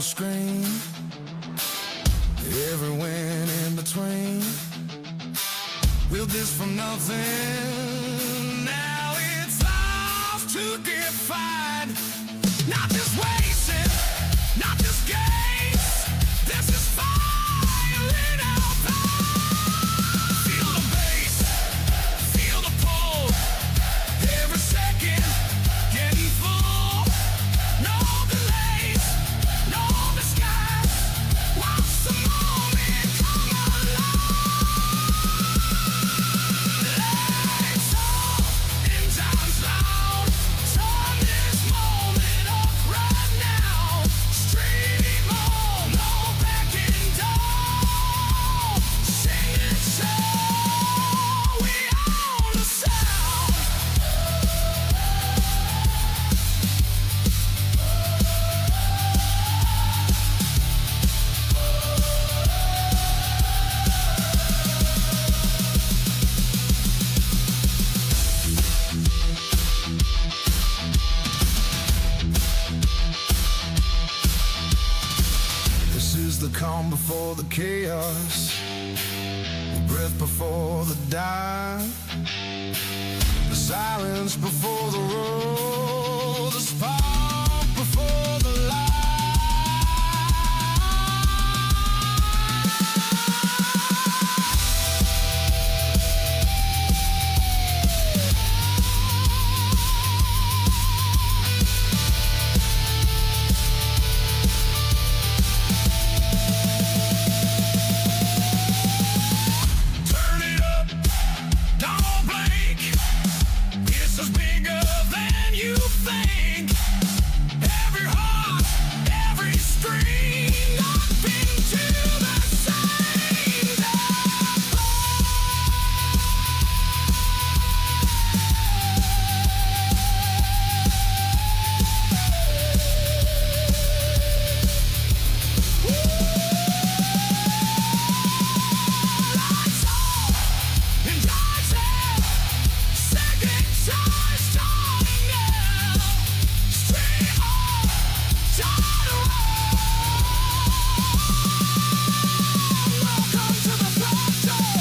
screen, every win in between. Built this from nothing, now it's ours to define. Not just wasted, not just games, this is fire in our veins. Feel the bass, feel the pull, every second getting full. No delays, no disguise, watch the moment come alive. Lights on, in time's loud, turn this moment up right now. Stream on, no backing down. Sing it so, we own the sound. This is the calm before the chaos, the breath before the dive, the silence before the roar, the spark before the light. Turn it up, don't blink. This is bigger than you think. Every heart, every string, locked into the same tempo. Lights on, and lights out. Second time starting now. Stream on, time to roll. Welcome to the front door.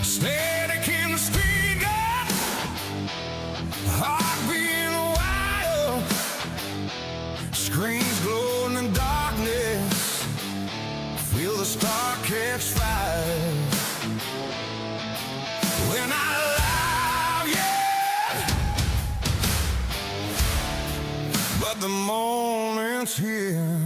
Static in the street, yeah. Heart beating wild, screens glowing in darkness. Feel the star catch fire. We're not alive yet, but the moment's here.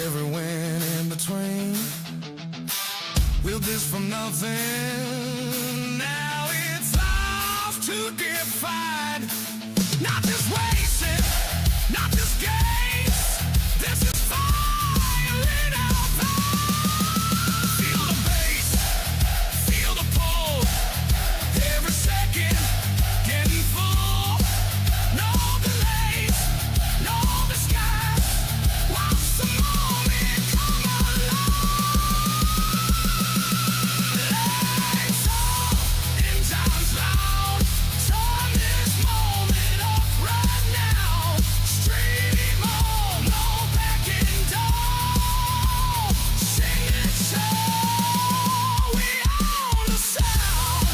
every win in between. Built this from nothing, now it's ours to define. Not just racing, not just games, this is fire in our veins. Feel the bass, feel the pull, every second getting full. No delays, no disguise, watch the moment come alive. Lights on, engine's loud, turn this moment up right now. Stream on, no backing down. Sing it so we own the sound.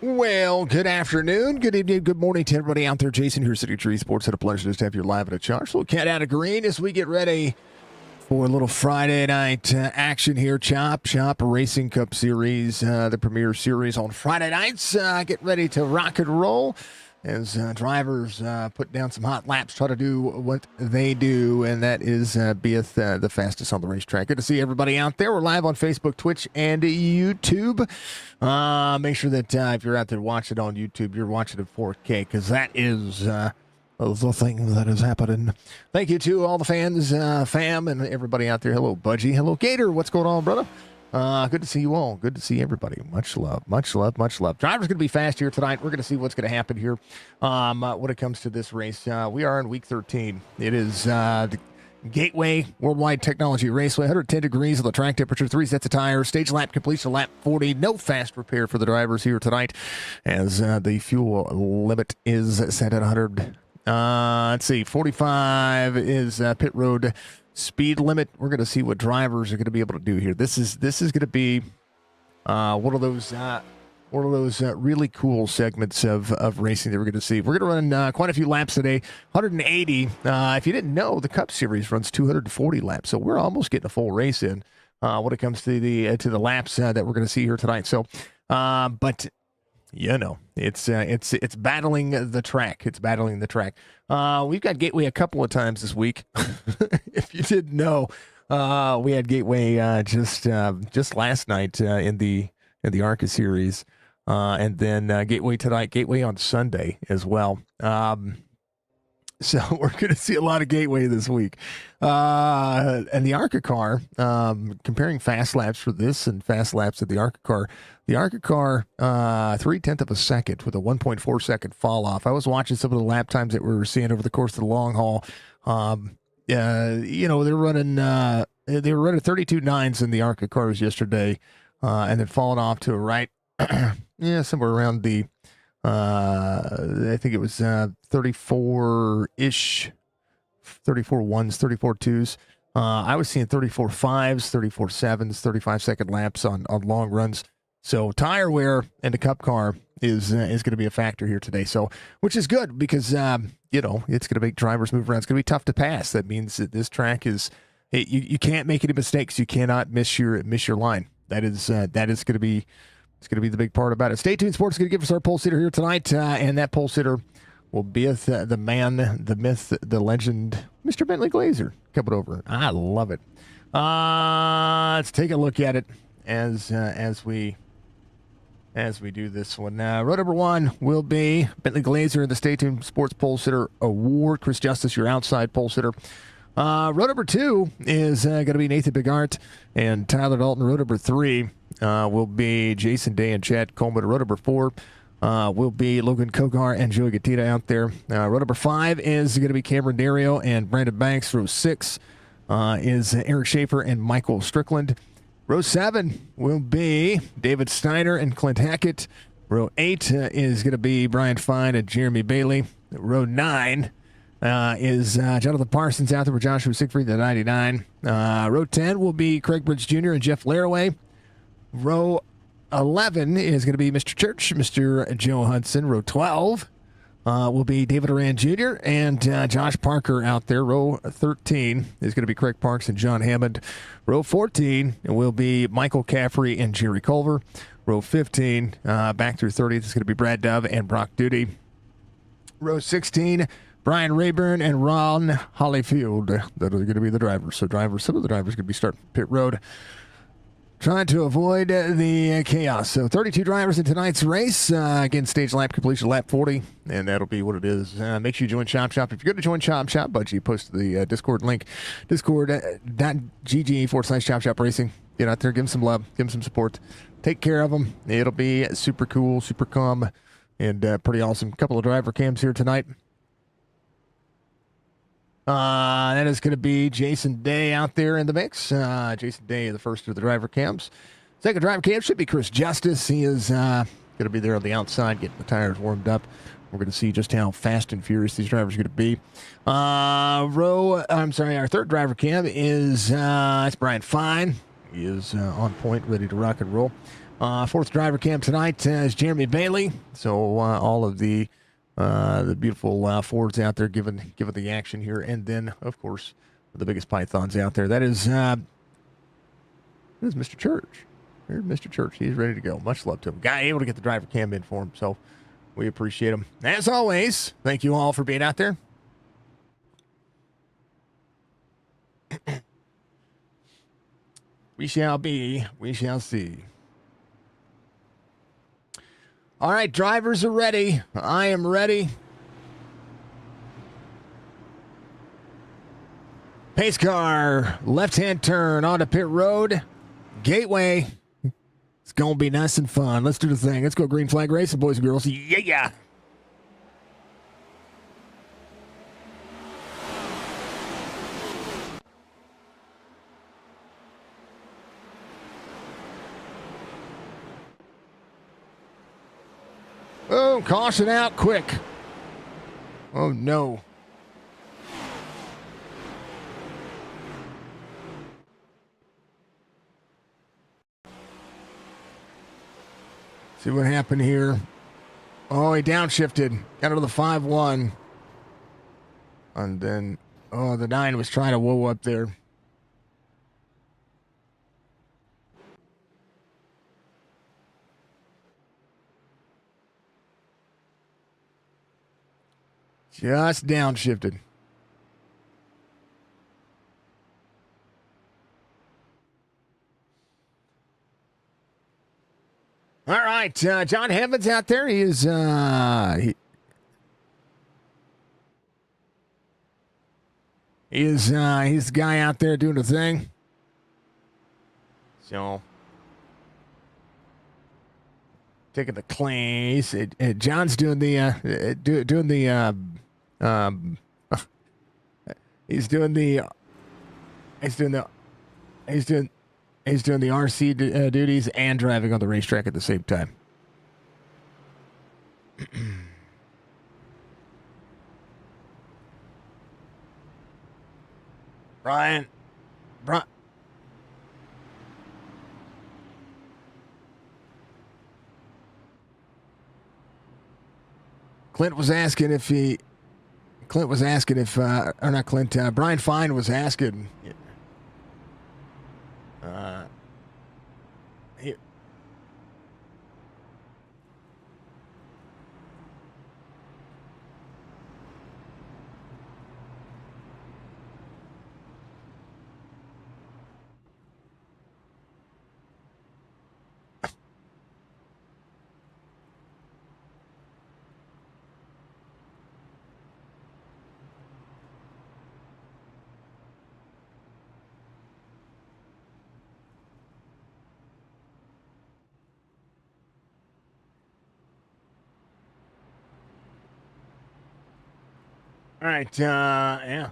Well, good afternoon, good evening, good morning to everybody out there. Jason here, City Tree Sports. Had a pleasure just to have you live at a charge. So cat out of green as we get ready for a little Friday night action here. Chop Racing Cup Series, the premier series on Friday nights. Get ready to rock and roll as drivers put down some hot laps, try to do what they do, and that is beeth the fastest on the racetrack. Good to see everybody out there. We're live on Facebook, Twitch, and YouTube. Make sure that if you're out there watching on YouTube, you're watching in 4K, because that is the thing that is happening. Thank you to all the fans, fam, and everybody out there. Hello, Budgie. Hello, Gator. What's going on, brother? Good to see you all. Good to see everybody. Much love, much love, much love. Driver's going to be fast here tonight. We're going to see what's going to happen here when it comes to this race. We are in week 13. It is the Gateway Worldwide Technology Raceway. 110 degrees on the track temperature, 3 sets of tires, stage lap completion, lap 40. No fast repair for the drivers here tonight as the fuel limit is set at 100. Let's see, 45 is pit road speed limit. We're going to see what drivers are going to be able to do here. This is going to be one of those really cool segments of racing that we're going to see. We're going to run quite a few laps today. 180. If you didn't know, the Cup Series runs 240 laps, so we're almost getting a full race in when it comes to the laps that we're going to see here tonight. So, but you know, it's battling the track. It's battling the track. We've got Gateway a couple of times this week. If you didn't know, we had Gateway just last night in the ARCA series, and then Gateway tonight, Gateway on Sunday as well. So we're going to see a lot of Gateway this week. And the ARCA car, comparing fast laps for this and fast laps at the ARCA car, 0.3 of a second with a 1.4 second fall off. I was watching some of the lap times that we were seeing over the course of the long haul. You know, they were running 32.9s in the ARCA cars yesterday, and then falling off to a right, somewhere around the, I think it was 34-ish, 34 1s, 34 2s. I was seeing 34 5s, 34 7s, 35-second laps on long runs. So tire wear in the Cup car is going to be a factor here today. So, which is good because you know, it's going to make drivers move around. It's going to be tough to pass. That means that this track is you can't make any mistakes. You cannot miss your line. That is going to be. It's going to be the big part about it. Stay tuned. Sports is going to give us our pole sitter here tonight, and that pole sitter will be the man, the myth, the legend, Mr. Bentley Glazer, coming over. I love it. Let's take a look at it as we do this one. Row number 1 will be Bentley Glazer in the Stay Tuned Sports Pole Sitter Award. Chris Justice, your outside pole sitter. Row number 2 is going to be Nathan Bigart and Tyler Dalton. Row number 3 will be Jason Day and Chad Coleman. Row number 4 will be Logan Kogar and Joey Gatita out there. Row number 5 is going to be Cameron Dario and Brandon Banks. Row 6 is Eric Schaefer and Michael Strickland. Row 7 will be David Steiner and Clint Hackett. Row 8 is going to be Brian Fine and Jeremy Bailey. Row 9 is Jonathan Parsons out there with Joshua Siegfried, the 99. Row 10 will be Craig Bridge Jr. and Jeff Laraway. Row 11 is going to be Mr. Church, Mr. Joe Hudson. Row 12 will be David Oran Jr. and Josh Parker out there. Row 13 is going to be Craig Parks and John Hammond. Row 14 will be Michael Caffrey and Jerry Culver. Row 15, back through 30, is going to be Brad Dove and Brock Duty. Row 16, Brian Rayburn and Ron Hollyfield. That are going to be the drivers. So some of the drivers going to be starting pit road, trying to avoid the chaos. So 32 drivers in tonight's race. Again, stage lap completion, lap 40, and that'll be what it is. Make sure you join Chop Shop. If you're going to join Chop Shop, Budgie, post the Discord link, discord.gg/Chop Shop Racing. Get out there, give them some love, give them some support. Take care of them. It'll be super cool, super calm, and pretty awesome. Couple of driver cams here tonight. That is going to be Jason Day out there in the mix. Jason Day, the first of the driver cams. Second driver cam should be Chris Justice. He is going to be there on the outside, getting the tires warmed up. We're going to see just how fast and furious these drivers are going to be. Our third driver cam is it's Brian Fine. He is on point, ready to rock and roll. Fourth driver cam tonight is Jeremy Bailey. So all of the beautiful Fords out there giving the action here. And then, of course, the biggest pythons out there. That is Mr. Church. Here's Mr. Church. He's ready to go. Much love to him. Guy able to get the driver cam in for him. So we appreciate him. As always, thank you all for being out there. We shall be, we shall see. All right, drivers are ready. I am ready. Pace car, left-hand turn onto pit road. Gateway. It's going to be nice and fun. Let's do the thing. Let's go green flag racing, boys and girls. Yeah. Oh, caution out quick. Oh, no. See what happened here. Oh, he downshifted. Got into the 5-1. And then, the 9 was trying to whoa up there. Just downshifted. All right, John Hammond's out there. He is he's the guy out there doing the thing. So taking the claims. John's doing the he's doing the RC duties and driving on the racetrack at the same time. Brian. Clint was asking if Brian Fine was asking. All right, yeah.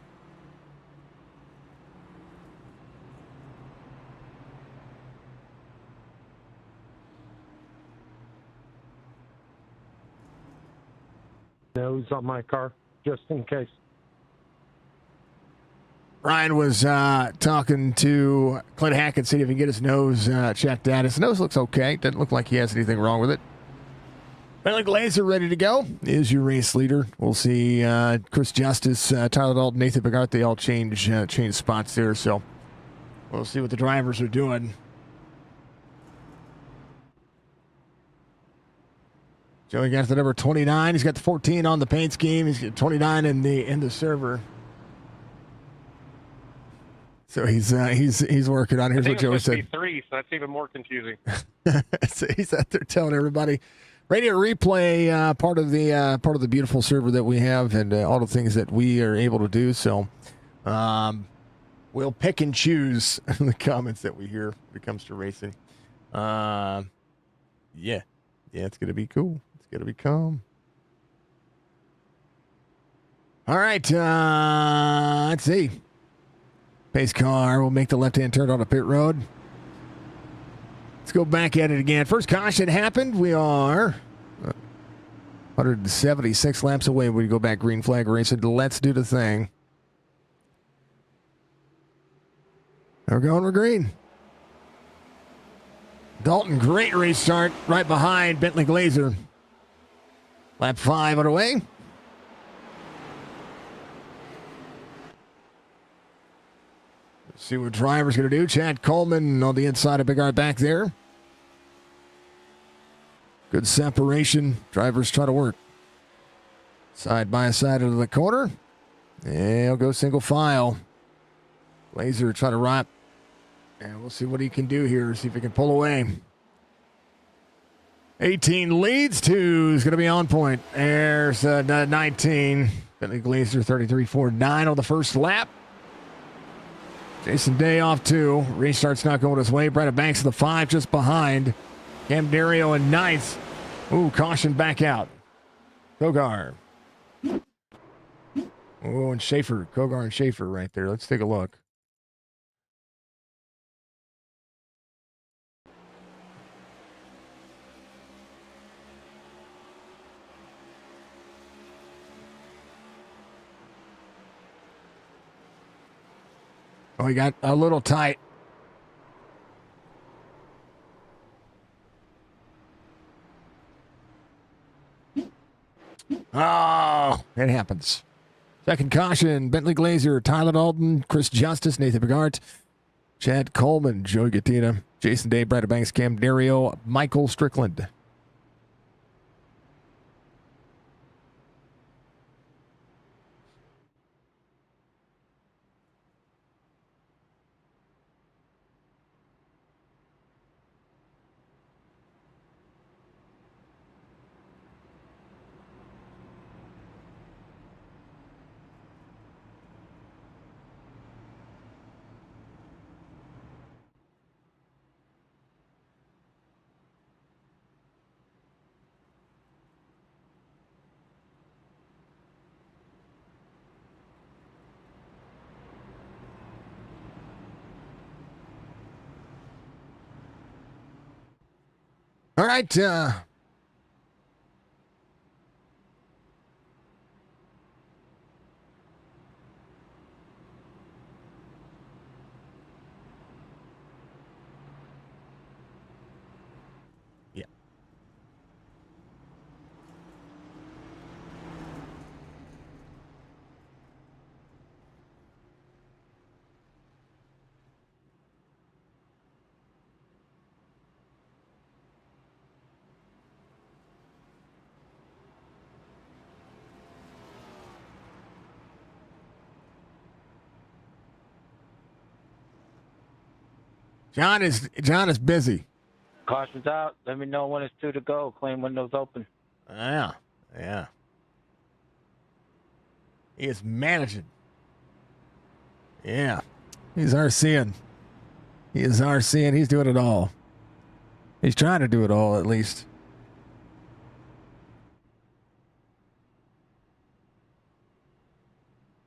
Nose on my car, just in case. Ryan was talking to Clint Hackett, see if he can get his nose checked out. His nose looks okay. Doesn't look like he has anything wrong with it. Bentley Glazer ready to go. Is your race leader. We'll see Chris Justice, Tyler Dalton, Nathan Bigart. They all change spots there. So we'll see what the drivers are doing. Joey got the number 29. He's got the 14 on the paint scheme. He's got 29 in the server. So he's working on it. Here's what Joey said. 3, so that's even more confusing. So he's out there telling everybody. Radio replay, part of the beautiful server that we have, and all the things that we are able to do. So, we'll pick and choose the comments that we hear when it comes to racing. Yeah, it's gonna be cool. It's gonna be calm. All right, let's see. Pace car will make the left-hand turn on the pit road. Let's go back at it again. First caution happened. We are 176 laps away when we go back green flag racing. Let's do the thing. We're going with green. Dalton, great race start right behind Bentley Glazer. Lap 5 on the way. See what driver's going to do. Chad Coleman on the inside of Big Art back there. Good separation. Drivers try to work. Side by side into the corner. And he'll go single file. Glazer try to wrap. And we'll see what he can do here. See if he can pull away. 18 leads. 2 is going to be on point. There's 19. Bentley Glazer 33.49 on the first lap. Jason Day off 2. Restart's not going his way. Brandon Banks in the 5 just behind. Cam Dario in 9th. Ooh, caution back out. Kogar. Oh, and Schaefer. Kogar and Schaefer right there. Let's take a look. Oh, he got a little tight. Oh, it happens. Second caution, Bentley Glazer, Tyler Dalton, Chris Justice, Nathan Bigart, Chad Coleman, Joey Gattina, Jason Day, Brad Banks, Cam Dario, Michael Strickland. All right. Yeah. John is busy. Caution's out. Let me know when it's 2 to go. Claim windows open. Yeah. He is managing. Yeah. He's RCing. He is RCing. He's doing it all. He's trying to do it all, at least.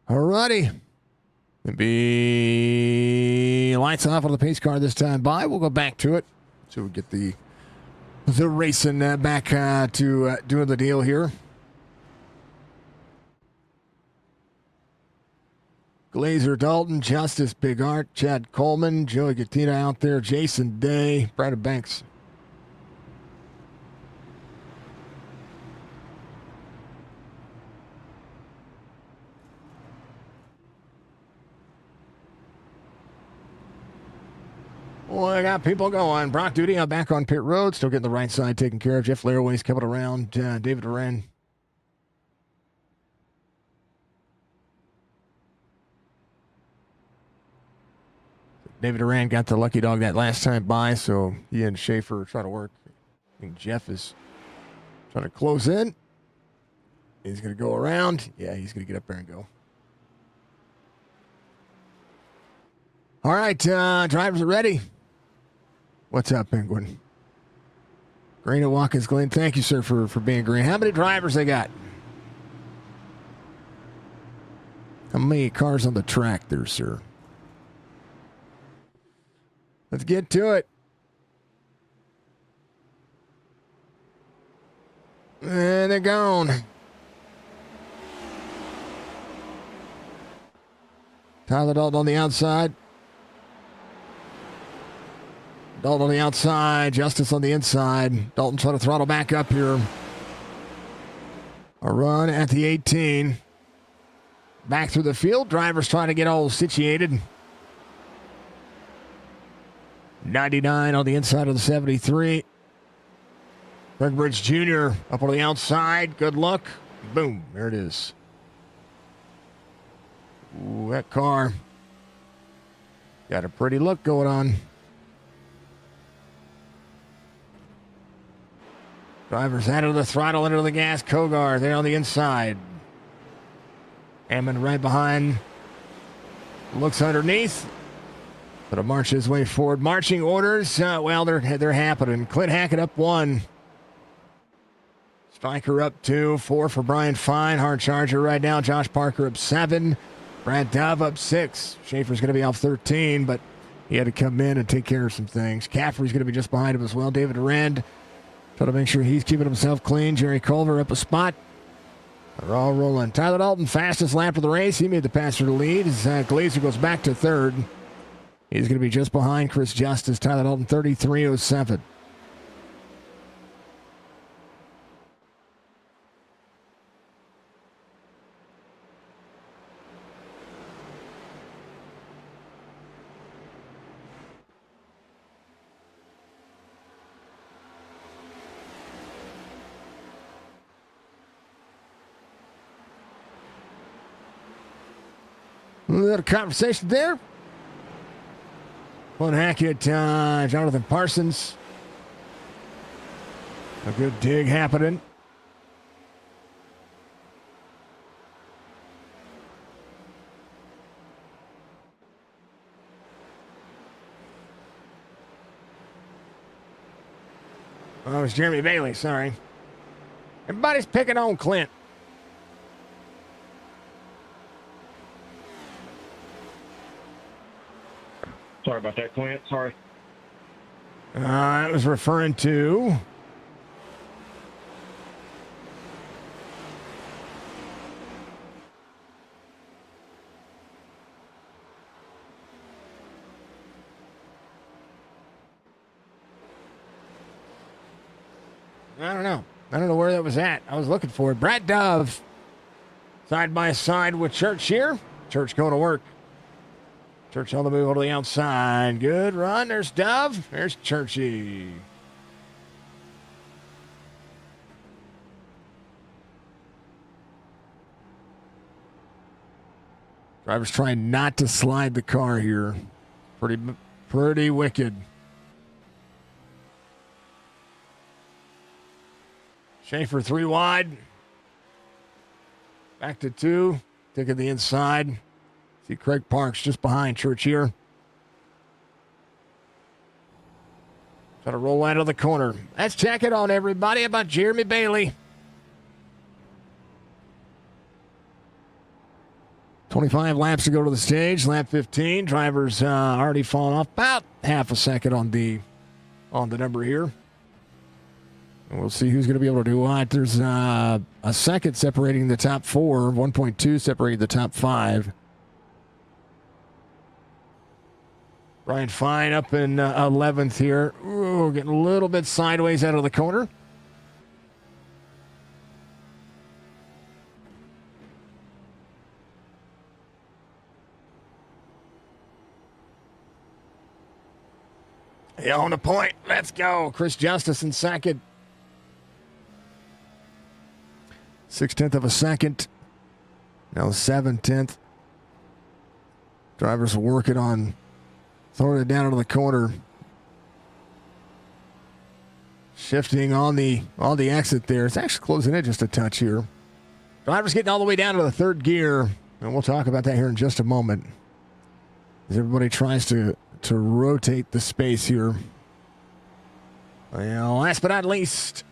Alrighty. It'll be lights off on the pace car this time by. We'll go back to it. So we get the racing back to doing the deal here. Glazer, Dalton, Justice, Big Art, Chad Coleman, Joey Gattina out there, Jason Day, Brandon Banks. Boy, I got people going. Brock Duty out back on pit road. Still getting the right side taken care of. Jeff Laraway's coming around. David Duran. David Duran got the lucky dog that last time by, so he and Schaefer try to work. I think Jeff is trying to close in. He's going to go around. Yeah, he's going to get up there and go. All right, drivers are ready. What's up, Penguin? Green at Watkins Glen. Thank you, sir, for being green. How many drivers they got? How many cars on the track there, sir? Let's get to it. And they're gone. Tyler Dalton on the outside. Dalton on the outside. Justice on the inside. Dalton trying to throttle back up here. A run at the 18. Back through the field. Drivers trying to get all situated. 99 on the inside of the 73. Greg Bridge Jr. up on the outside. Good luck. Boom. There it is. Ooh, that car got a pretty look going on. Drivers out of the throttle, into the gas. Kogar there on the inside. Hammond right behind. Looks underneath. But to march his way forward. Marching orders, well, they're happening. Clint Hackett up 1. Stryker up 2. 4 for Brian Fine. Hard charger right now. Josh Parker up 7. Brad Dove up 6. Schaefer's going to be off 13, but he had to come in and take care of some things. Caffrey's going to be just behind him as well. David Durand trying to make sure he's keeping himself clean. Jerry Culver up a spot. They're all rolling. Tyler Dalton, fastest lap of the race. He made the pass for the lead. Zach Glazer goes back to 3rd. He's going to be just behind Chris Justice. Tyler Dalton, 33.07. A little conversation there. One Hackett, Jonathan Parsons. A good dig happening. Oh, it was Jeremy Bailey, sorry. Everybody's picking on Clint. Sorry about that, Clint. Sorry. I was referring to I don't know where that was at. I was looking for it. Brad Dove side by side with Church here. Church going to work. Church on the move over the outside. Good run. There's Dove. There's Churchy. Drivers trying not to slide the car here. Pretty wicked. Schaefer 3 wide. Back to 2. Taking the inside. See Craig Parks just behind Church here. Try to roll out of the corner. Let's check it on everybody about Jeremy Bailey. 25 laps to go to the stage. Lap 15. Drivers already fallen off about half a second on the number here. And we'll see who's going to be able to do what. There's a second separating the top 4. 1.2 separating the top 5. Brian Fine up in 11th here. Ooh, getting a little bit sideways out of the corner. On the point. Let's go. Chris Justice in second. 0.6 of a second. Now 7/10. Drivers are working on throwing it down into the corner. Shifting on the exit there. It's actually closing in just a touch here. Drivers getting all the way down to the third gear. And we'll talk about that here in just a moment. As everybody tries to rotate the space here. Well, last but not least,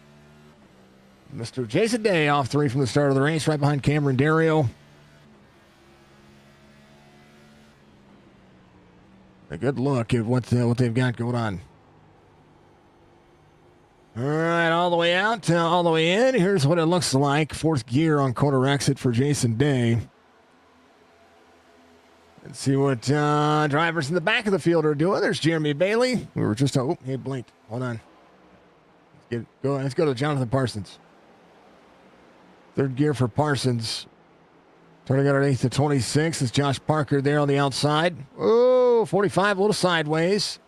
Mr. Jason Day off 3 from the start of the race, right behind Cameron Dario. A good look at what they've got going on. All right, all the way out, all the way in. Here's what it looks like. Fourth gear on corner exit for Jason Day. Let's see what drivers in the back of the field are doing. There's Jeremy Bailey. We were just he blinked. Hold on. Let's go to Jonathan Parsons. Third gear for Parsons. Turning underneath the 26 is Josh Parker there on the outside. Oh, 45, a little sideways.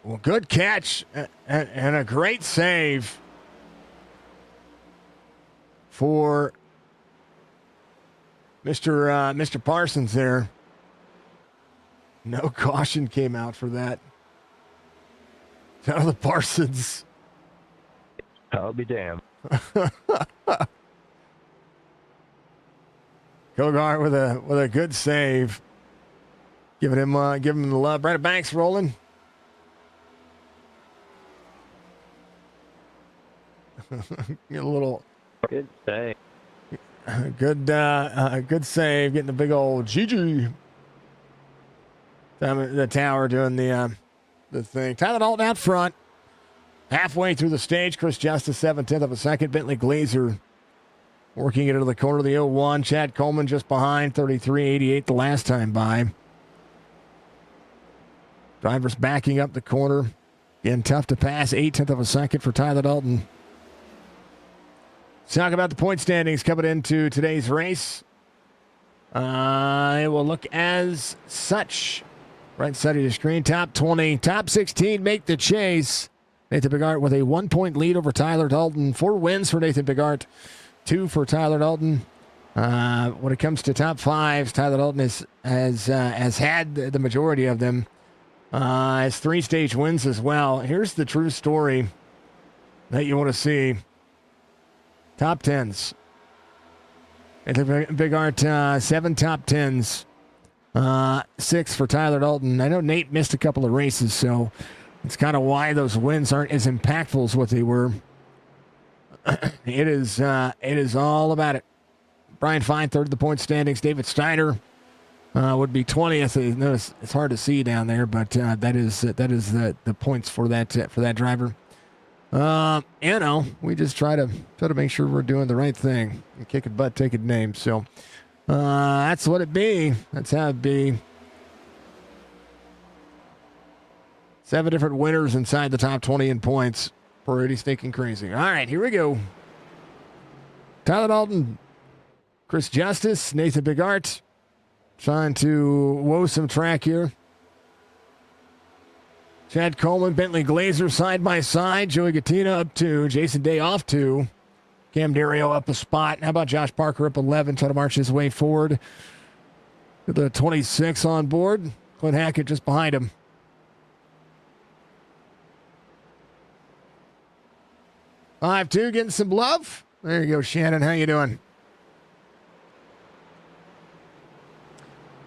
Well, good catch and a great save for Mr. Parsons there. No caution came out for that. Jonathan Parsons. I'll be damned. Kogart with a good save. Giving him the love. Brandon Banks rolling. Get a little Good save. good save. Getting the big old GG. The tower doing the thing. Tyler Dalton out front. Halfway through the stage, Chris Justice 7/10 of a second. Bentley Glazer working it into the corner of the 01. Chad Coleman just behind, 33.88 the last time by. Drivers backing up the corner. Again, tough to pass. 0.8 of a second for Tyler Dalton. Let's talk about the point standings coming into today's race. It will look as such. Right side of your screen. Top 20. Top 16 make the chase. Nathan Bigart with a 1-point lead over Tyler Dalton. 4 wins for Nathan Bigart. 2 for Tyler Dalton. When it comes to top 5s, Tyler Dalton has had the majority of them. Has 3 stage wins as well. Here's the true story that you want to see. Top 10s. Nathan Bigart, 7 top 10s. 6 for Tyler Dalton. I know Nate missed a couple of races, so it's kind of why those wins aren't as impactful as what they were. It is all about it. Brian Fine, third of the point standings. David Steiner would be 20th. Notice it's hard to see down there, but that is the points for that driver. We just try to make sure we're doing the right thing and kicking butt, taking names. So that's what it be. That's how it be. 7 different winners inside the top 20 in points. Pretty stinking crazy. All right, here we go. Tyler Dalton, Chris Justice, Nathan Bigart, trying to woe some track here. Chad Coleman, Bentley Glazer side by side. Joey Gattina up 2. Jason Day off 2. Cam Dario up a spot. How about Josh Parker up 11, trying to march his way forward. With the 26 on board. Clint Hackett just behind him. Live 2 getting some love. There you go, Shannon. How you doing?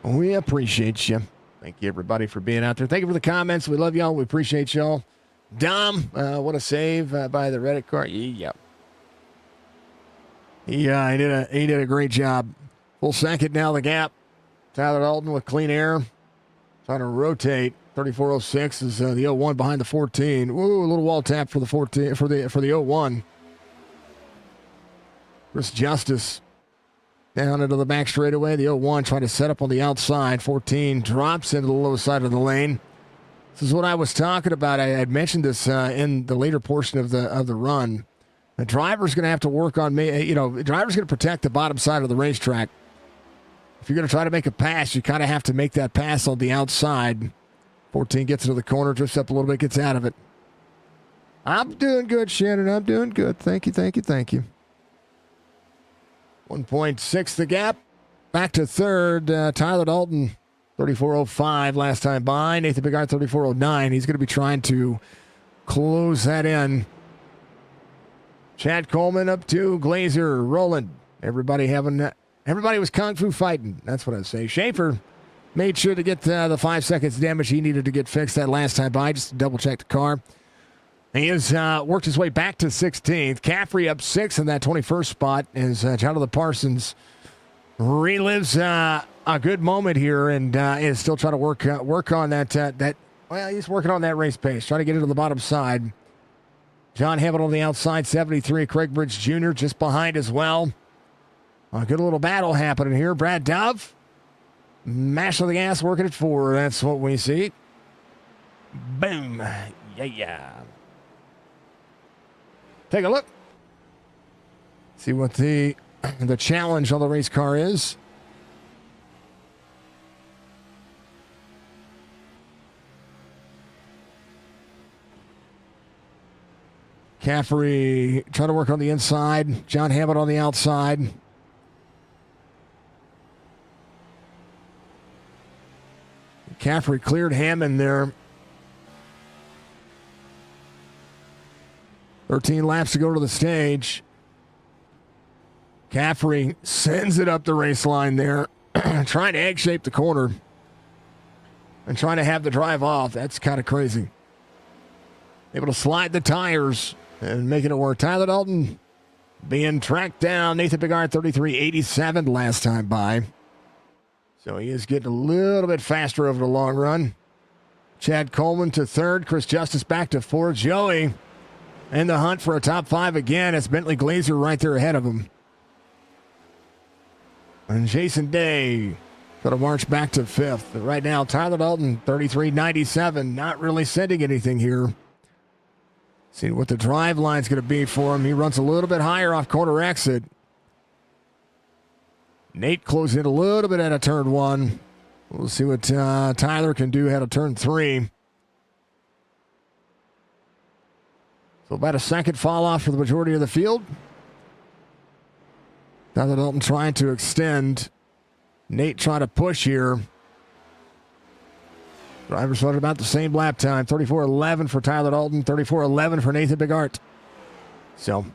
We appreciate you. Thank you, everybody, for being out there. Thank you for the comments. We love y'all. We appreciate y'all. Dom, what a save by the Reddit car. Yeah. He did a great job. Full second now, the gap. Tyler Dalton with clean air. Trying to rotate. 34.06 is the 01 behind the 14. Ooh, a little wall tap for the 14 for the 01. Chris Justice down into the back straightaway. The 01 trying to set up on the outside. 14 drops into the low side of the lane. This is what I was talking about. I had mentioned this in the later portion of the run. The driver's going to have to work on me. The driver's going to protect the bottom side of the racetrack. If you're going to try to make a pass, you kind of have to make that pass on the outside 14 gets into the corner, drifts up a little bit, gets out of it. I'm doing good, Shannon. I'm doing good. Thank you. 1.6 the gap. Back to third. Tyler Dalton, 34.05 last time by. Nathan Bigard, 34.09. He's going to be trying to close that in. Chad Coleman up to Glazer, Roland. Everybody was kung fu fighting. That's what I'd say. Schaefer made sure to get the 5 seconds damage he needed to get fixed that last time by, just to double check the car. He has worked his way back to 16th. Caffrey up 6 in that 21st spot as Jonathan Parsons relives a good moment here and is still trying to work on that. Well, he's working on that race pace, trying to get into the bottom side. John Hamilton on the outside, 73. Craig Bridge Jr. just behind as well. A good little battle happening here. Brad Dove, mash on the gas, working at 4. That's what we see. Boom. Yeah. Take a look. See what the challenge on the race car is. Caffrey trying to work on the inside. John Hammond on the outside. Caffrey cleared Hammond there. 13 laps to go to the stage. Caffrey sends it up the race line there, trying to egg shape the corner and trying to have the drive off. That's kind of crazy. Able to slide the tires and making it work. Tyler Dalton being tracked down. Nathan Bigard, 33.87 last time by. So he is getting a little bit faster over the long run. Chad Coleman to third. Chris Justice back to fourth. Joey in the hunt for a top 5 again. It's Bentley Glazer right there ahead of him. And Jason Day going to march back to 5th. But right now, Tyler Dalton, 33.97. Not really sending anything here. See what the drive line's going to be for him. He runs a little bit higher off corner exit. Nate closing in a little bit out of turn 1. We'll see what Tyler can do out of turn 3. So about a second fall off for the majority of the field. Tyler Dalton trying to extend. Nate trying to push here. Drivers running about the same lap time. 34.11 for Tyler Dalton. 34.11 for Nathan Bigart. So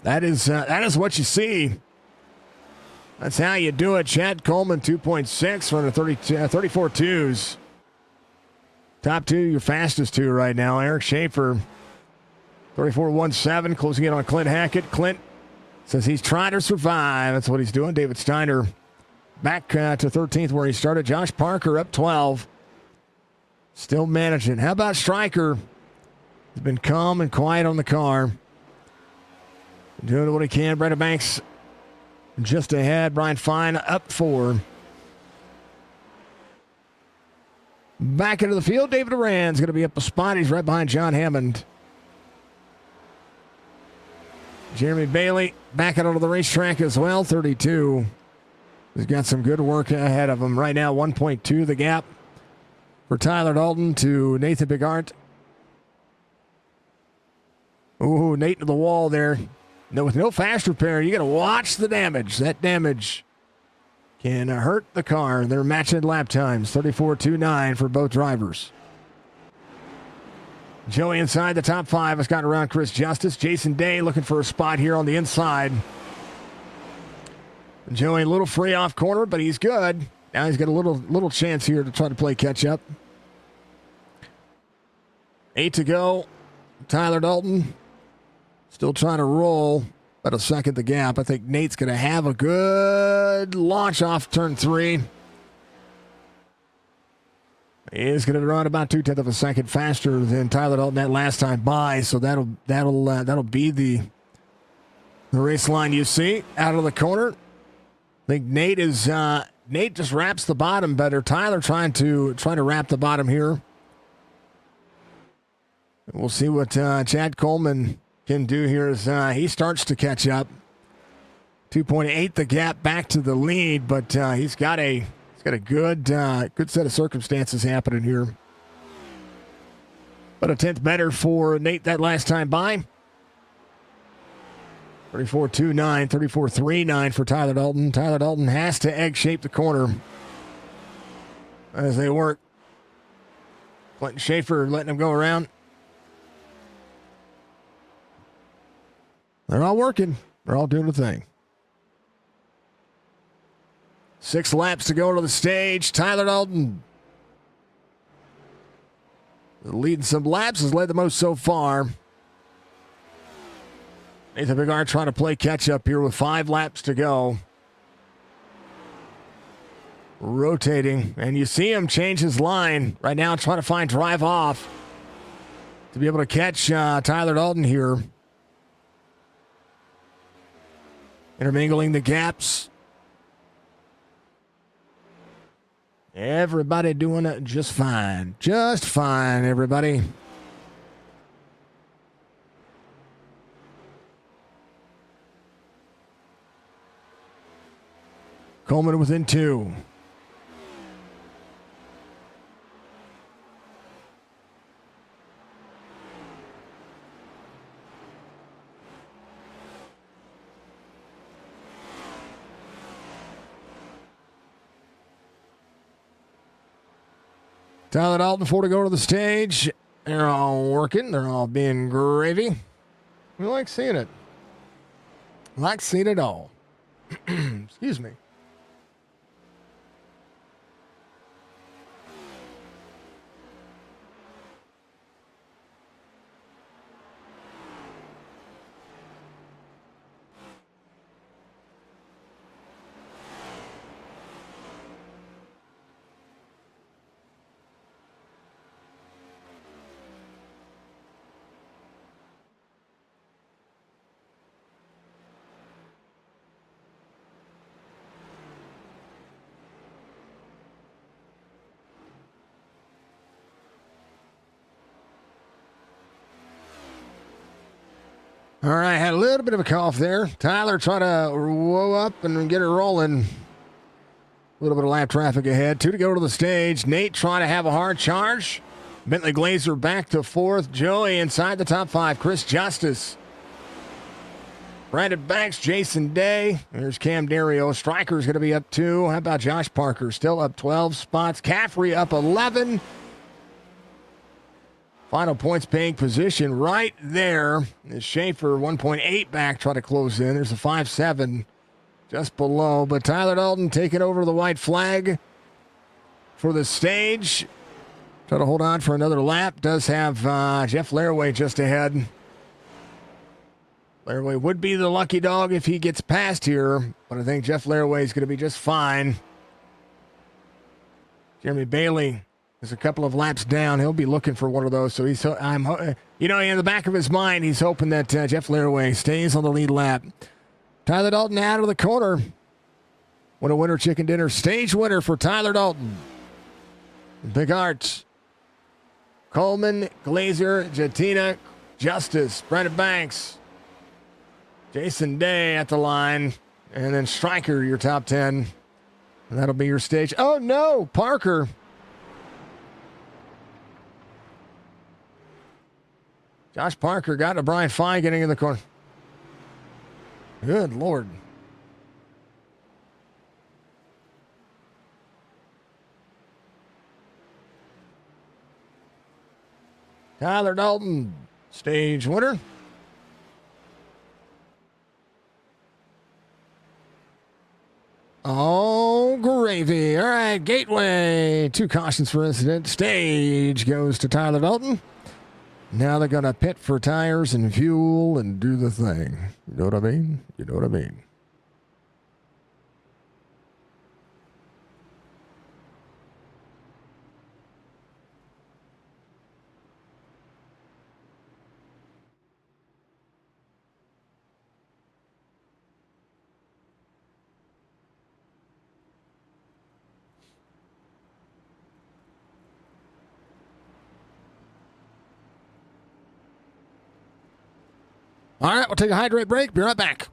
that is what you see. That's how you do it. Chad Coleman, 2.6 running 34.2s. Top 2, your fastest 2 right now. Eric Schaefer, 34.17, closing in on Clint Hackett. Clint says he's trying to survive. That's what he's doing. David Steiner back to 13th where he started. Josh Parker up 12. Still managing. How about Stryker? He's been calm and quiet on the car. Doing what he can. Brandon Banks just ahead. Brian Fine up 4. Back into the field. David Duran's going to be up a spot. He's right behind John Hammond. Jeremy Bailey back out onto the racetrack as well. 32. He's got some good work ahead of him. Right now, 1.2 the gap for Tyler Dalton to Nathan Bigart. Ooh, Nate to the wall there. No, with no fast repair, you got to watch the damage. That damage can hurt the car. They're matching lap times, 34.29 for both drivers. Joey inside the top 5 has gotten around Chris Justice. Jason Day looking for a spot here on the inside. Joey a little free off corner, but he's good. Now he's got a little chance here to try to play catch up. 8 to go. Tyler Dalton still trying to roll. About a second the gap. I think Nate's going to have a good launch off turn 3. He is going to run about 0.2 of a second faster than Tyler Dalton that last time by. So that'll be the race line you see out of the corner. I think Nate just wraps the bottom better. Tyler trying to wrap the bottom here. We'll see what Chad Coleman can do here as he starts to catch up. 2.8 the gap back to the lead, but he's got a good set of circumstances happening here. But a tenth better for Nate that last time by. 34.29, 34.39 for Tyler Dalton. Tyler Dalton has to egg shape the corner as they work. Clinton Schaefer letting him go around. They're all working. They're all doing the thing. 6 laps to go to the stage. Tyler Dalton leading some laps, has led the most so far. Nathan Bigard trying to play catch up here with 5 laps to go. Rotating, and you see him change his line right now, trying to find drive off to be able to catch Tyler Dalton here. Intermingling the gaps. Everybody doing it just fine. Just fine, everybody. Coleman within 2. Tyler Dalton, 4 to go to the stage. They're all working. They're all being gravy. We like seeing it. Like seeing it all. Excuse me. All right, had a little bit of a cough there. Tyler trying to whoa up and get it rolling. A little bit of lap traffic ahead. 2 to go to the stage. Nate trying to have a hard charge. Bentley Glazer back to 4th. Joey inside the top 5. Chris Justice. Brandon Banks, Jason Day. There's Cam Dario. Striker's going to be up 2. How about Josh Parker? Still up 12 spots. Caffrey up 11. Final points paying position right there is Schaefer, 1.8 back, try to close in. There's a 5.7 just below. But Tyler Dalton taking over the white flag for the stage. Try to hold on for another lap. Does have Jeff Laraway just ahead. Laraway would be the lucky dog if he gets past here, but I think Jeff Laraway is going to be just fine. Jeremy Bailey is a couple of laps down. He'll be looking for one of those. So in the back of his mind, he's hoping that Jeff Laraway stays on the lead lap. Tyler Dalton out of the corner. What a winner chicken dinner. Stage winner for Tyler Dalton. Big Art. Coleman, Glazer, Jatina, Justice, Brandon Banks, Jason Day at the line, and then Stryker, your top 10. And that'll be your stage. Oh, no, Parker. Josh Parker got to Brian Fye getting in the corner. Good Lord. Tyler Dalton, stage winner. Oh, gravy. All right, Gateway. 2 cautions for incident. Stage goes to Tyler Dalton. Now they're going to pit for tires and fuel and do the thing. You know what I mean? You know what I mean? All right, we'll take a hydrate break. Be right back.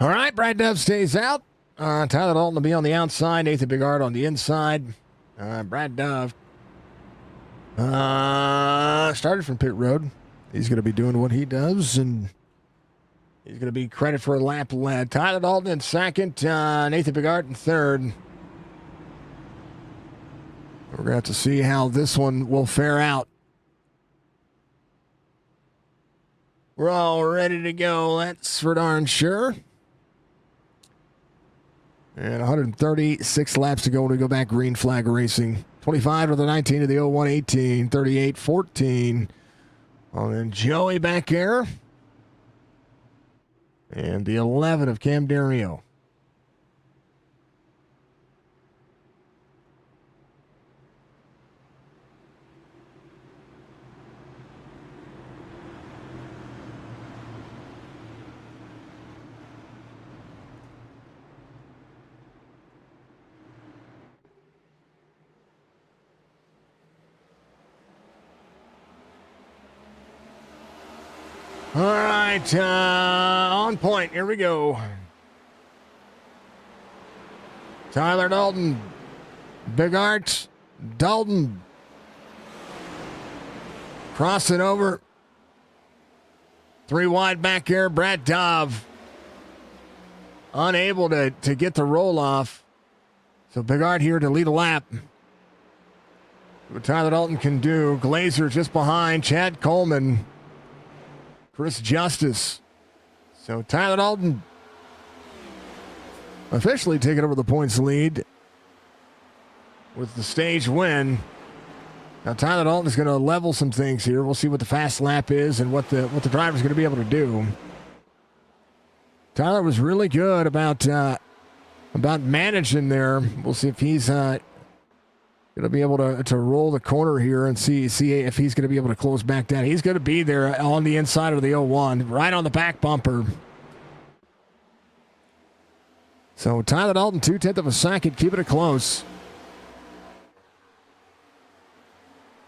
All right, Brad Dove stays out. Tyler Dalton will be on the outside. Nathan Bigard on the inside. Brad Dove started from pit road. He's going to be doing what he does, and he's going to be credit for a lap led. Tyler Dalton in second. Nathan Bigard in third. We're going to have to see how this one will fare out. We're all ready to go. That's for darn sure. And 136 laps to go when we go back green flag racing. 25 to the 19 to the 01 18, 38 14. And then Joey back there. And the 11 of Cam Dario. All right, on point. Here we go. Tyler Dalton, Big Arts, Dalton. Crossing over. 3 wide back here. Brad Dove unable to get the roll off. So Big Art here to lead a lap. What Tyler Dalton can do. Glazer just behind. Chad Coleman. Chris Justice. So Tyler Dalton officially taking over the points lead with the stage win. Now Tyler Dalton is going to level some things here. We'll see what the fast lap is and what the driver's going to be able to do. Tyler was really good about managing there. We'll see if he's going to be able to roll the corner here and see if he's going to be able to close back down. He's going to be there on the inside of the 01, right on the back bumper. So Tyler Dalton, 2/10 of a second, keeping it close.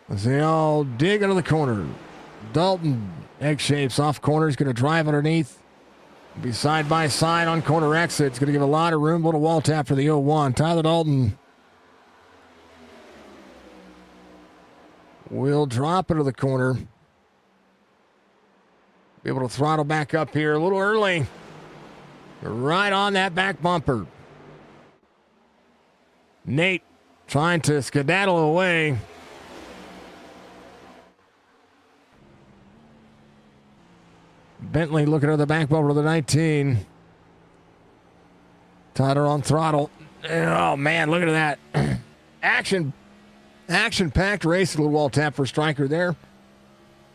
As they all dig into the corner. Dalton, egg shapes off corner. He's going to drive underneath. Be side by side on corner exit. It's going to give a lot of room. Little wall tap for the 01. Tyler Dalton will drop into the corner. Be able to throttle back up here a little early. Right on that back bumper. Nate trying to skedaddle away. Bentley looking at the back bumper of the 19. Tyler on throttle. Oh, man, look at that. Action-packed race. A little wall tap for Stryker there.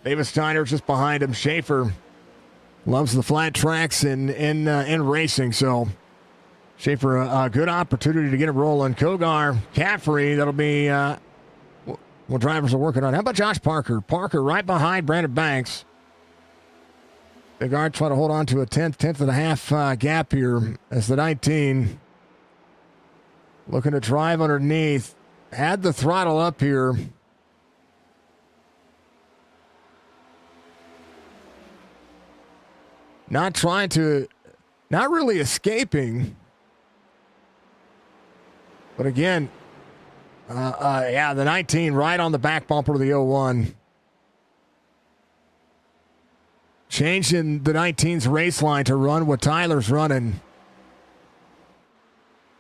Davis Steiner just behind him. Schaefer loves the flat tracks in racing. So Schaefer, a good opportunity to get it rolling. Kogar, Caffrey, that'll be what drivers are working on. How about Josh Parker? Parker right behind Brandon Banks. Big Art trying to hold on to a tenth and a half gap here as the 19 looking to drive underneath. Had the throttle up here. Not really escaping. But again, the 19 right on the back bumper of the 01. Changing the 19's race line to run what Tyler's running.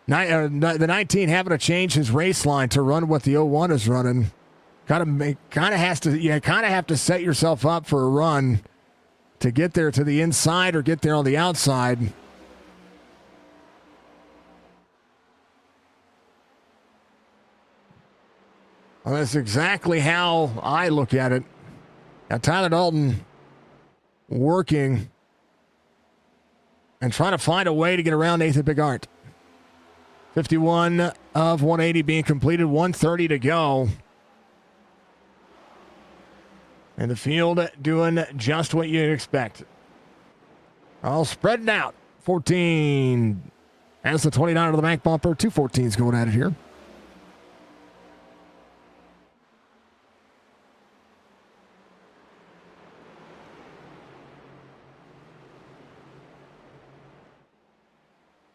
The 19 having to change his race line to run what the 01 is running. Kind of have to set yourself up for a run to get there to the inside or get there on the outside. Well, that's exactly how I look at it. Now, Tyler Dalton working and trying to find a way to get around Nathan Bigart. 51 of 180 being completed, 130 to go. And the field doing just what you'd expect. All spreading out. 14 as the 29 to the back bumper. 214's going at it here.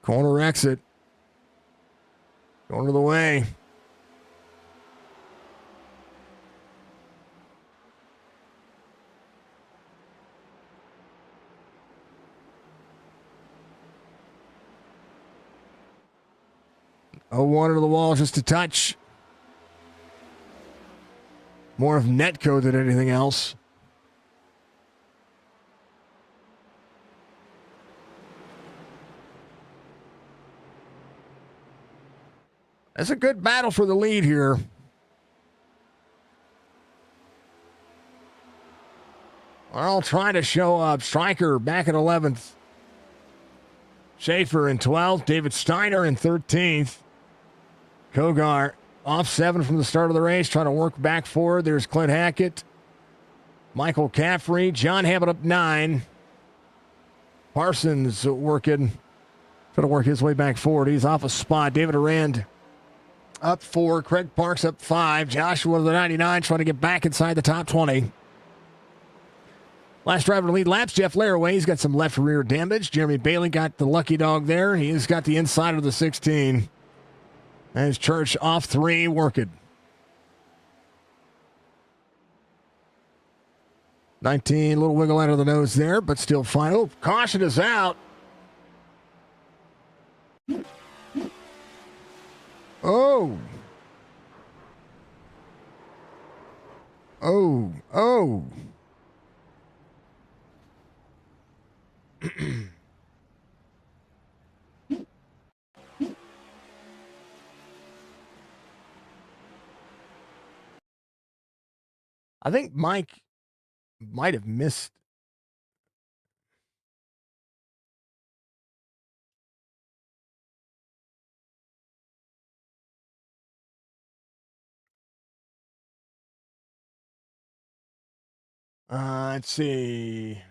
Corner exit. Going to the way. Oh, one to the wall, just a touch. More of netcode than anything else. That's a good battle for the lead here. Earl trying to show up. Stryker back at 11th. Schaefer in 12th. David Steiner in 13th. Kogar off 7 from the start of the race, trying to work back forward. There's Clint Hackett. Michael Caffrey. John Hammond up 9. Parsons working. Trying to work his way back forward. He's off a spot. David Arand up 4. Craig Parks up 5. Joshua the 99 trying to get back inside the top 20. Last driver to lead laps, Jeff Laraway. He's got some left rear damage. Jeremy Bailey got the lucky dog there. He's got the inside of the 16. As Church off 3, working. 19, little wiggle out of the nose there, but still final. Caution is out. Oh. Oh. Oh. I think Mike might have missed. Let's see.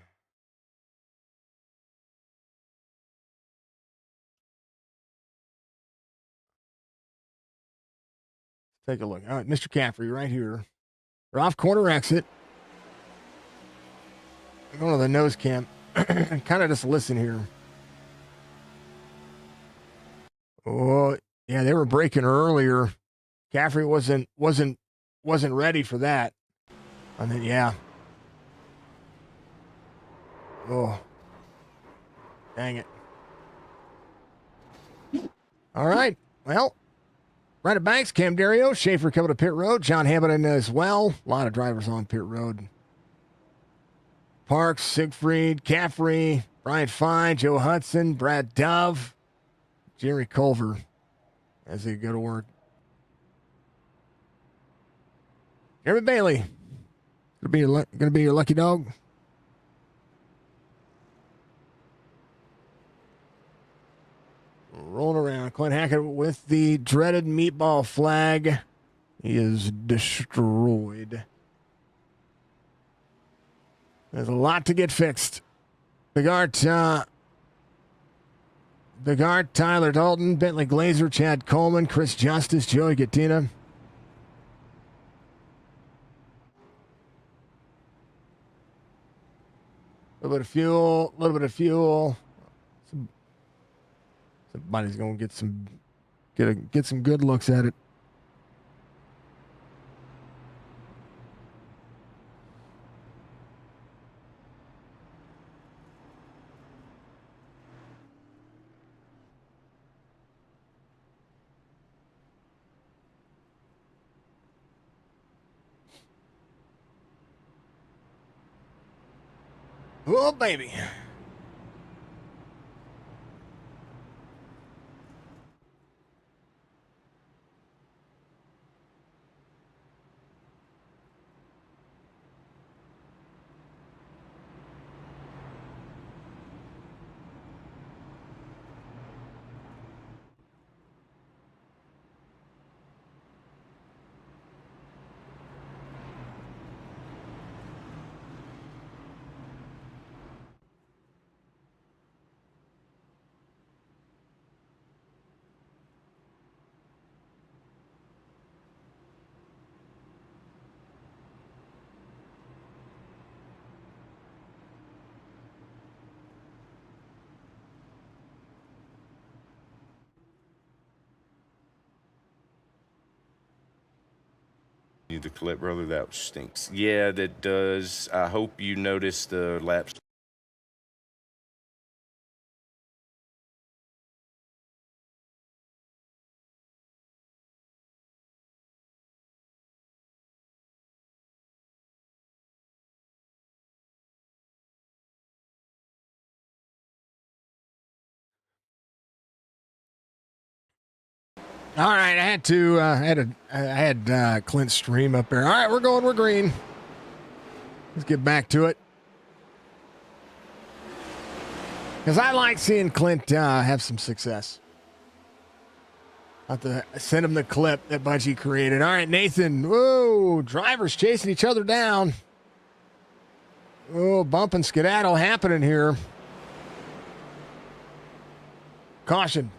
Take a look. All right, Mr. Caffrey right here. We're off corner exit. Going to the nose cam. Kind of just listen here. Oh, yeah, they were braking earlier. Caffrey wasn't ready for that. And then yeah. Oh. Dang it. All right. Well, right at Banks, Cam Dario, Schaefer coming to pit road, John Hamilton as well. A lot of drivers on pit road. Parks, Siegfried, Caffrey, Brian Fine, Joe Hudson, Brad Dove, Jerry Culver as they go to work. Jeremy Bailey, gonna be your lucky dog. Rolling around, Clint Hackett with the dreaded meatball flag. He is destroyed. There's a lot to get fixed. Bigart, Tyler Dalton, Bentley Glazer, Chad Coleman, Chris Justice, Joey Gattina. A little bit of fuel. Somebody's gonna get some good looks at it. Oh, baby. The clip, brother, that stinks. Yeah, that does. I hope you noticed the laps. All right, I had Clint's stream up there. All right, we're green. Let's get back to it. Because I like seeing Clint have some success. I'll have to send him the clip that Budgie created. All right, Nathan. Whoa, drivers chasing each other down. Oh, bump and skedaddle happening here. Caution.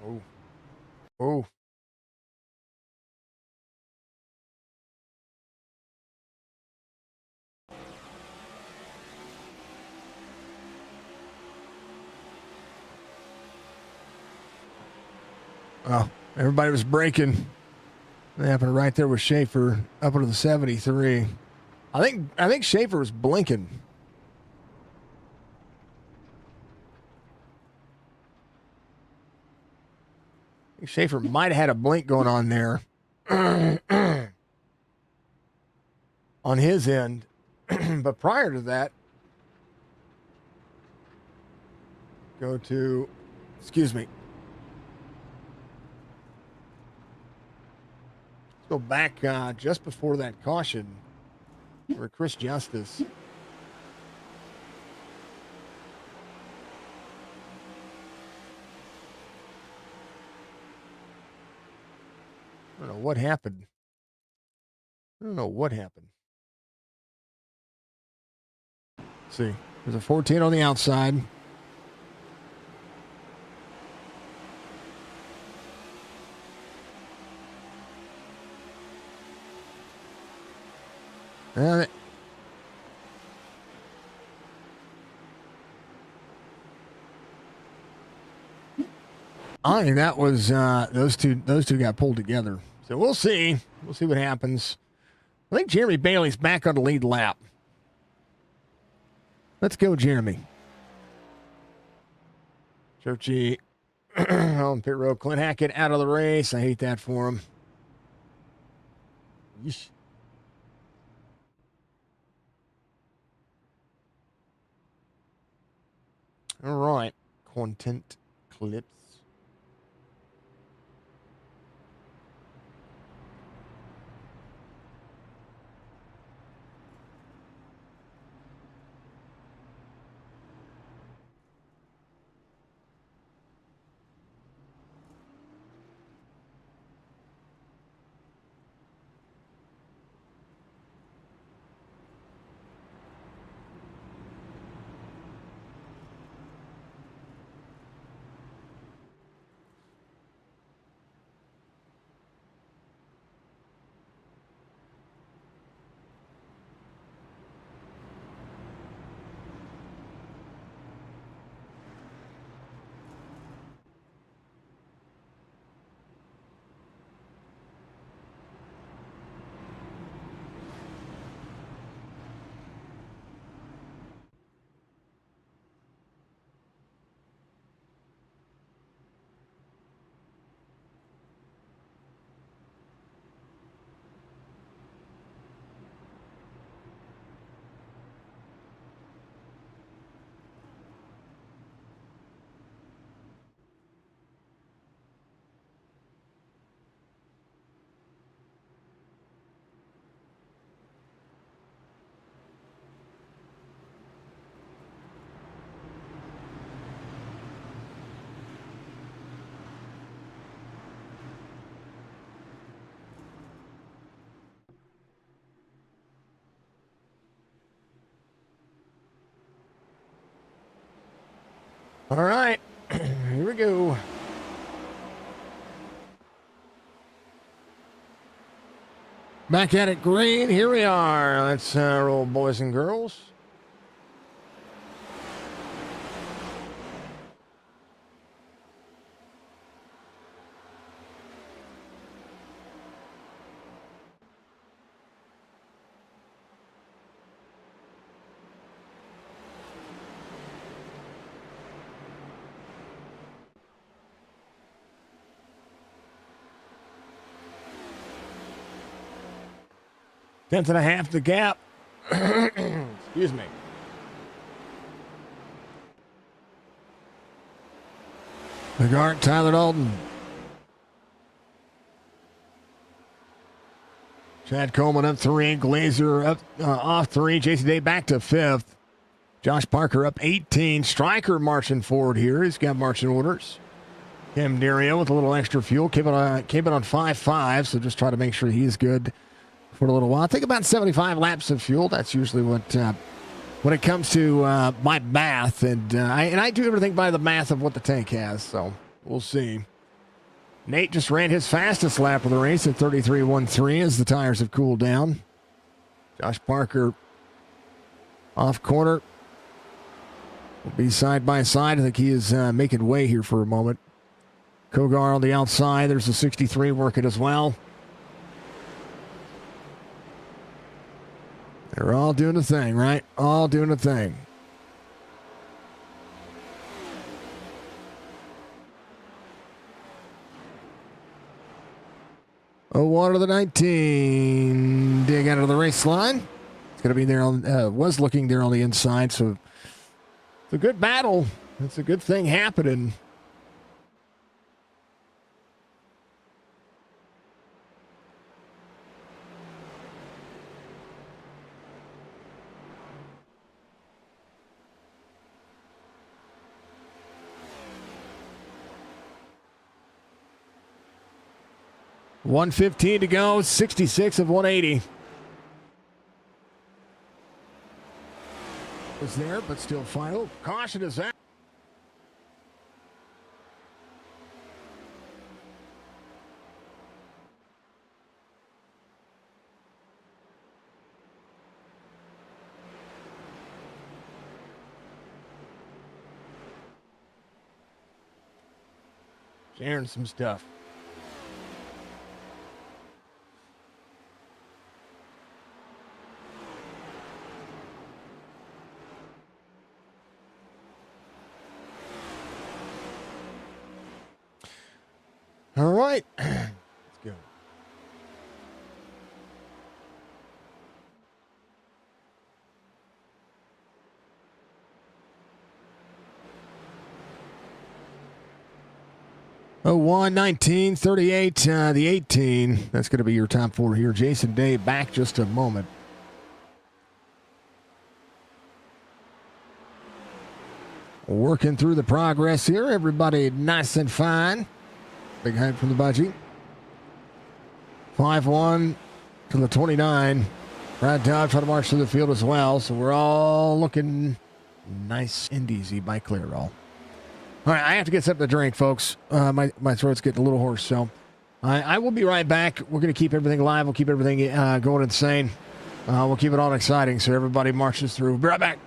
Oh. Oh. Oh, everybody was braking. That happened right there with Schaefer up into the 73. I think Schaefer was blinking. I think Schaefer might have had a blink going on there on his end. But prior to that, excuse me. Let's go back just before that caution for Chris Justice. I don't know what happened. Let's see. There's a 14 on the outside. I think that was those two got pulled together. So we'll see. We'll see what happens. I think Jeremy Bailey's back on the lead lap. Let's go, Jeremy. Chochi on pit road. Clint Hackett out of the race. I hate that for him. Yeesh. All right. Content clips. All right, here we go. Back at it, green. Here we are. Let's roll, boys and girls. Tenth and a half the gap. Excuse me. McGart, Tyler Dalton. Chad Coleman up 3. Glazer up off 3. Jason Day back to 5th. Josh Parker up 18. Stryker marching forward here. He's got marching orders. Cam Dario with a little extra fuel. Came in on 5.5, so just try to make sure he's good for a little while. I think about 75 laps of fuel. That's usually what when it comes to my math. And I do everything by the math of what the tank has, so we'll see. Nate just ran his fastest lap of the race at 33.13 as the tires have cooled down. Josh Parker off corner. Will be side by side. I think he is making way here for a moment. Kogar on the outside. There's a 63 working as well. They're all doing a thing, right? All doing a thing. Oh, 1 to the 19. Dig out of the race line. It's going to be there on, was looking there on the inside, so it's a good battle. It's a good thing happening. $115 to go, 66 of 180. Was there, but still final. Caution is out. Sharing some stuff. All right, let's go. Oh, 1, 19, 38, the 18. That's going to be your top 4 here. Jason Day back just a moment. Working through the progress here. Everybody nice and fine. Big hype from the budgie. 5-1 to the 29. Brad Dodge trying to march through the field as well. So we're all looking nice and easy by Clear All. All right, I have to get something to drink, folks. My throat's getting a little hoarse, so I will be right back. We're going to keep everything live. We'll keep everything going insane. We'll keep it all exciting so everybody marches through. Be right back.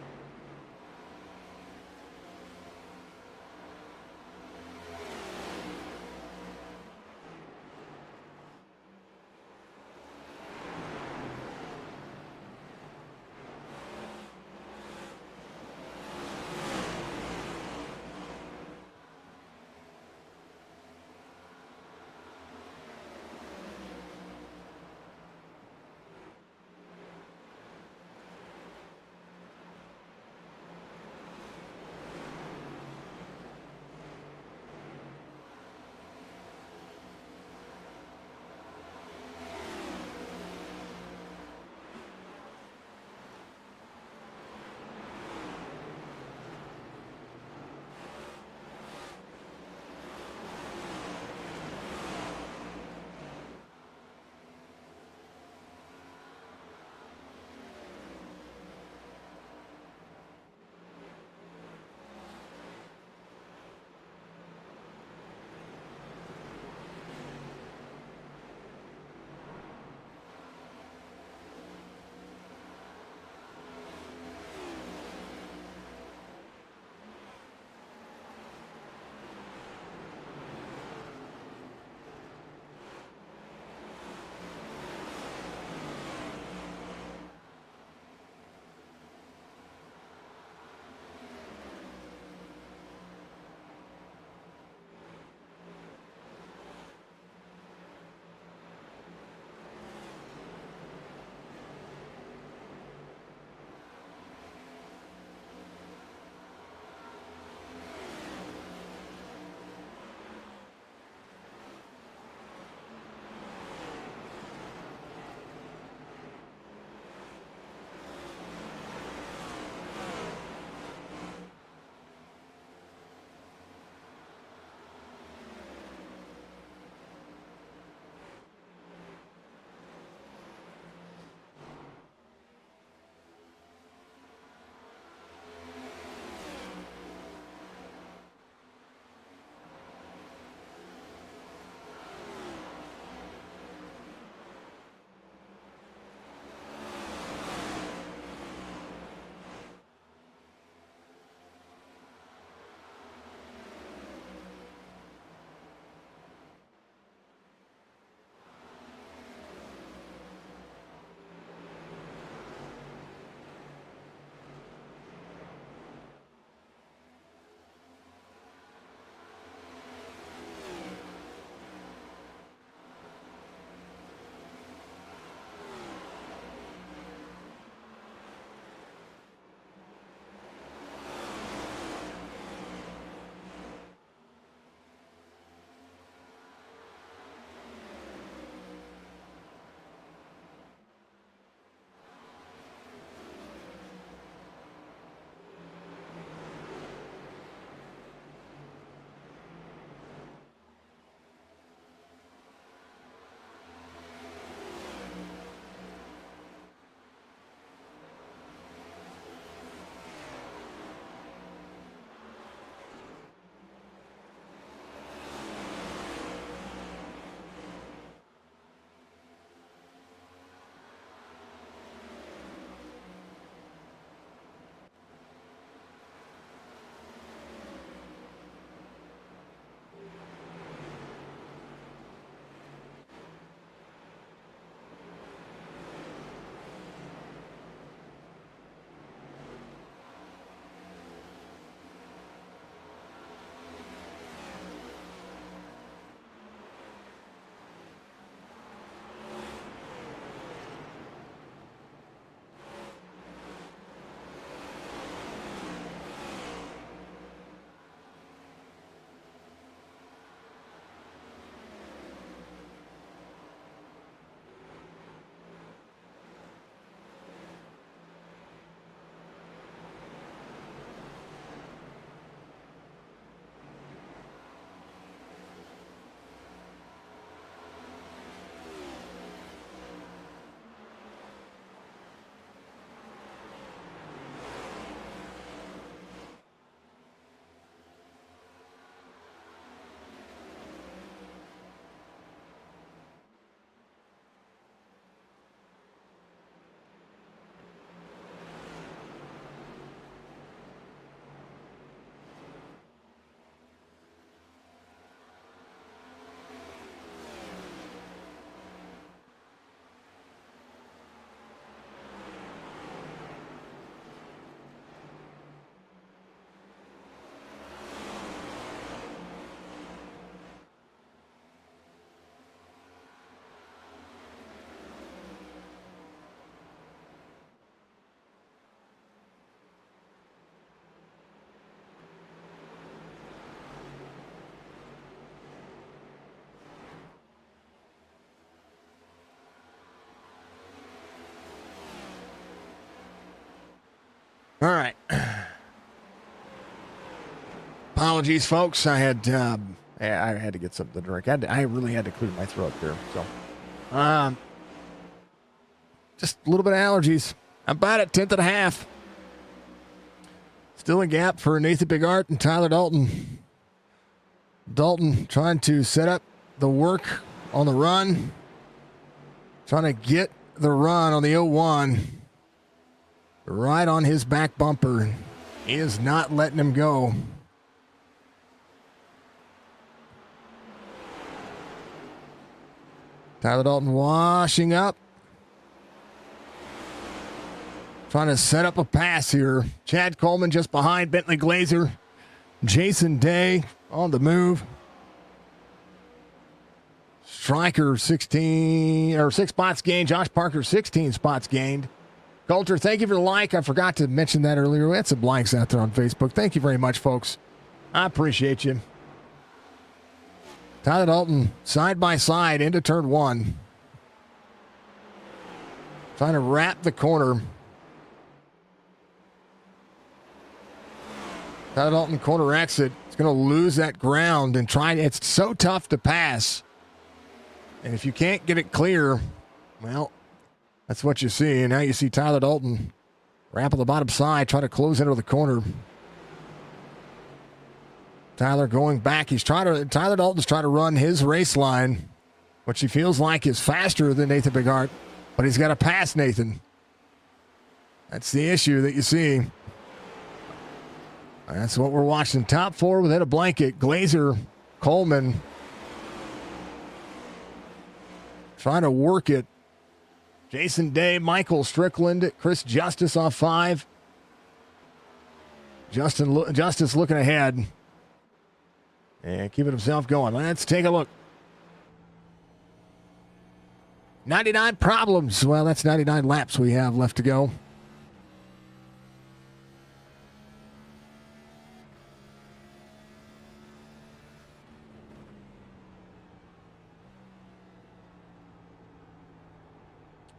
All right. Apologies, folks. I had to get something to drink. I really had to clear my throat there. So, just a little bit of allergies. I'm about at 10th and a half. Still a gap for Nathan Bigart and Tyler Dalton. Dalton trying to set up the work on the run. Trying to get the run on the 0-1 right on his back bumper. He is not letting him go. Tyler Dalton washing up. Trying to set up a pass here. Chad Coleman just behind Bentley Glazer. Jason Day on the move. Stryker 16 or 6 spots gained. Josh Parker 16 spots gained. Coulter, thank you for the like. I forgot to mention that earlier. We had some likes out there on Facebook. Thank you very much, folks. I appreciate you. Tyler Dalton side by side into turn 1. Trying to wrap the corner. Tyler Dalton corner exit. It's going to lose that ground and try. It's so tough to pass. And if you can't get it clear, well, that's what you see. And now you see Tyler Dalton wrap on the bottom side, try to close into the corner. Tyler going back. Tyler Dalton's trying to run his race line, which he feels like is faster than Nathan Bigart, but he's got to pass Nathan. That's the issue that you see. That's what we're watching. Top 4 within a blanket. Glazer, Coleman, trying to work it. Jason Day, Michael Strickland, Chris Justice off 5. Justice looking ahead. And keeping himself going. Let's take a look. 99 problems. Well, that's 99 laps we have left to go.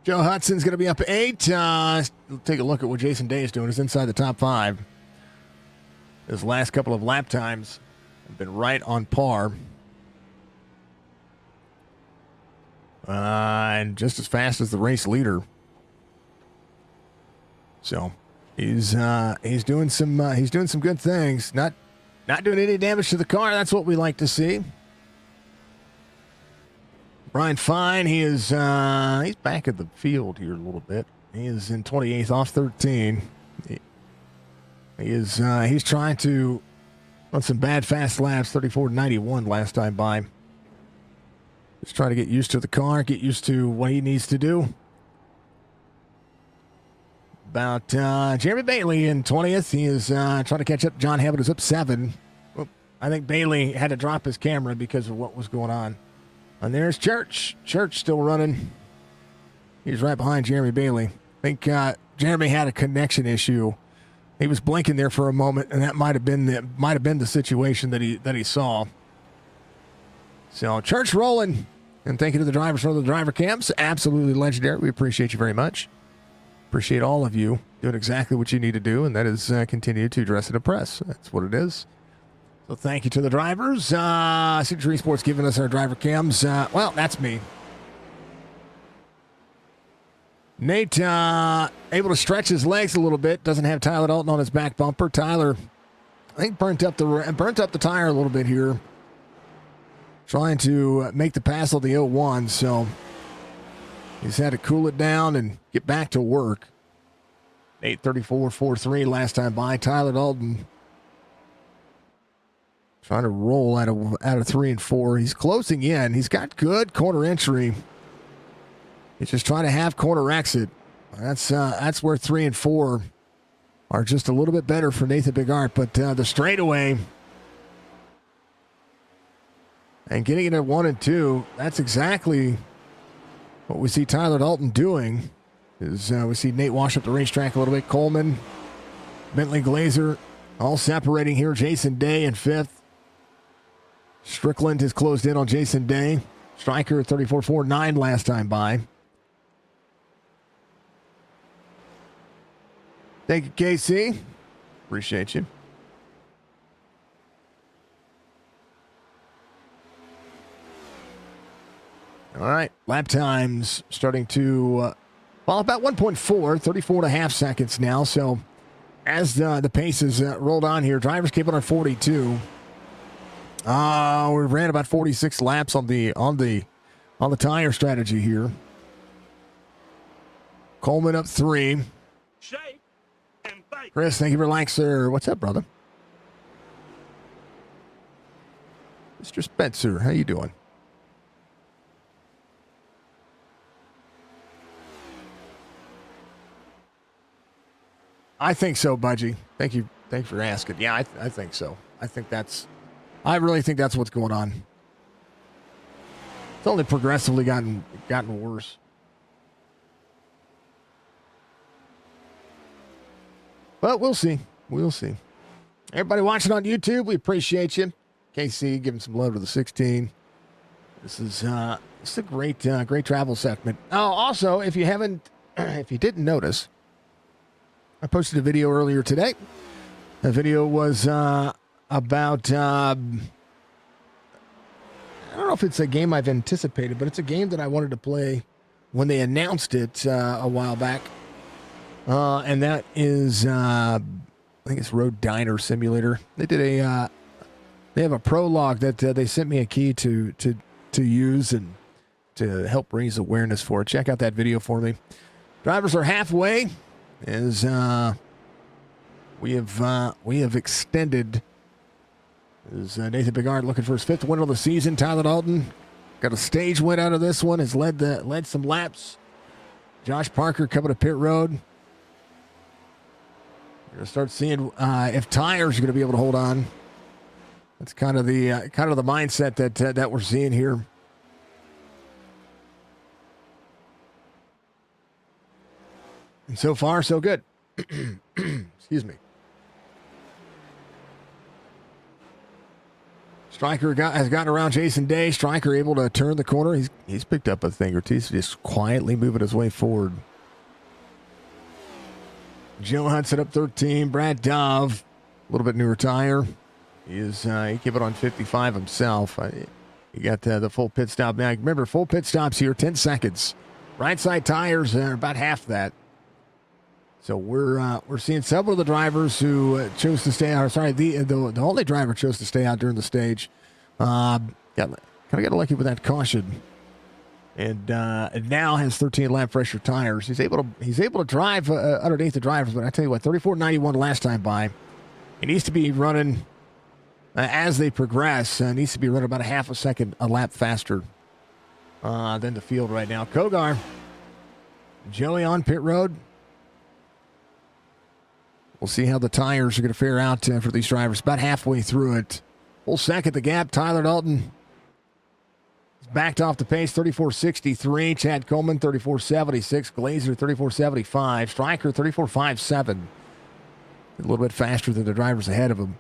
Joe Hudson's going to be up 8. Take a look at what Jason Day is doing. He's inside the top 5. His last couple of lap times have been right on par. And just as fast as the race leader. So he's doing some good things. Not doing any damage to the car. That's what we like to see. Brian Fine, he's back at the field here a little bit. He is in 28th off 13. He's trying to run some bad fast laps, 34.91 last time by. Just trying to get used to the car, get used to what he needs to do. About Jeremy Bailey in 20th. He is trying to catch up. John Abbott is up 7. I think Bailey had to drop his camera because of what was going on. And there's Church. Church still running. He's right behind Jeremy Bailey. I think Jeremy had a connection issue. He was blinking there for a moment, and that might have been the situation that he saw. So Church rolling, and thank you to the drivers for the driver cams. Absolutely legendary. We appreciate you very much. Appreciate all of you doing exactly what you need to do, and that is continue to dress and impress. That's what it is. So thank you to the drivers. Signature eSports giving us our driver cams. Well, that's me. Nate able to stretch his legs a little bit. Doesn't have Tyler Dalton on his back bumper. Tyler, I think burnt up the tire a little bit here. Trying to make the pass on the 0-1. So he's had to cool it down and get back to work. 8:34.43 last time by. Tyler Dalton trying to roll out of 3 and 4. He's closing in. He's got good corner entry. He's just trying to have corner exit. That's where 3 and 4 are just a little bit better for Nathan Bigart. But the straightaway and getting it at 1 and 2, that's exactly what we see Tyler Dalton doing. Is we see Nate wash up the racetrack a little bit. Coleman, Bentley Glazer, all separating here. Jason Day in 5th. Strickland has closed in on Jason Day. Stryker 34.49 last time by. Thank you, KC. Appreciate you. All right. Lap times starting to, about 1.4, 34 and a half seconds now. So as the pace is rolled on here, drivers keep it on 42. We ran about 46 laps on the tire strategy here. Coleman up 3. Chris, thank you for like, sir. What's up, brother? Mr. Spencer, how you doing? I think so, Budgie. Thank you for asking. Yeah, I think so. I really think that's what's going on. It's only progressively gotten worse. But we'll see. Everybody watching on YouTube, we appreciate you. KC, giving some love to the 16. This is a great travel segment. Oh, also, if you didn't notice, I posted a video earlier today. The video was about, I don't know if it's a game I've anticipated, but it's a game that I wanted to play when they announced it a while back. And that is, I think it's Road Diner Simulator. They did they have a prologue that they sent me a key to use and to help raise awareness for it. Check out that video for me. Drivers are halfway as we have extended. Is Nathan Bigard looking for his 5th win of the season? Tyler Dalton got a stage win out of this one. Has led some laps. Josh Parker coming to pit road. You're gonna start seeing if tires are going to be able to hold on. That's kind of the mindset that we're seeing here. And so far, so good. Excuse me. Stryker has gotten around Jason Day. Stryker able to turn the corner. He's picked up a thing or two. He's just quietly moving his way forward. Joe Hudson up 13. Brad Dove, a little bit newer tire. He kept it on 55 himself. He got the full pit stop. Now, remember, full pit stops here, 10 seconds. Right side tires are about half that. So we're seeing several of the drivers who chose to stay out. Sorry, the only driver chose to stay out during the stage. Kind of got lucky with that caution, and now has 13 lap pressure tires. He's able to drive underneath the drivers. But I tell you what, 34.91 last time by. He needs to be running as they progress. Needs to be running about a half a second a lap faster than the field right now. Kogar, Joey on pit road. We'll see how the tires are going to fare out for these drivers. About halfway through it. Full second the gap. Tyler Dalton is backed off the pace. 34.63. Chad Coleman 34.76. Glazer 34.75. Stryker 34.57. A little bit faster than the drivers ahead of him.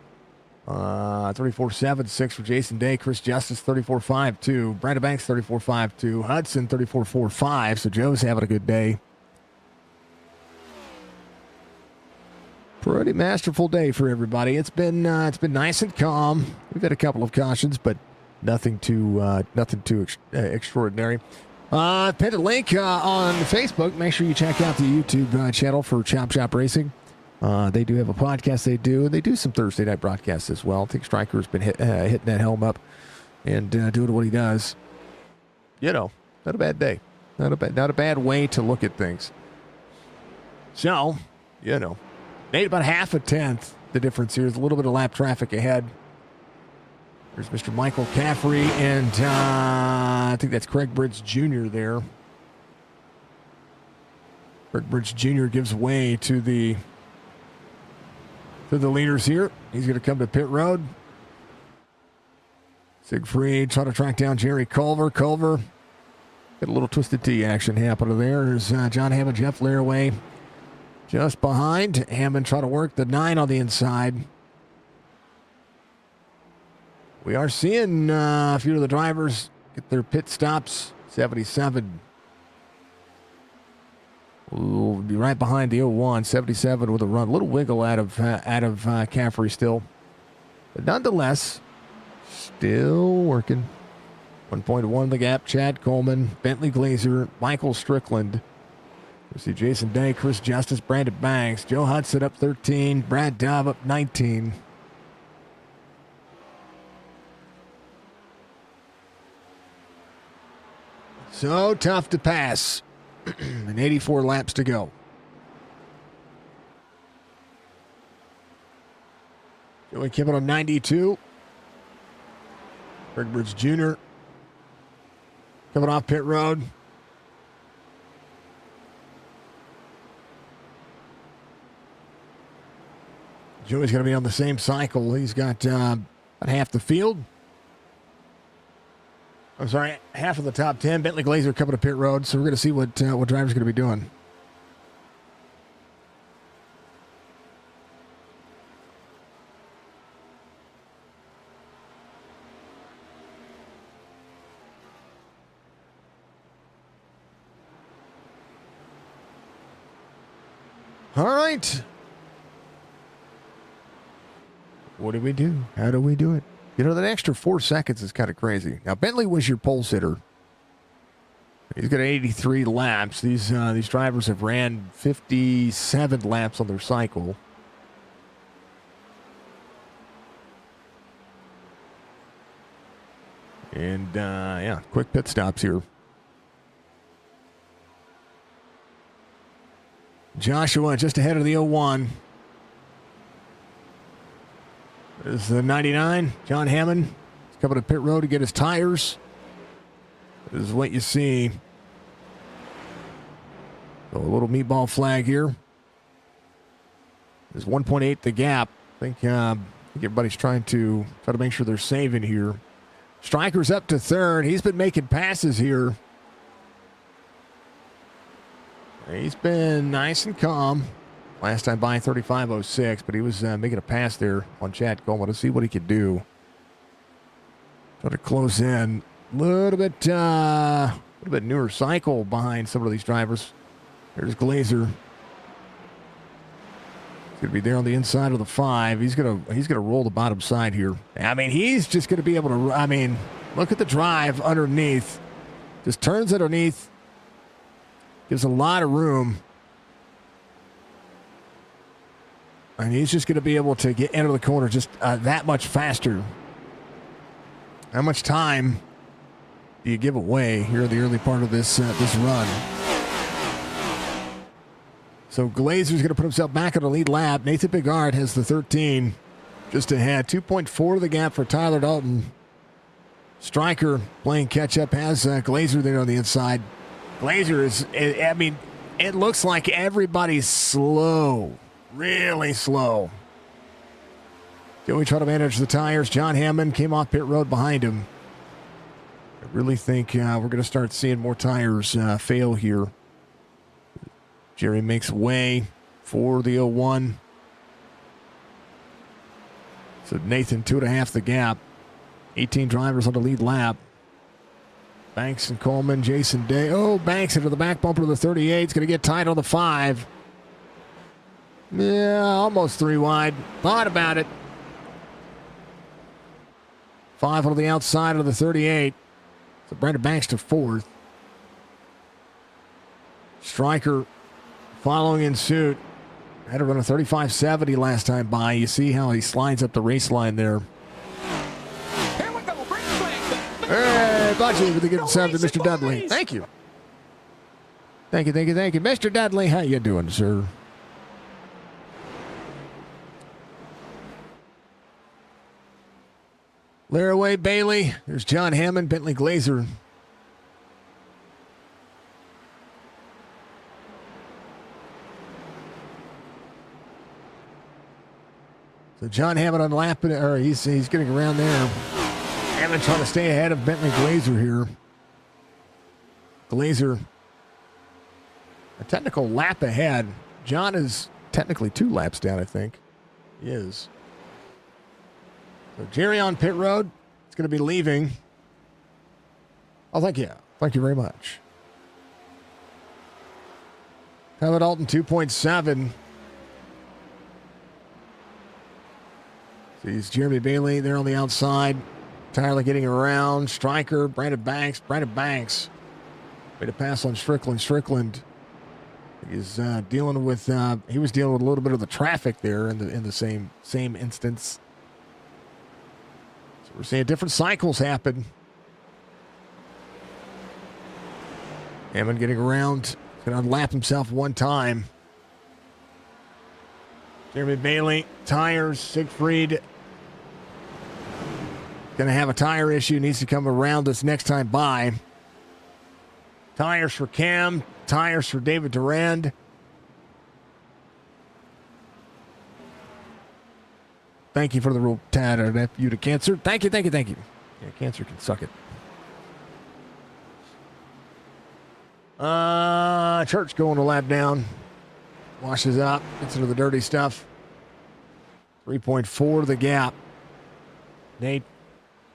34.76 for Jason Day. Chris Justice 34.52. Brandon Banks 34.52. Hudson 34.45. So Joe's having a good day. Pretty masterful day for everybody. It's been nice and calm. We've had a couple of cautions, but nothing too extraordinary. Pinned a link on Facebook. Make sure you check out the YouTube channel for Chop Chop Racing. They do have a podcast. They do some Thursday night broadcasts as well. I think Stryker's been hitting that helm up and doing what he does. Not a bad day. Not a bad way to look at things. So, made about half a tenth. The difference here is a little bit of lap traffic ahead. There's Mr. Michael Caffrey, and I think that's Craig Bridge Jr. there. Craig Bridge Jr. gives way to the leaders here. He's going to come to pit road. Siegfried trying to track down Jerry Culver. Culver got a little twisted T action happening there. There's John Hammond, Jeff Laraway just behind. Hammond trying to work the 9 on the inside. We are seeing a few of the drivers get their pit stops. 77. will be right behind the 01, 77 with a run. A little wiggle out of Caffrey still. But nonetheless, still working. 1.1 the gap. Chad Coleman, Bentley Glazer, Michael Strickland. We see Jason Day, Chris Justice, Brandon Banks, Joe Hudson up 13, Brad Dove up 19. So tough to pass. And 84 laps to go. Joey Kimmel on 92. Greg Bridge Jr. coming off pit road. Joey's going to be on the same cycle. He's got about half the field. I'm sorry, half of the top 10. Bentley Glazer coming to pit road, so we're going to see what driver's going to be doing. All right. What do we do? How do we do it? You know, that extra 4 seconds is kind of crazy. Now, Bentley was your pole sitter. He's got 83 laps. These drivers have ran 57 laps on their cycle. And, yeah, quick pit stops here. Joshua just ahead of the 01. This is the 99. John Hammond is coming to pit road to get his tires. This is what you see. So a little meatball flag here. There's 1.8 the gap. I think everybody's trying to make sure they're saving here. Stryker's up to third. He's been making passes here. He's been nice and calm. Last time by 35.06, but he was making a pass there on Chad Coleman to see what he could do. Try to close in. A little bit newer cycle behind some of these drivers. There's Glazer. He's gonna be there on the inside of the 5. He's gonna roll the bottom side here. I mean, he's just gonna be able to. I mean, look at the drive underneath. Just turns underneath. Gives a lot of room. And he's just going to be able to get into the corner just that much faster. How much time do you give away here in the early part of this run? So Glazer's going to put himself back on the lead lap. Nathan Bigard has the 13 just ahead. 2.4 the gap for Tyler Dalton. Stryker playing catch-up has Glazer there on the inside. Glazer is, I mean, it looks like everybody's slow. Really slow. Joey trying to manage the tires. John Hammond came off pit road behind him. I really think we're going to start seeing more tires fail here. Jerry makes way for the 01. So Nathan, 2.5 the gap. 18 drivers on the lead lap. Banks and Coleman, Jason Day. Oh, Banks into the back bumper of the 38. It's going to get tight on the 5. Yeah, almost 3 wide. Thought about it. 5 on the outside of the 38. So Brandon Banks to 4th. Stryker following in suit. Had to run a 35.70 last time by. You see how he slides up the race line there. Here we go. Bring it back. Hey, Budgie with the good sub to Mr. Dudley. Thank you. Thank you. Mr. Dudley, how you doing, sir? Laraway Bailey. There's John Hammond, Bentley Glazer. So John Hammond on lap, or he's getting around there. Hammond trying to stay ahead of Bentley Glazer here. Glazer, a technical lap ahead. John is technically 2 laps down, I think. He is. So Jerry on pit road. It's going to be leaving. Oh, thank you. Thank you very much. Tyler Dalton 2.7. Sees Jeremy Bailey there on the outside. Tyler getting around. Striker, Brandon Banks. Brandon Banks. Way to pass on Strickland. Strickland is dealing with. He was dealing with a little bit of the traffic there in the same instance. So we're seeing different cycles happen. Hammond getting around. Going to unlap himself one time. Jeremy Bailey, tires, Siegfried. Going to have a tire issue. Needs to come around this next time by. Tires for Cam. Tires for David Durand. Thank you for the rule, Tad. I'd you to Cancer. Thank you. Yeah, Cancer can suck it. Church going a lap down. Washes up. Gets into the dirty stuff. 3.4 the gap. Nate,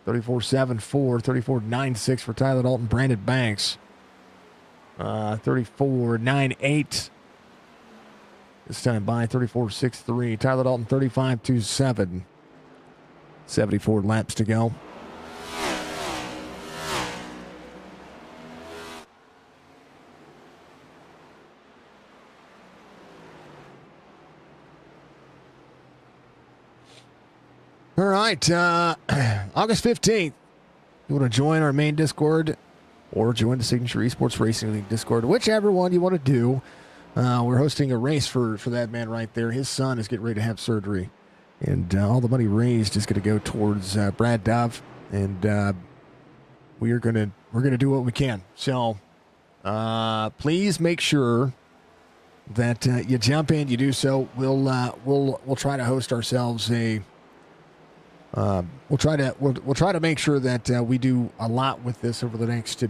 34.74, 34.96 for Tyler Dalton. Brandon Banks, 34.98. This time by 34.63. Tyler Dalton, 35.27. 74 laps to go. All right, August 15th, you want to join our main Discord or join the Signature Esports Racing League Discord, whichever one you want to do. We're hosting a race for that man right there. His son is getting ready to have surgery, and all the money raised is going to go towards Brad Dove, and we're gonna do what we can. So please make sure that you jump in. You do so. We'll try to host ourselves a. We'll try to make sure that we do a lot with this over the next 2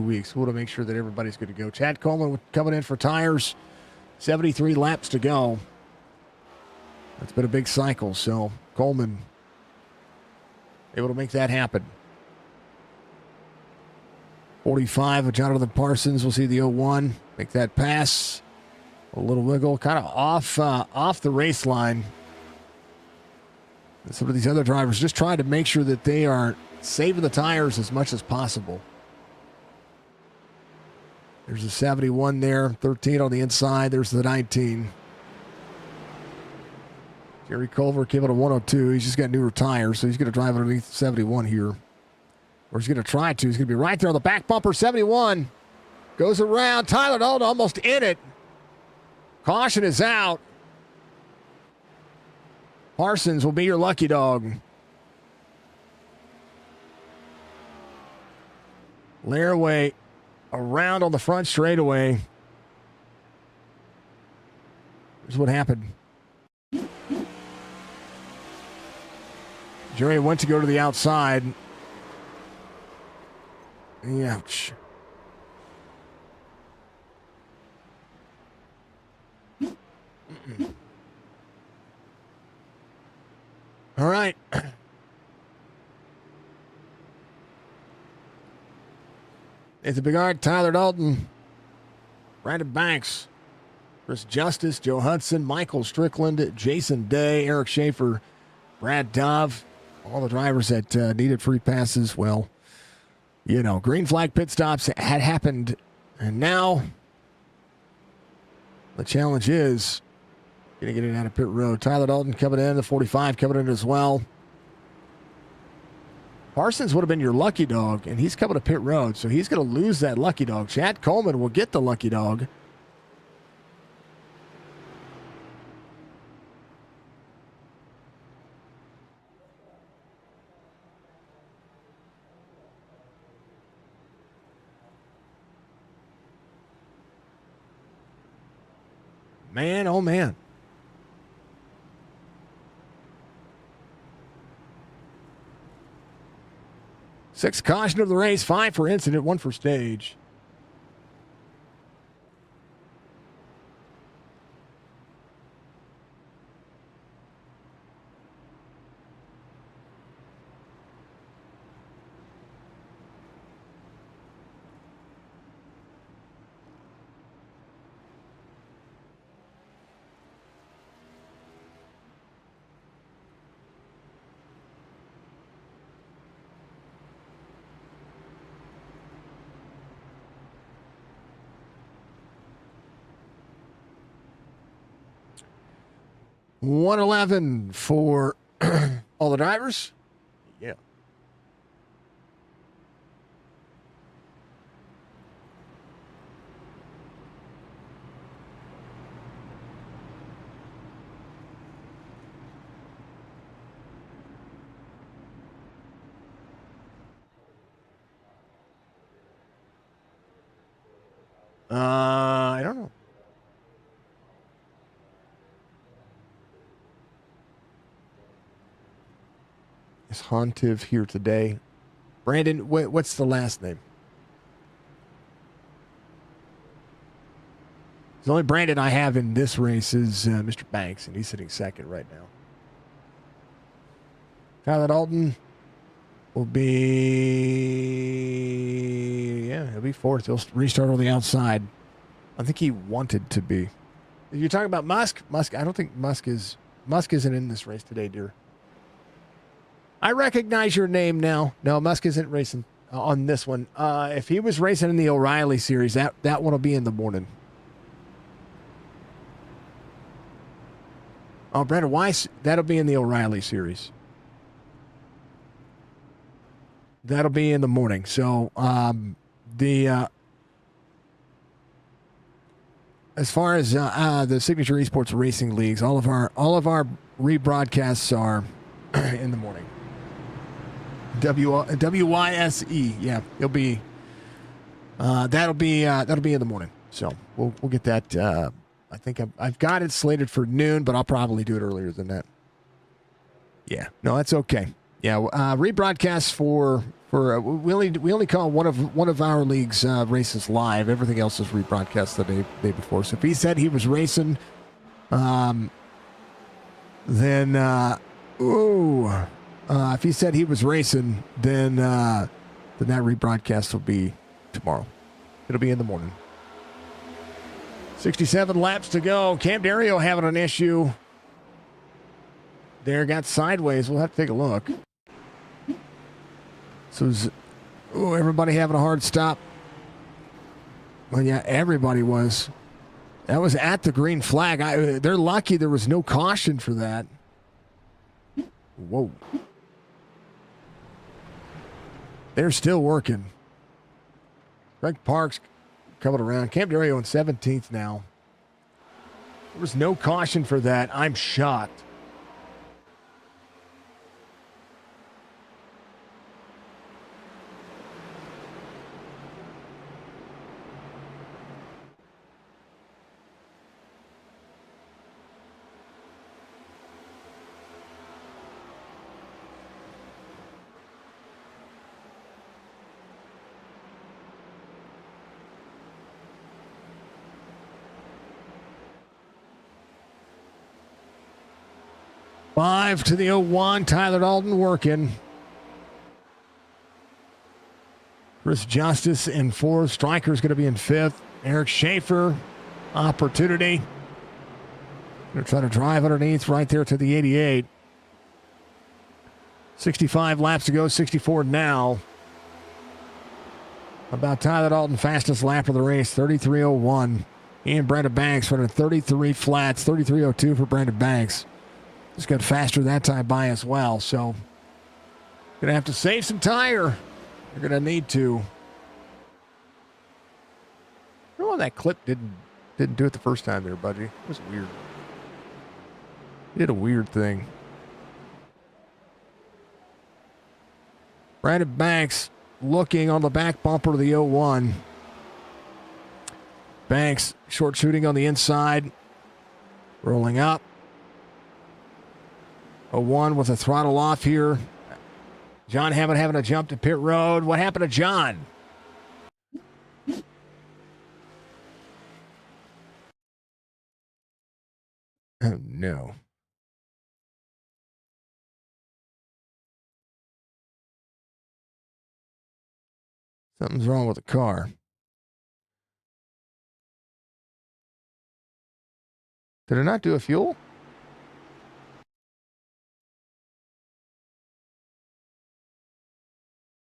weeks. We'll make sure that everybody's good to go. Chad Coleman coming in for tires. 73 laps to go. That's been a big cycle. So Coleman able to make that happen. 45 of Jonathan Parsons. We'll see the 01 make that pass. A little wiggle, kind of off the race line. Some of these other drivers just trying to make sure that they are saving the tires as much as possible. There's a 71 there, 13 on the inside. There's the 19. Jerry Culver came out of 102. He's just got newer tires, so he's going to drive underneath 71 here. Or he's going to try to. He's going to be right there on the back bumper. 71 goes around. Tyler Dalton almost in it. Caution is out. Parsons will be your lucky dog. Laraway around on the front straightaway. Here's what happened. Jerry went to go to the outside. Ouch. All right. It's a big art. Tyler Dalton, Brandon Banks, Chris Justice, Joe Hudson, Michael Strickland, Jason Day, Eric Schaefer, Brad Dove, all the drivers that needed free passes. Well, green flag pit stops had happened, and now the challenge is going to get it out of pit road. Tyler Dalton coming in, the 45 coming in as well. Parsons would have been your lucky dog, and he's coming to pit road, so he's going to lose that lucky dog. Chad Coleman will get the lucky dog. Man, oh man. 6 caution of the race, 5 for incident, 1 for stage. 111 for all the drivers. Yeah. I don't know. Is Hontiv here today? Brandon, what's the last name? The only Brandon I have in this race is Mr. Banks, and he's sitting second right now. Tyler Dalton will be, he'll be fourth. He'll restart on the outside. I think he wanted to be. You're talking about Musk? Musk, I don't think Musk isn't in this race today, dear. I recognize your name now. No, Musk isn't racing on this one. If he was racing in the O'Reilly series, that one will be in the morning. Oh, Brandon Weiss, that'll be in the O'Reilly series. That'll be in the morning. So as far as the Signature Esports Racing Leagues, all of our rebroadcasts are in the morning. WYSE, yeah, it'll be that'll be in the morning. So we'll get that. I think I've got it slated for noon, but I'll probably do it earlier than that. Yeah, no, that's okay. Yeah, rebroadcasts for we only call one of our leagues races live. Everything else is rebroadcast the day before. So if he said he was racing, then if he said he was racing, then that rebroadcast will be tomorrow. It'll be in the morning. 67 laps to go. Cam Dario having an issue. There, got sideways. We'll have to take a look. So, everybody having a hard stop. Well, yeah, everybody was. That was at the green flag. They're lucky there was no caution for that. Whoa. They're still working. Greg Parks coming around. Cam Dario in 17th now. There was no caution for that. I'm shocked. Five to the 01. Tyler Dalton working. Chris Justice in fourth. Stryker's going to be in fifth. Eric Schaefer, opportunity. Going to try to drive underneath right there to the 88. 65 laps to go, 64 now. About Tyler Dalton, fastest lap of the race, 33:01. And Brandon Banks running 33 flats, 33:02 for Brandon Banks. Just got faster that time by as well. So, going to have to save some tire. You're going to need to. Oh, that clip didn't do it the first time there, Budgie. It was weird. Did a weird thing. Brandon Banks looking on the back bumper of the 01. Banks short shooting on the inside. Rolling up. 01 with a throttle off here. John Hammond having a jump to pit road. What happened to John? Oh, no. Something's wrong with the car. Did it not do a fuel?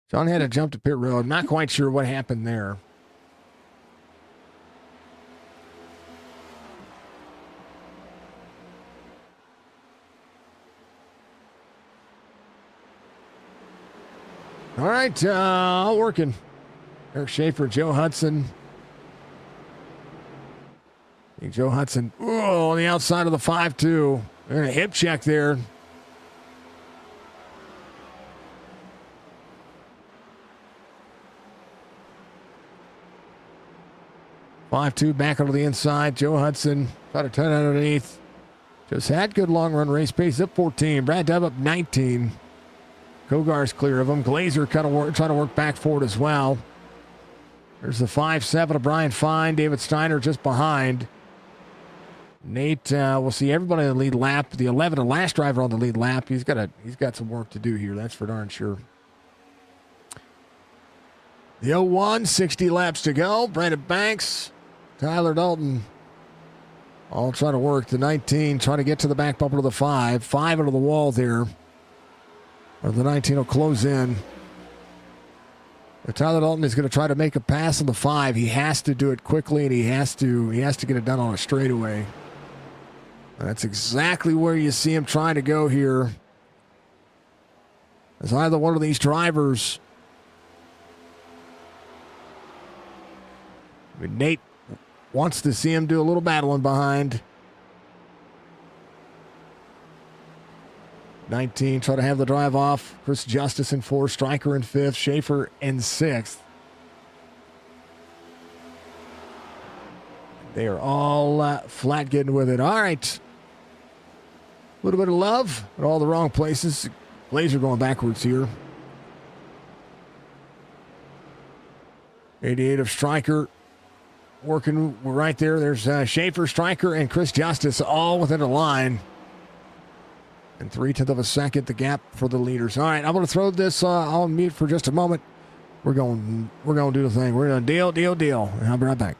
John had to jump to pit road. Not quite sure what happened there. All right, all working. Eric Schaefer, Joe Hudson. Joe Hudson, on the outside of the 5-2. They're going to hip check there. Back onto the inside. Joe Hudson try to turn underneath. Just had good long run race pace up 14. Brad Dove up 19. Kogar's clear of him. Glazer trying to work back forward as well. There's the 5-7 of Brian Fine. David Steiner just behind. Nate, we'll see everybody in the lead lap. The 11, the last driver on the lead lap. He's got some work to do here. That's for darn sure. The 01, 60 laps to go. Brandon Banks, Tyler Dalton, all trying to work. The 19, trying to get to the back bumper of the 5. 5 into the wall there. Or the 19 will close in. But Tyler Dalton is going to try to make a pass on the 5. He has to do it quickly, and he has to get it done on a straightaway. And that's exactly where you see him trying to go here. As either one of these drivers. I mean, Nate wants to see him do a little battling behind. 19, try to have the drive off. Chris Justice in 4th, Stryker in 5th, Schaefer in 6th. They are all flat getting with it. All right. A little bit of love at all the wrong places. Glazer going backwards here. 88 of Stryker working right there. There's Schaefer, Stryker, and Chris Justice all within a line. And 0.3 of a second, the gap for the leaders. All right, I'm going to throw this on mute for just a moment. We're going to do the thing. We're going to deal. And I'll be right back.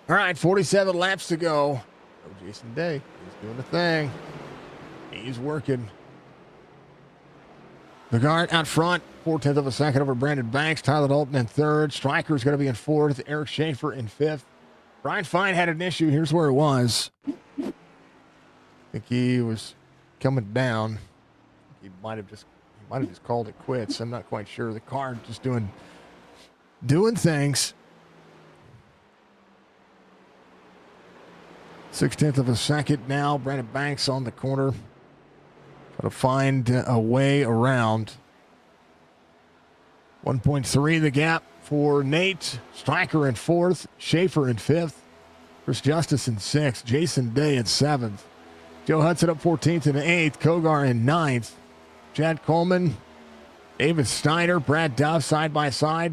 All right, 47 laps to go. Oh, Jason Day, he's doing the thing. He's working. Vigart out front, 4/10 of a second over Brandon Banks. Tyler Dalton in third. Stryker's going to be in fourth. Eric Schaefer in fifth. Brian Fine had an issue. Here's where it was. I think he was coming down. He might have just called it quits. I'm not quite sure. The car just doing things. 6/10 of a second now. Brandon Banks on the corner. Try to find a way around. 1.3 the gap for Nate. Stryker in fourth. Schaefer in fifth. Chris Justice in sixth. Jason Day in seventh. Joe Hudson up 14th and 8th. Kogar in 9th. Chad Coleman. David Steiner. Brad Dove side by side.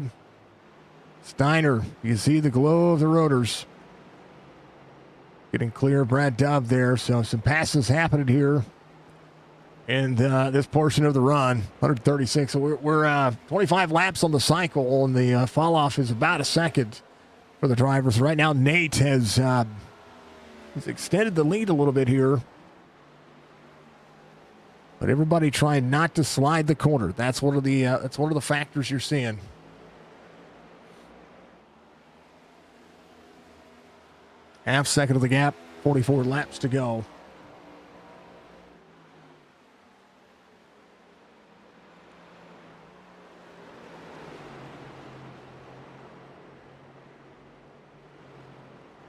Steiner. You can see the glow of the rotors. Getting clear. Brad Dove there. So some passes happening here. And this portion of the run, 136. So we're 25 laps on the cycle, and the fall off is about a second for the drivers. Right now, Nate has he's extended the lead a little bit here. But everybody trying not to slide the corner. That's one of the factors you're seeing. Half second of the gap, 44 laps to go.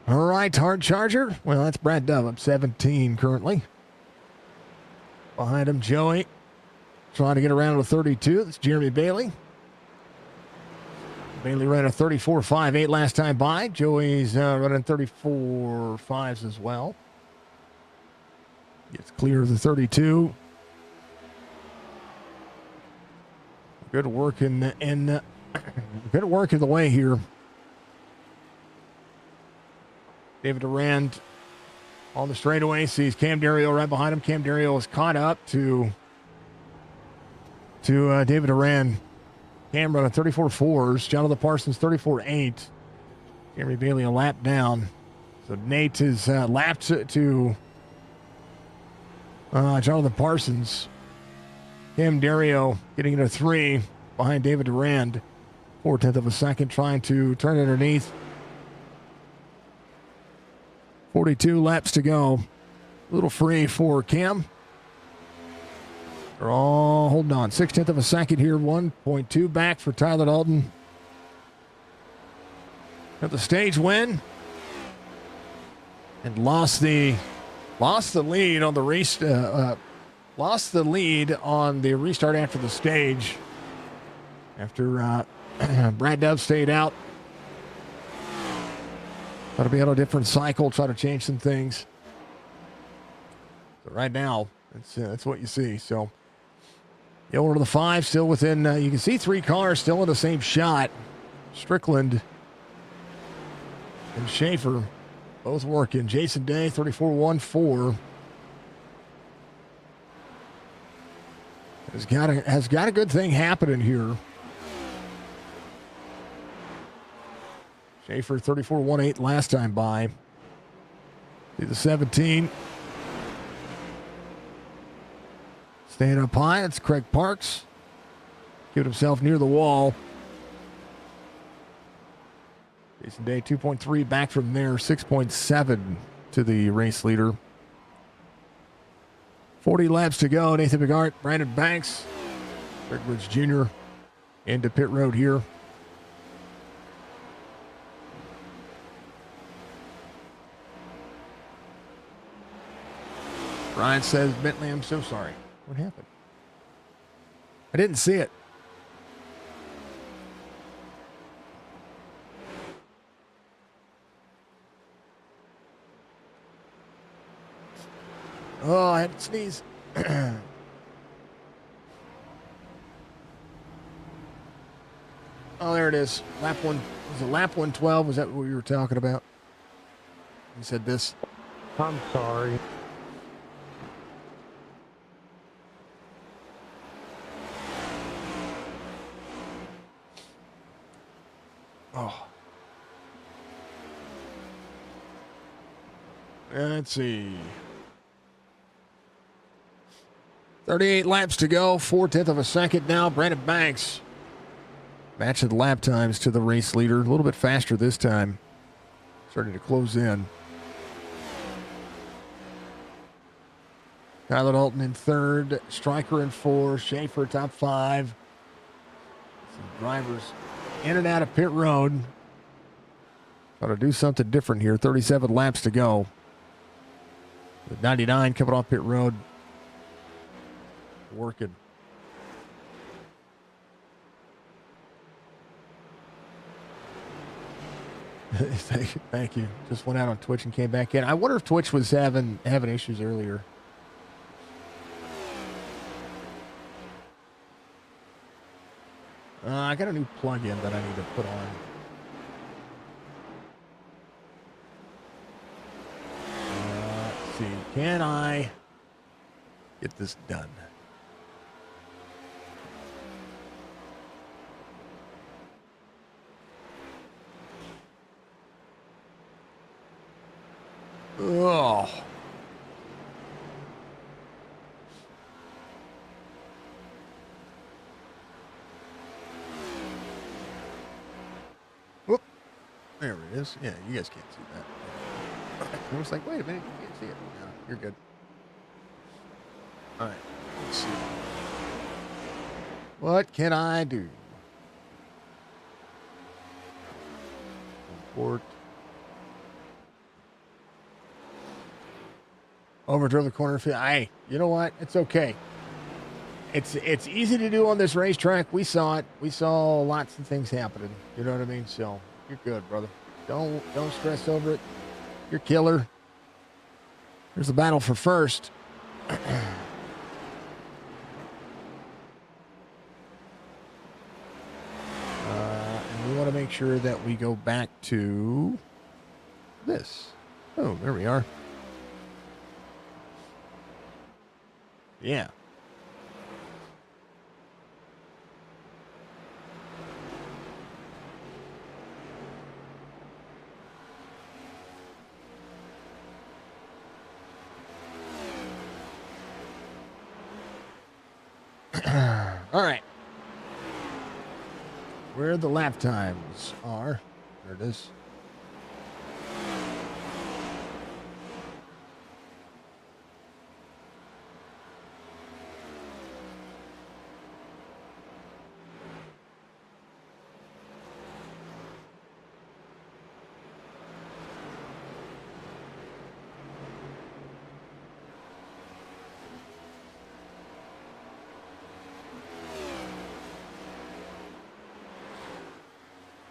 All right, hard charger. Well, that's Brad Dove up 17 currently. Behind him, Joey trying to get around to 32. That's Jeremy Bailey. Bailey ran a 34.58 last time by. Joey's running 34.5s as well. Gets clear of the 32. Good work in good work in the way here. David Durand on the straightaway sees Cam Dario right behind him. Cam Dario is caught up to David Durand. Cam running 34.4s. Jonathan Parsons 34.8. Jeremy Bailey a lap down. So Nate is lapped to Jonathan Parsons. Cam Dario getting into 3 behind David Durand. 4/10 of a second trying to turn underneath. 42 laps to go. A little free for Cam. They're all holding on. 6/10 of a second here. 1.2 back for Tyler Dalton. Got the stage win. And lost the lead on the race. Lost the lead on the restart after the stage. After Brad Dove stayed out. Got to be on a different cycle, try to change some things. But right now, that's what you see. So, the order of the 5 still within, you can see 3 cars still in the same shot. Strickland and Schaefer both working. Jason Day, 34.14. Has got a good thing happening here. Schaefer 34.18 last time by. See the 17. Staying up high. It's Craig Parks. Keeping himself near the wall. Jason Day 2.3 back from there. 6.7 to the race leader. 40 laps to go. Nathan Bigart, Brandon Banks, Greg Woods Jr. into pit road here. Ryan says, Bentley, I'm so sorry. What happened? I didn't see it. Oh, I had to sneeze. Oh, there it is. Lap 1. Was it lap 112? Was that what you were talking about? You said this. I'm sorry. Oh. Let's see. 38 laps to go. 4/10 of a second now. Adminboxx matching the lap times to the race leader. A little bit faster this time. Starting to close in. Tyler Dalton in third. Stryker in fourth. Schaefer top five. Some drivers in and out of pit road. Got to do something different here. 37 laps to go. With 99 coming off pit road. Working. Thank you. Just went out on Twitch and came back in. I wonder if Twitch was having issues earlier. I got a new plug-in that I need to put on. Let's see. Can I get this done? Oh. Whoop. There it is. Yeah, you guys can't see that. I was like, wait a minute, you can't see it. No, you're good. All right, let's see. What can I do? Import. Overdrove the corner field. You know what? It's okay. It's easy to do on this racetrack. We saw it. We saw lots of things happening. You know what I mean? So you're good, brother. Don't stress over it. You're killer. There's the battle for first. And we want to make sure that we go back to this. Oh, there we are. Yeah. All right. Where the lap times are. There it is.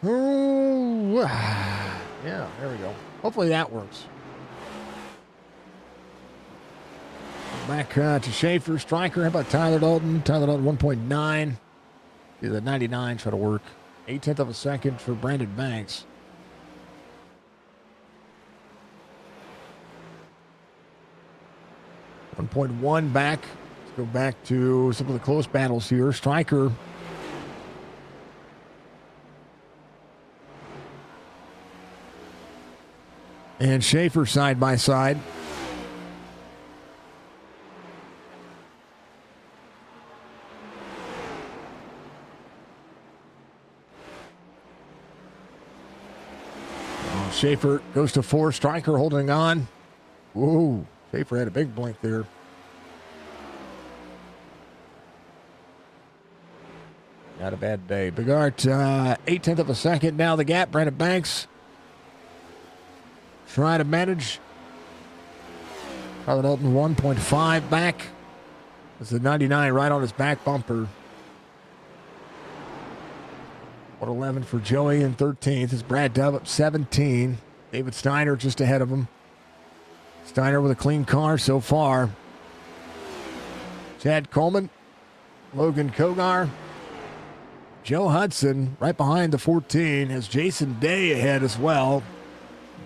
Oh, yeah, there we go. Hopefully that works. Back to Schaefer, Stryker. How about Tyler Dalton? Tyler Dalton 1.9. See the 99 try to work. 1/8 of a second for Adminboxx. .1 back. Let's go back to some of the close battles here. Stryker. And Schaefer side by side. Schaefer goes to 4. Stryker holding on. Whoa. Schaefer had a big blink there. Not a bad day. Bigart, 1/8 of a second. Now the gap. Adminboxx trying to manage. Tyler Dalton 1.5 back. It's the 99 right on his back bumper. 111 for Joey in 13th. It's Brad Dove up 17. David Steiner just ahead of him. Steiner with a clean car so far. Chad Coleman, Logan Kogar, Joe Hudson right behind the 14 has Jason Day ahead as well.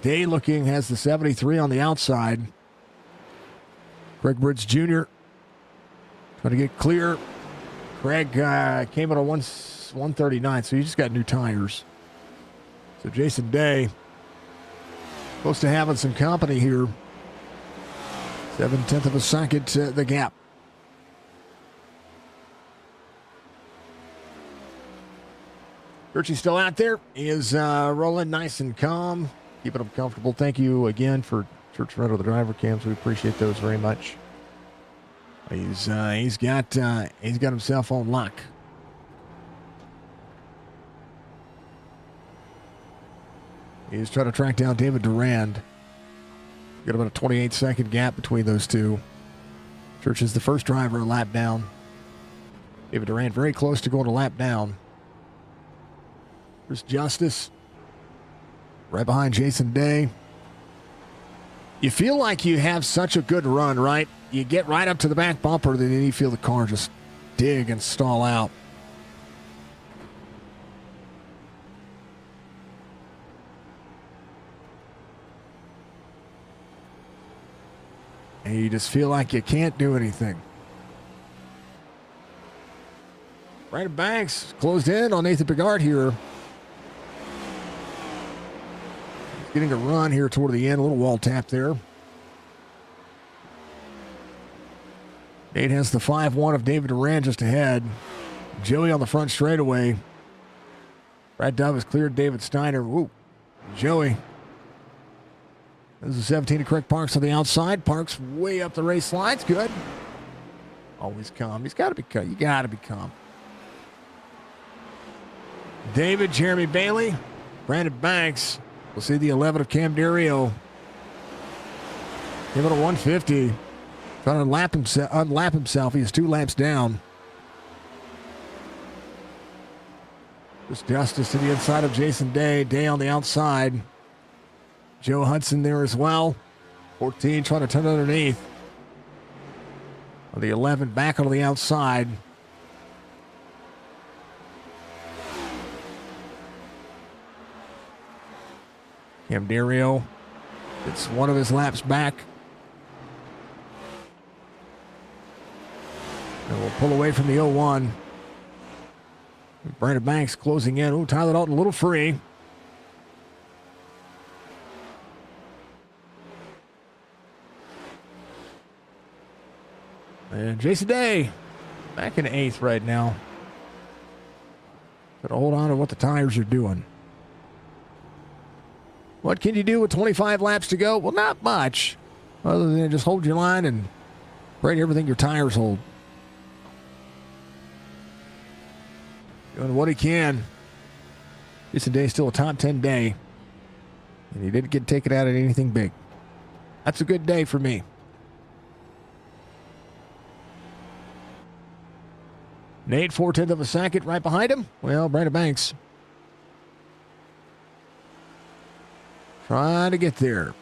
Day looking has the 73 on the outside. Craig Bridge Jr. trying to get clear. Craig came in on 139, so he just got new tires. So Jason Day close to having some company here 7/10 of a second, the gap. Richie's still out there. He is rolling nice and calm, keeping him comfortable. Thank you again for Church Red of the driver cams. We appreciate those very much. He's got himself on lock. He's trying to track down David Durand. Got about a 28-second gap between those two. Church is the first driver a lap down. David Durand very close to going a lap down. There's Justice right behind Jason Day. You feel like you have such a good run, right? You get right up to the back bumper, then you feel the car just dig and stall out. And you just feel like you can't do anything. Brandon Banks closed in on Nathan Pigard here. He's getting a run here toward the end. A little wall tap there. Nate has the 5-1 of David Durand just ahead. Joey on the front straightaway. Brad Dove has cleared David Steiner. Woo. Joey. This is 17 to correct Parks on the outside. Parks way up the race slides. Good. Always calm. He's got to be calm. You got to be calm. David, Jeremy Bailey, Brandon Banks. We'll see the 11 of Cam Dario. Give it a 150. Trying to unlap himself. He is 2 laps down. There's Justice to the inside of Jason Day. Day on the outside. Joe Hudson there as well. 14 trying to turn underneath. The 11 back on the outside. Cam Dario. It's one of his laps back. And we'll pull away from the 0-1. Brandon Banks closing in. Oh, Tyler Dalton a little free. And Jason Day back in 8th right now. Got to hold on to what the tires are doing. What can you do with 25 laps to go? Well, not much. Other than just hold your line and pray everything your tires hold. Doing what he can. Jason Day still a top 10 day. And he didn't get taken out at anything big. That's a good day for me. Nate, 4/10 of a second right behind him. Well, Brandon Banks trying to get there.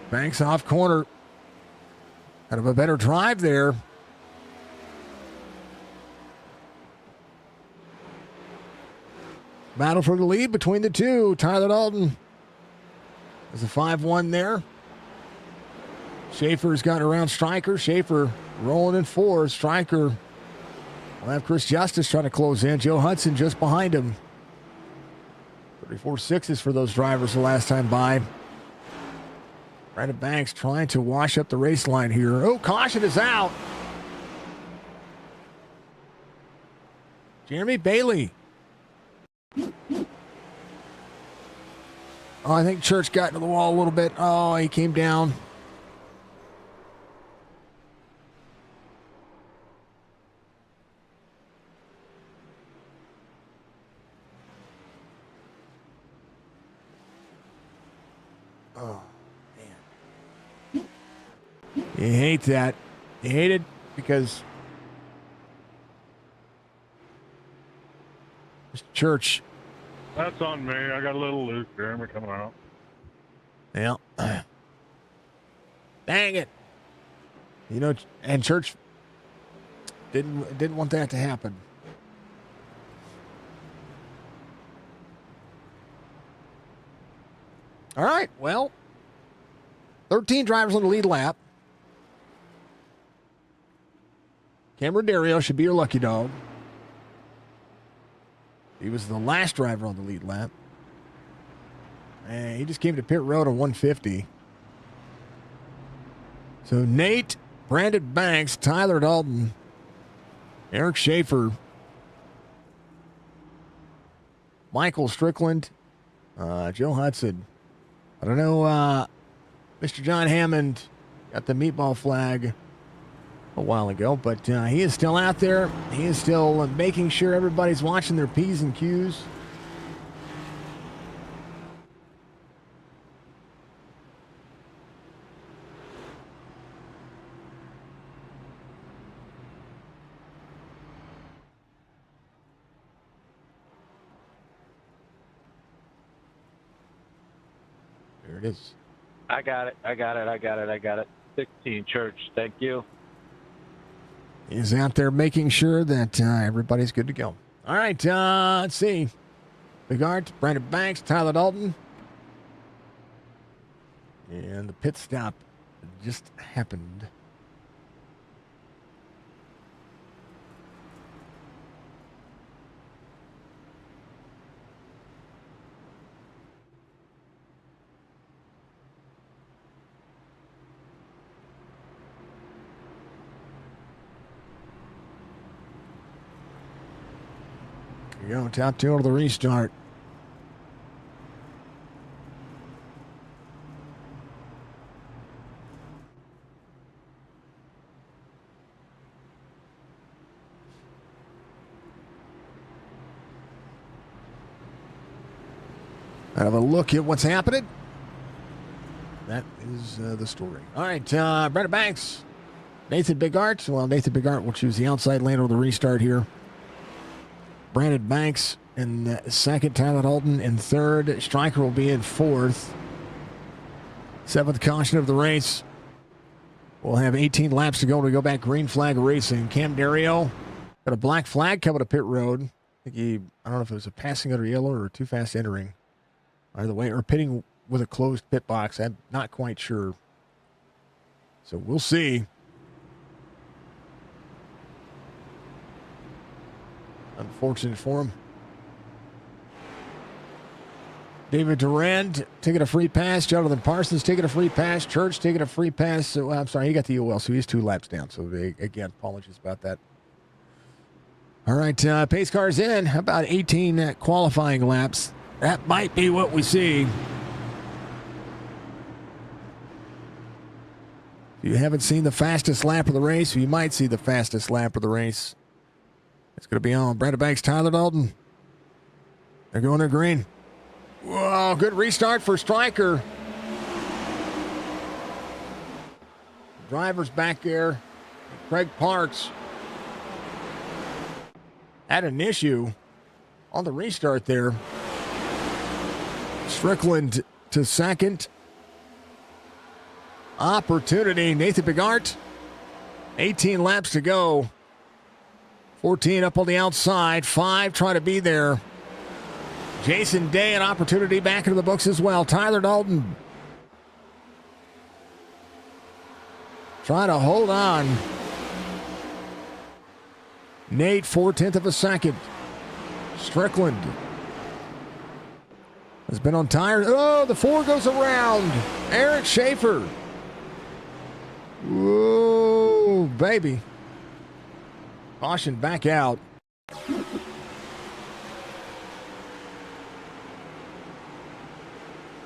Banks off corner. Kind of a better drive there. Battle for the lead between the two. Tyler Dalton. There's a 5-1 there. Schaefer's got around Stryker. Schaefer rolling in 4. Stryker will have Chris Justice trying to close in. Joe Hudson just behind him. 34.6s for those drivers the last time by. Brandon Banks trying to wash up the race line here. Oh, caution is out. Jeremy Bailey. Oh, I think Church got into the wall a little bit. Oh, he came down. Oh, man. You hate that. You hate it because Church. That's on me. I got a little loose, Jeremy, coming out. Yeah. Dang it. You know, and Church didn't want that to happen. All right. Well, 13 drivers on the lead lap. Cameron Dario should be your lucky dog. He was the last driver on the lead lap. And he just came to pit road on 150. So Nate, Brandon Banks, Tyler Dalton, Eric Schaefer, Michael Strickland, Joe Hudson. I don't know, Mr. John Hammond got the meatball flag a while ago, but he is still out there. He is still making sure everybody's watching their P's and Q's. There it is. I got it. 16 Church, thank you. He's out there making sure that everybody's good to go. All right, let's see. Big Art, Brandon Banks, Tyler Dalton. And the pit stop just happened. Here you go, top two of the restart. Have a look at what's happening. That is the story. All right, Brandon Banks, Nathan Big Art. Well, Nathan Big Art will choose the outside lane on the restart here. Brandon Banks in second, Tyler Dalton in third. Stryker will be in fourth. Seventh caution of the race. We'll have 18 laps to go to go back green flag racing. Cam Dario got a black flag coming to pit road. I think I don't know if it was a passing under yellow or too fast entering. Either way, or pitting with a closed pit box. I'm not quite sure. So we'll see. Unfortunate for him. David Durand taking a free pass. Jonathan Parsons taking a free pass. Church taking a free pass. So I'm sorry, he got the UL, so he's 2 laps down. So again, apologies about that. All right, pace cars in. How about 18 qualifying laps? That might be what we see. If you haven't seen the fastest lap of the race, you might see the fastest lap of the race. It's going to be on Brandon Banks, Tyler Dalton. They're going to green. Whoa, good restart for Stryker. Driver's back there. Craig Parks had an issue on the restart there. Strickland to second. Opportunity. Nathan Bigart. 18 laps to go. 14 up on the outside. 5 trying to be there. Jason Day, an opportunity back into the books as well. Tyler Dalton trying to hold on. Nate, 4/10 of a second. Strickland has been on tires. Oh, the 4 goes around. Eric Schaefer. Whoa, baby. Caution back out.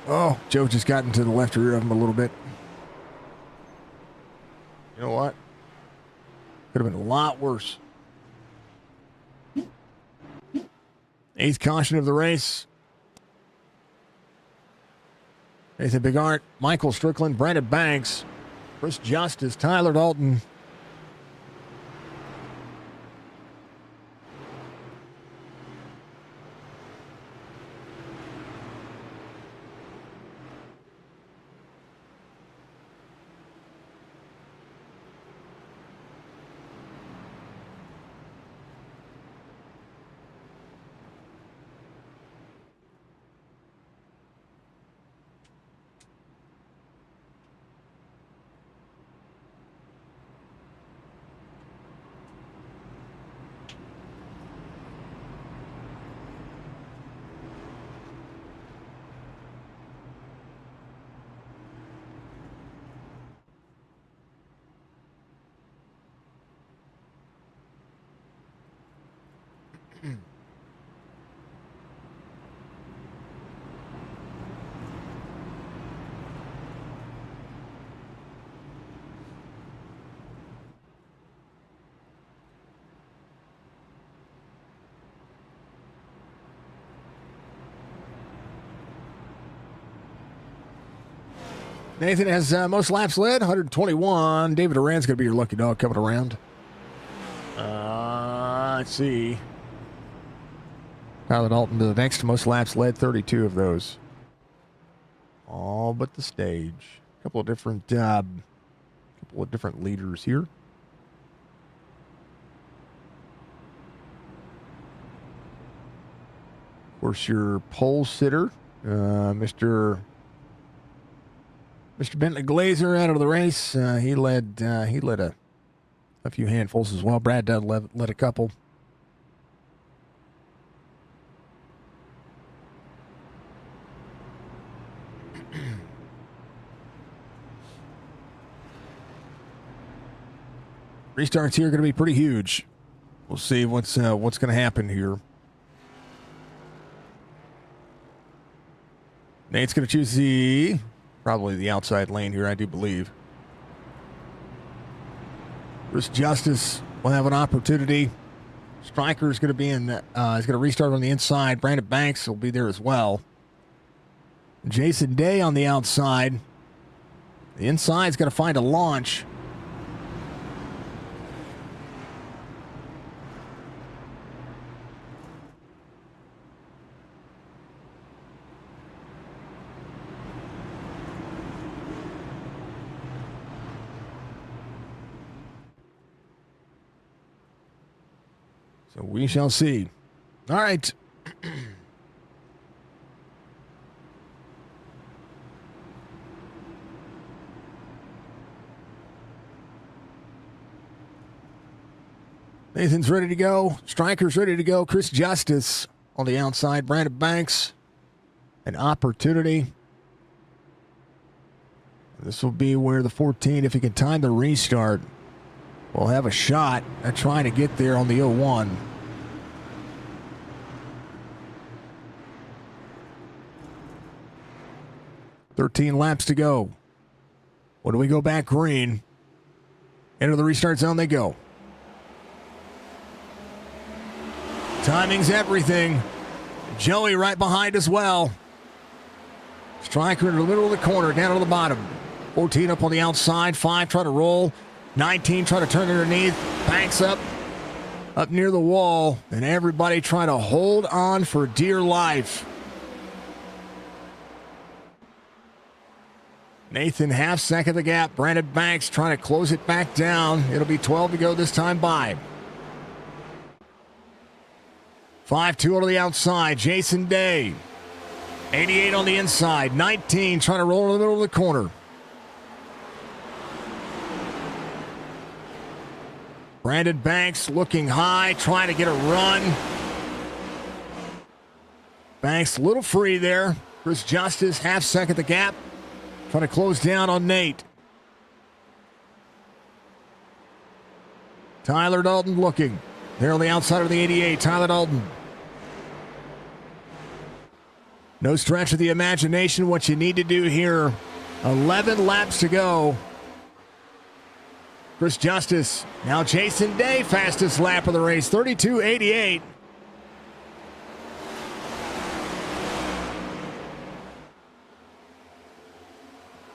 Oh, Joe just got into the left rear of him a little bit. You know what? Could have been a lot worse. 8th caution of the race. Nathan Bigart, Michael Strickland, Brandon Banks, Chris Justice, Tyler Dalton. Nathan has most laps led, 121. David Duran's going to be your lucky dog coming around. Let's see. Tyler Dalton to the next, most laps led, 32 of those. All but the stage. A couple of different leaders here. Of course, your pole sitter, Mr. Bentley Glazer out of the race. He led a few handfuls as well. Brad Dunn led a couple. Restarts here are going to be pretty huge. We'll see what's going to happen here. Nate's going to choose probably the outside lane here, I do believe. Chris Justice will have an opportunity. Striker is going to be is going to restart on the inside. Brandon Banks will be there as well. Jason Day on the outside. The inside's going to find a launch. So we shall see. All right. Nathan's ready to go. Striker's ready to go. Chris Justice on the outside. Brandon Banks, an opportunity. This will be where the 14, if he can time the restart, will have a shot at trying to get there on the 01. "13 laps to go. When we go back green, into the restart zone they go. Timing's everything. Joey right behind as well. Striker in the middle of the corner, down to the bottom. 14 up on the outside. 5 try to roll. 19 try to turn underneath. Banks up near the wall. And everybody trying to hold on for dear life. Nathan half second the gap. Brandon Banks trying to close it back down. It'll be 12 to go this time by. 5-2 on the outside. Jason Day. 88 on the inside. 19 trying to roll in the middle of the corner. Brandon Banks looking high, trying to get a run. Banks a little free there. Chris Justice half second the gap. Trying to close down on Nate. Tyler Dalton looking. There on the outside of the 88. Tyler Dalton. No stretch of the imagination. What you need to do here. 11 laps to go. Chris Justice. Now Jason Day, fastest lap of the race. 32.88.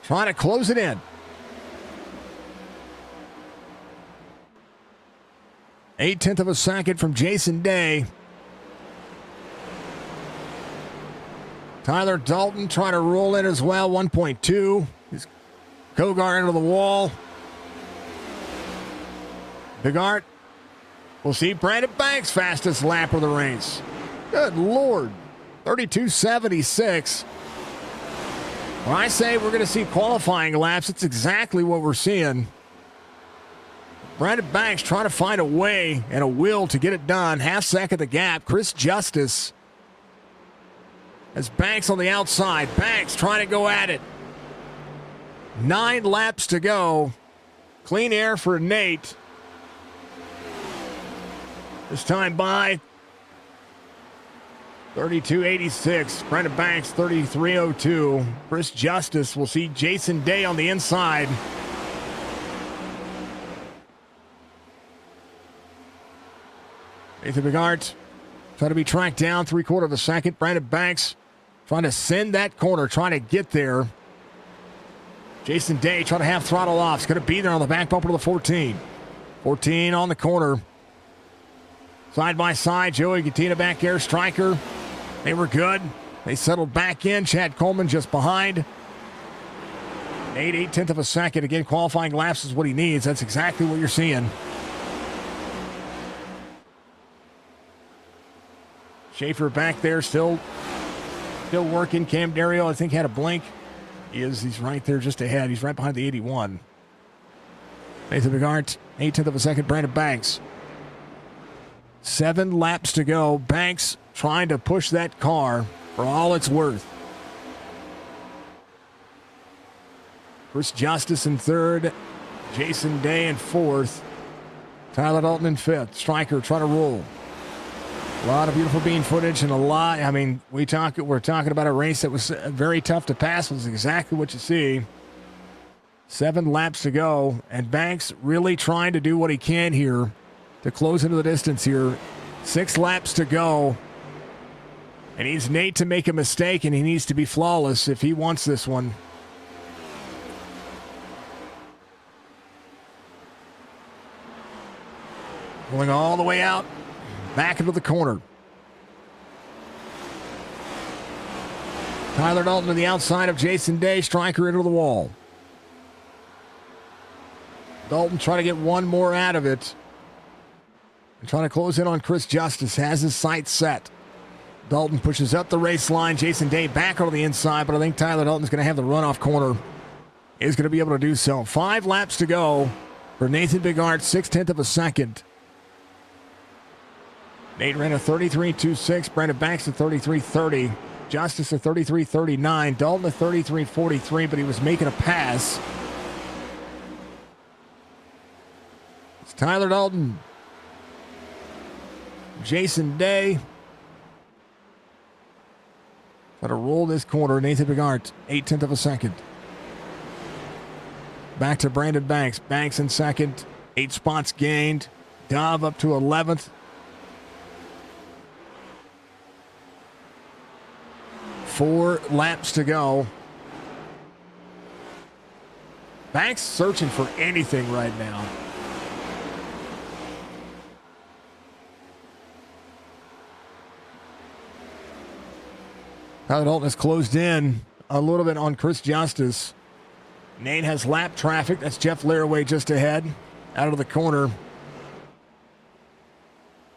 Trying to close it in. 0.8 of a second from Jason Day. Tyler Dalton trying to roll in as well. 1.2. His Kogar into the wall. Bigart. We'll see Brandon Banks' fastest lap of the race. Good Lord. 32.76. When I say we're going to see qualifying laps, it's exactly what we're seeing. Brandon Banks trying to find a way and a will to get it done. Half second the gap. Chris Justice has Banks on the outside. Banks trying to go at it. 9 laps to go. Clean air for Nate. This time by 32.86. Brandon Banks, 33.02. Chris Justice will see Jason Day on the inside. Nathan Bigart trying to be tracked down 3/4 of a second. Brandon Banks trying to send that corner, trying to get there. Jason Day trying to have throttle off. It's going to be there on the back bumper of the 14. 14 on the corner. Side by side, Joey Gattina back there, Striker. They were good. They settled back in. Chad Coleman just behind. 8/10 of a second. Again, qualifying laps is what he needs. That's exactly what you're seeing. Schaefer back there still working. Cam Dario, I think, had a blink. He's right there just ahead. He's right behind the 81. Nathan Bigart, 8/10 of a second. Brandon Banks. 7 laps to go. Banks trying to push that car for all it's worth. Chris Justice in third. Jason Day in fourth. Tyler Dalton in fifth. Striker trying to roll. A lot of beautiful bean footage and a lot. I mean, we're talking about a race that was very tough to pass. It was exactly what you see. 7 laps to go, and Banks really trying to do what he can here to close into the distance here. 6 laps to go. And he needs Nate to make a mistake, and he needs to be flawless if he wants this one. Going all the way out. Back into the corner. Tyler Dalton to the outside of Jason Day. Striker into the wall. Dalton trying to get one more out of it. And trying to close in on Chris Justice. Has his sights set. Dalton pushes up the race line. Jason Day back on the inside, but I think Tyler Dalton's going to have the runoff corner. Is going to be able to do so. 5 laps to go for Nathan Bigart. 6/10 of a second. Nate ran a 33.26. Brandon Banks a 33.30. Justice a 33.39. Dalton a 33.43, but he was making a pass. It's Tyler Dalton. Jason Day. Got to roll this corner. Nathan Bigart, 8/10 of a second. Back to Brandon Banks. Banks in second. 8 spots gained. Dove up to 11th. 4 laps to go. Banks searching for anything right now. Tyler Dalton has closed in a little bit on Chris Justice. Nate has lap traffic. That's Jeff Laraway just ahead, out of the corner.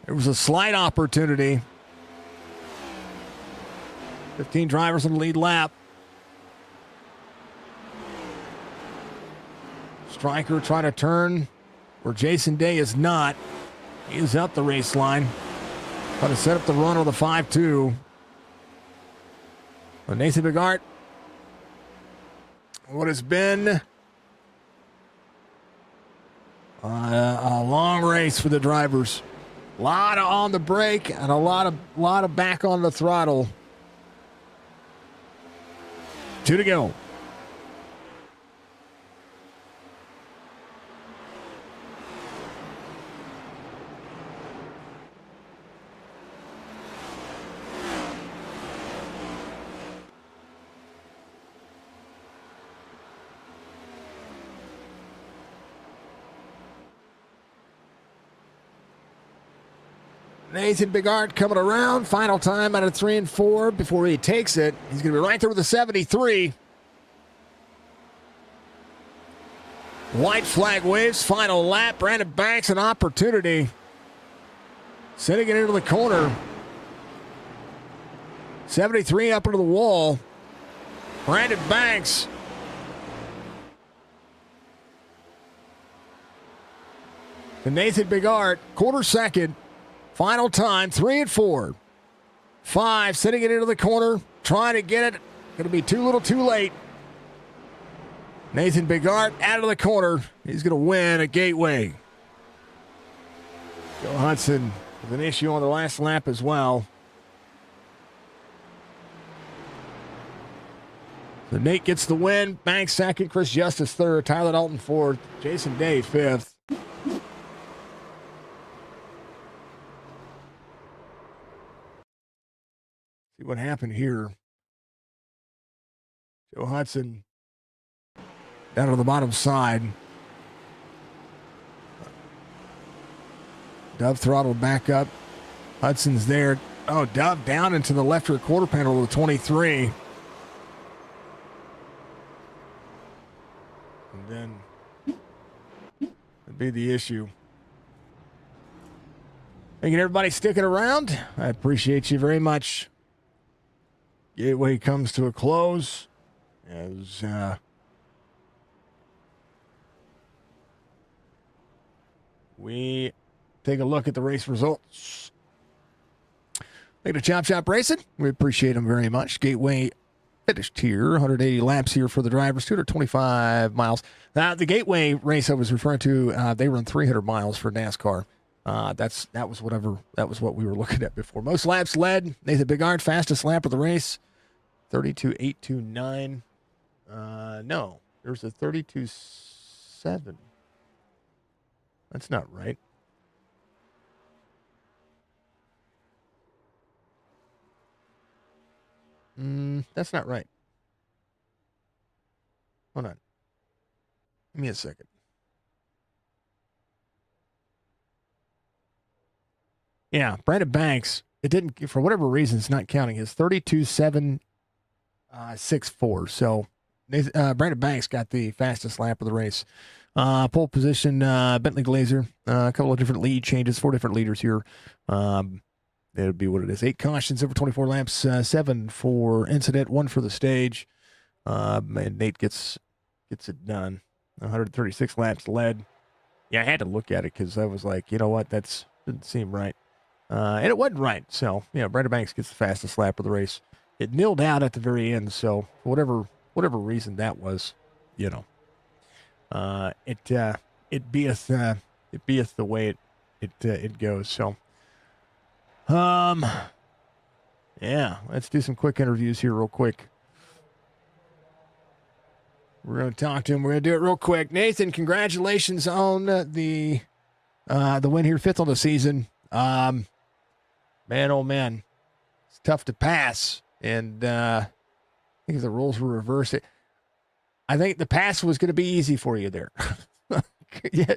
There was a slight opportunity. 15 drivers in the lead lap. Striker trying to turn where Jason Day is not. He is up the race line. Trying to set up the run of the 5-2. But Nathan Bigart, what has been a long race for the drivers. A lot of on the brake and a lot of back on the throttle. 2 to go. Nathan Bigart coming around. Final time out of 3 and 4 before he takes it. He's going to be right there with the 73. White flag waves. Final lap. Brandon Banks an opportunity. Sending it into the corner. 73 up into the wall. Brandon Banks. And Nathan Bigart, quarter second. Final time, 3 and 4. 5, sending it into the corner, trying to get it. Going to be too little, too late. Nathan Bigart out of the corner. He's going to win a Gateway. Joe Hudson with an issue on the last lap as well. So Nate gets the win. Banks second. Chris Justice third. Tyler Dalton fourth. Jason Day fifth. See what happened here. Joe Hudson down on the bottom side. Dove throttled back up. Hudson's there. Oh, Dove down into the left rear quarter panel of the 23. And then that'd be the issue. Thank you, everybody, sticking around. I appreciate you very much. Gateway comes to a close as we take a look at the race results. Thank you to Chop Shop Racing. We appreciate them very much. Gateway finished here, 180 laps here for the drivers, 225 miles. Now, the Gateway race I was referring to, they run 300 miles for NASCAR. That was what we were looking at before. Most laps led. Nathan Bigard, fastest lap of the race, 32.829. No, there's a 32.7. That's not right. That's not right. Hold on. Give me a second. Yeah, Brandon Banks, it didn't, for whatever reason, it's not counting his 32.764. So Brandon Banks got the fastest lap of the race. Pole position, Bentley Glazer, a couple of different lead changes, 4 different leaders here. That would be what it is. 8 cautions over 24 laps, 7 for incident, 1 for the stage. And Nate gets it done. 136 laps led. Yeah, I had to look at it because I was like, you know what, that didn't seem right. And it wasn't right. So, Brandon Banks gets the fastest lap of the race. It nilled out at the very end. So, for whatever reason that was, it beeth the way it goes. So, yeah, let's do some quick interviews here real quick. We're going to talk to him. We're going to do it real quick. Nathan, congratulations on the win here, 5th on the season. Man, oh man, it's tough to pass. And I think if the rules were reversed, I think the pass was going to be easy for you there. Yeah,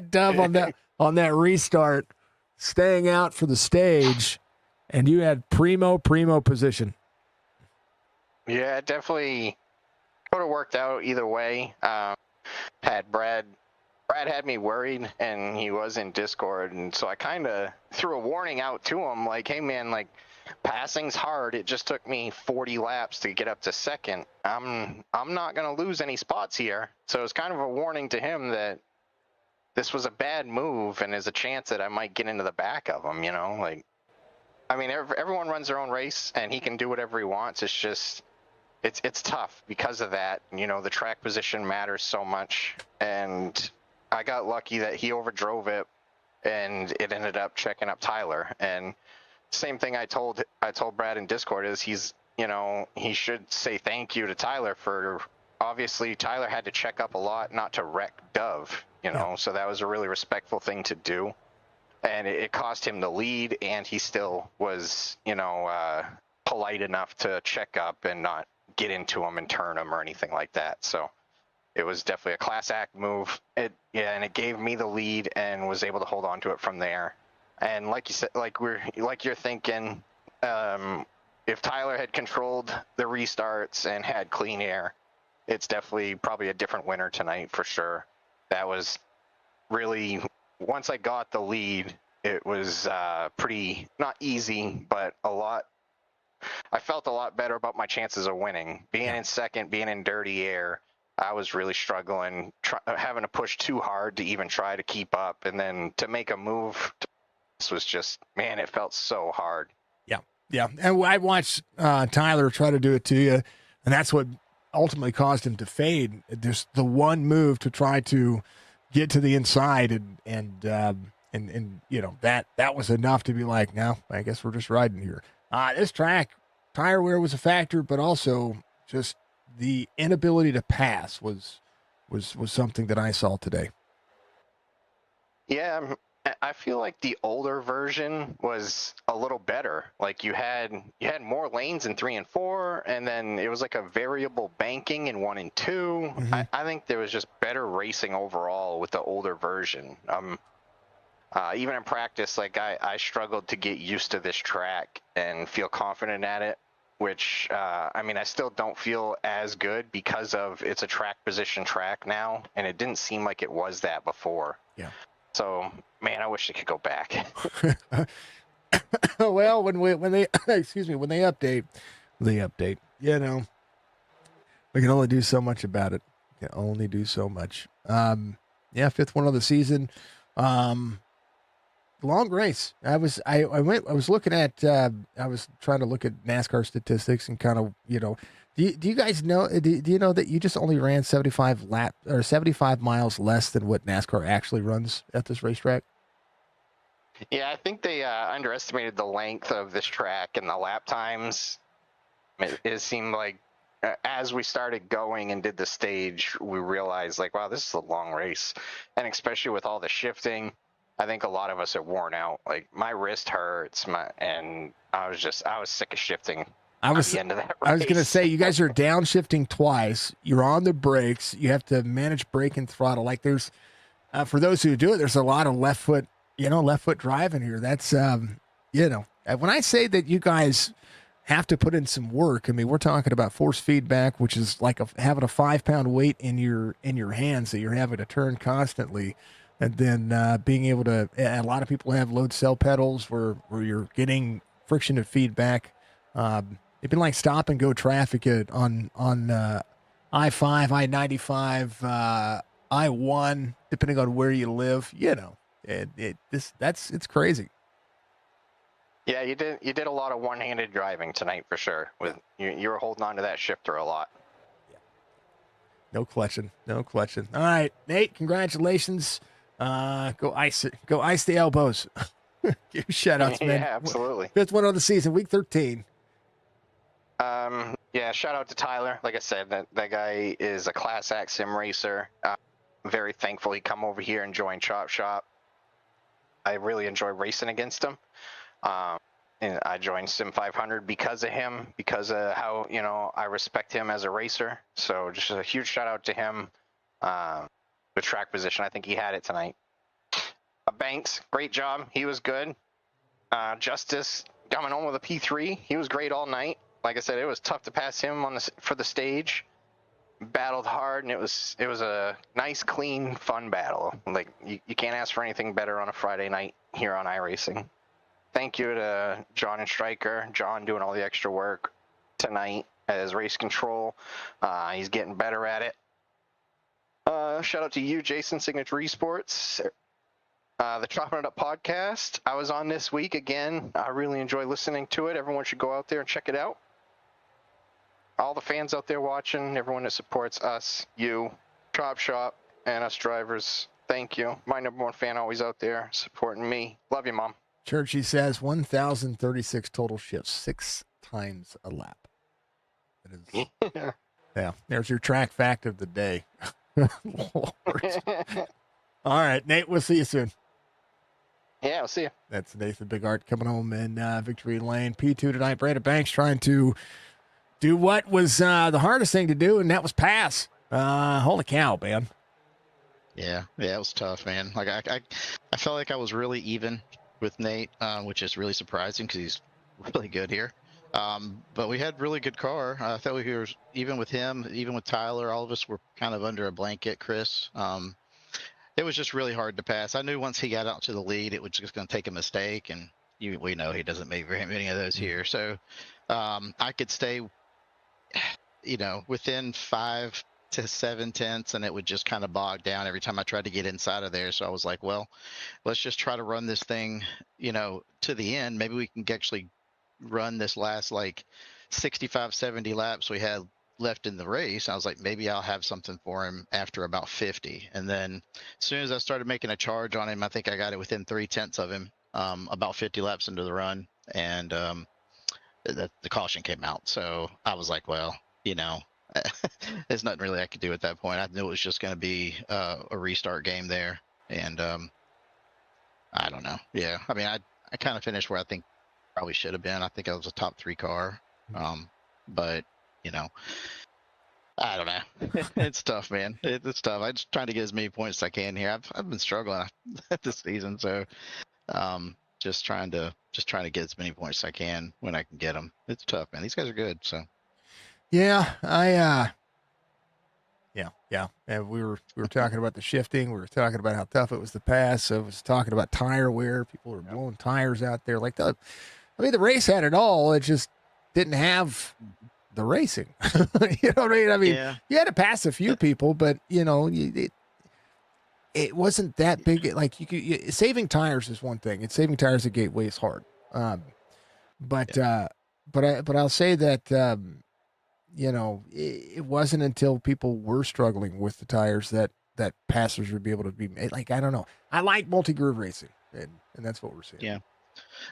Dove on that restart, staying out for the stage, and you had primo position. Yeah, it definitely would have worked out either way. Had Brad had me worried, and he was in Discord, and so I kind of threw a warning out to him, like, hey man, like, passing's hard. It just took me 40 laps to get up to second. I'm not gonna lose any spots here. So it's kind of a warning to him that this was a bad move, and there's a chance that I might get into the back of him. Like, I mean, everyone runs their own race, and he can do whatever he wants. It's just, it's tough because of that. The track position matters so much, and I got lucky that he overdrove it, and it ended up checking up Tyler. And same thing I told Brad in Discord is he should say thank you to Tyler for, obviously Tyler had to check up a lot not to wreck Dove, so that was a really respectful thing to do. And it cost him the lead, and he still was, polite enough to check up and not get into him and turn him or anything like that. So it was definitely a class act move. And it gave me the lead and was able to hold on to it from there. And like you said, like you're thinking, if Tyler had controlled the restarts and had clean air, it's definitely probably a different winner tonight for sure. That was really, once I got the lead, it was pretty, not easy, but I felt a lot better about my chances of winning. Being in second, being in dirty air, I was really struggling, having to push too hard to even try to keep up. And then to make a move, this was just, man, it felt so hard. Yeah. And I watched Tyler try to do it to you, and that's what ultimately caused him to fade. Just the one move to try to get to the inside, and that was enough to be like, no, I guess we're just riding here. This track, tire wear was a factor, but also just the inability to pass was something that I saw today. Yeah, I feel like the older version was a little better. Like you had more lanes in 3 and 4, and then it was like a variable banking in 1 and 2. I think there was just better racing overall with the older version. Even in practice, like I struggled to get used to this track and feel confident at it. Which I mean, I still don't feel as good because of it's a track position track now, and it didn't seem like it was that before. Yeah. So, man, I wish it could go back. Well, when they excuse me, when they update. You know, we can only do so much about it. We can only do so much. Yeah, fifth one of the season. Long race. I was looking at I was trying to look at NASCAR statistics and kind of, do you guys know do you know that you just only ran 75 miles less than what NASCAR actually runs at this racetrack? Yeah, I think they underestimated the length of this track and the lap times. It seemed like as we started going and did the stage, we realized like, wow, this is a long race. And especially with all the shifting, I think a lot of us are worn out. Like my wrist hurts, and I was sick of shifting. I was the end of that I was going to race. say, you guys are downshifting twice. You're on the brakes. You have to manage brake and throttle. Like there's, for those who do it, there's a lot of left foot driving here. That's, when I say that you guys have to put in some work, I mean, we're talking about force feedback, which is like having a 5-pound weight in your hands that you're having to turn constantly. And then being able to, a lot of people have load cell pedals where you're getting friction and feedback. It'd been like stop and go traffic on I-5, I-95, I-1, depending on where you live. It's crazy. Yeah, you did a lot of one-handed driving tonight for sure. With you were holding on to that shifter a lot. No clutching. All right, Nate, congratulations. Go ice it. Go ice the elbows. Give shout outs, man. Yeah, absolutely. Fifth one of the season, week 13. Yeah, shout out to Tyler. Like I said, that guy is a class act sim racer. Very thankful he come over here and joined Chop Shop. I really enjoy racing against him. And I joined Sim 500 because of him, because of how, I respect him as a racer. So just a huge shout out to him. With track position, I think he had it tonight. Banks, great job. He was good. Justice coming home with a P3. He was great all night. Like I said, it was tough to pass him for the stage. Battled hard, and it was a nice, clean, fun battle. Like you can't ask for anything better on a Friday night here on iRacing. Thank you to John and Stryker. John doing all the extra work tonight as race control. He's getting better at it. Shout out to you, Jason, Signature Esports. The Chopp'n It Up podcast. I was on this week again. I really enjoy listening to it. Everyone should go out there and check it out. All the fans out there watching, everyone that supports us, you, Chop Shop, and us drivers, thank you. My number one fan always out there supporting me. Love you, Mom. Churchy says 1,036 total shifts, 6 times a lap. That is, yeah, there's your track fact of the day. Lord. All right, Nate, we'll see you soon. Yeah, I'll see you. That's Nathan Big Art coming home in Victory Lane. P2 tonight. Brandon Banks trying to do what was the hardest thing to do, and that was pass. Holy cow, man. Yeah, it was tough, man. Like I felt like I was really even with Nate, which is really surprising because he's really good here. But we had really good car. I thought we were even with him, even with Tyler. All of us were kind of under a blanket, Chris. It was just really hard to pass. I knew once he got out to the lead, it was just going to take a mistake, and we know he doesn't make very many of those here. So I could stay, within 5 to 7 tenths, and it would just kind of bog down every time I tried to get inside of there. So I was like, well, let's just try to run this thing, to the end. Maybe we can actually run this last like 65, 70 laps we had left in the race. I was like, maybe I'll have something for him after about 50. And then as soon as I started making a charge on him, I think I got it within 3 tenths of him, about 50 laps into the run. And the caution came out. So I was like, well, there's nothing really I could do at that point. I knew it was just going to be a restart game there, and I don't know. Yeah, I mean, I kind of finished where I think probably should have been. I think I was a top 3 car, but you know, I don't know. It's tough, man. It's tough. I'm just trying to get as many points as I can here. I've been struggling this season, so just trying to get as many points as I can when I can get them. It's tough, man. These guys are good, so. Yeah, yeah. And we were talking about the shifting. We were talking about how tough it was to pass. I was talking about tire wear. People were blowing tires out there. Like the race had it all. It just didn't have the racing. You know what I mean? I mean, Yeah. you had to pass a few people, but it wasn't that big. Like saving tires is one thing. And saving tires at Gateway is hard. But I'll say that. It wasn't until people were struggling with the tires that passers would be able to be like, I don't know. I like multi-groove racing, and that's what we're seeing. Yeah.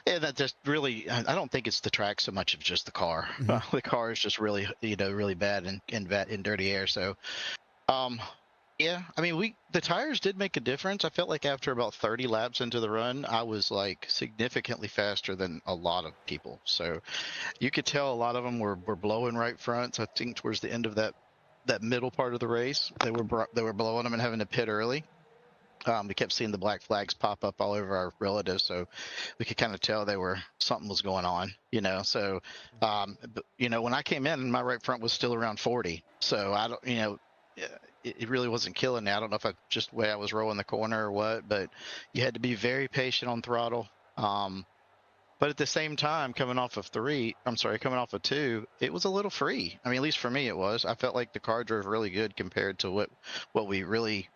Yeah, that just really, I don't think it's the track so much of just the car. Mm-hmm. The car is just really, really bad in dirty air. So, yeah, I mean, the tires did make a difference. I felt like after about 30 laps into the run, I was like significantly faster than a lot of people. So you could tell a lot of them were blowing right fronts. I think towards the end of that middle part of the race, they were blowing them and having to pit early. We kept seeing the black flags pop up all over our relatives, so we could kind of tell something was going on, So, when I came in, my right front was still around 40. So I don't, it really wasn't killing me. I don't know if just the way I was rolling the corner or what, but you had to be very patient on throttle. But at the same time, coming off of 2, it was a little free. I mean, at least for me, it was. I felt like the car drove really good compared to what we really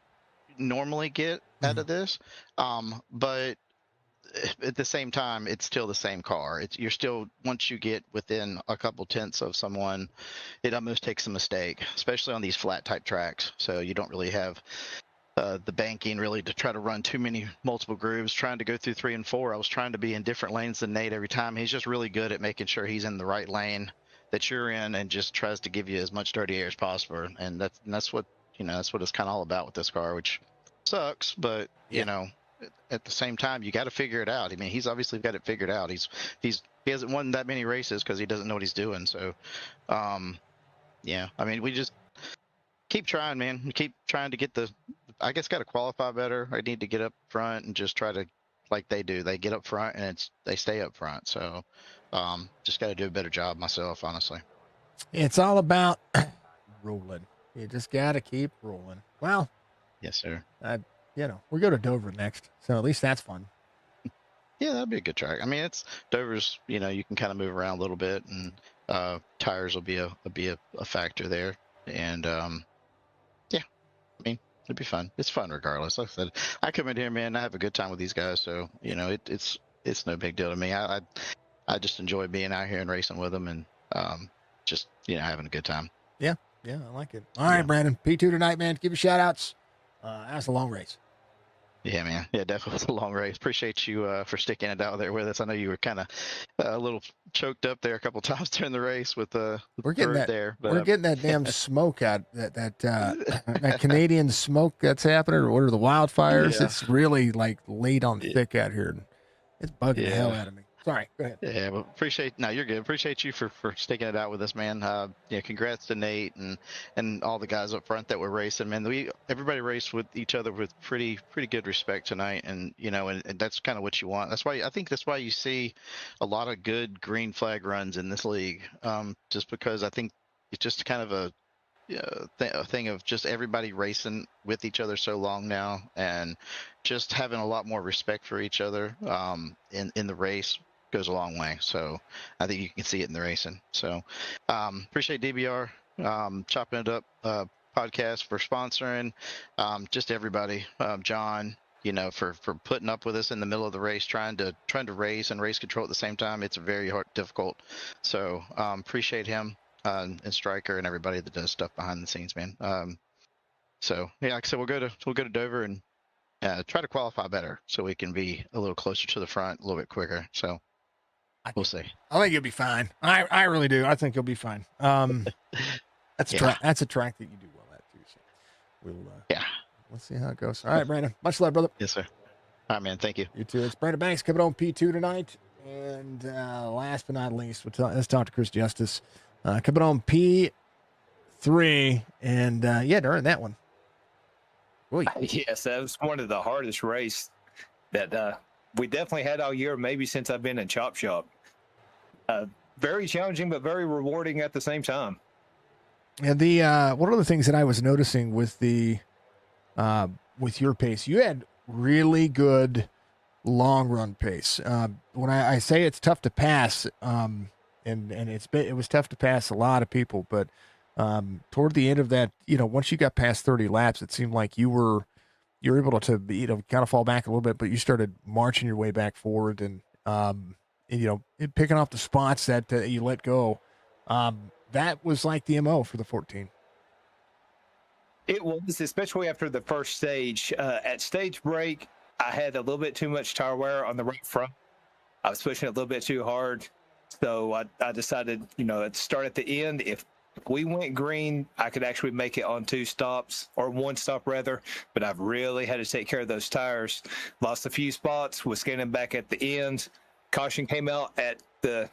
normally get out of this. But at the same time, it's still the same car. You're still, once you get within a couple tenths of someone, it almost takes a mistake, especially on these flat type tracks. So you don't really have the banking really to try to run too many multiple grooves. Trying to go through 3 and 4, I was trying to be in different lanes than Nate every time. He's just really good at making sure he's in the right lane that you're in, and just tries to give you as much dirty air as possible. And that's what that's what it's kind of all about with this car, which sucks, but at the same time, you got to figure it out. I mean, he's obviously got it figured out. He hasn't won that many races because he doesn't know what he's doing. So, yeah, I mean, we just keep trying, man. We keep trying to get I guess got to qualify better. I need to get up front and just try to, like they do. They get up front and they stay up front. So, just got to do a better job myself, honestly. It's all about rolling. You just got to keep rolling. Well, yes, sir. We go to Dover next, so at least that's fun. Yeah, that'd be a good track. I mean, Dover's. You can kind of move around a little bit, and tires will be a factor there. And yeah, I mean, it'd be fun. It's fun regardless. Like I said, I come in here, man. I have a good time with these guys, so it's no big deal to me. I just enjoy being out here and racing with them, and just having a good time. Yeah, I like it. All right, Brandon, P2 tonight, man. Give you shout outs. That's a long race. Yeah, man. Yeah, definitely was a long race. Appreciate you for sticking it out there with us. I know you were kind of a little choked up there a couple times during the race with we're getting that there. But, we're getting that damn smoke out that Canadian smoke that's happening, or what are the wildfires? Yeah. It's really like laid on thick out here. It's bugging the hell out of me. Sorry, go ahead. Yeah, but you're good. Appreciate you for sticking it out with us, man. Congrats to Nate and all the guys up front that were racing, man. Everybody raced with each other with pretty good respect tonight, and and that's kind of what you want. I think that's why you see a lot of good green flag runs in this league. Just because I think it's just kind of a thing of just everybody racing with each other so long now, and just having a lot more respect for each other in the race goes a long way. So I think you can see it in the racing. So appreciate DBR, Chopp'n It Up podcast for sponsoring, just everybody, John, for putting up with us in the middle of the race, trying to race and race control at the same time. It's very difficult. So appreciate him and Stryker and everybody that does stuff behind the scenes, man. So yeah, like I said, we'll go to Dover and try to qualify better so we can be a little closer to the front, a little bit quicker. So we'll see. I think you'll be fine. I really do. I think you'll be fine. That's a Yeah. track. That's a track that you do well at too. So we'll Yeah. let's see how it goes. All right, Brandon. Much love, brother. Yes, sir. All right, man. Thank you. You too. It's Brandon Banks coming on P2 tonight. And last but not least, let's talk to Chris Justice coming on P3. And during that one. Boy. Yes, that was one of the hardest races that we definitely had all year, maybe since I've been in Chop Shop. Very challenging, but very rewarding at the same time. And the one of the things that I was noticing with the with your pace, you had really good long run pace. When I say it's tough to pass, and it was tough to pass a lot of people, but toward the end of that, once you got past 30 laps, it seemed like you were able to kind of fall back a little bit, but you started marching your way back forward and picking off the spots that you let go. That was like the MO for the 14. It was, especially after the first stage. At stage break, I had a little bit too much tire wear on the right front. I was pushing it a little bit too hard. So I decided, to start at the end. If we went green, I could actually make it on 2 stops, or 1 stop rather, but I've really had to take care of those tires. Lost a few spots, was scanning back at the end. Caution came out at the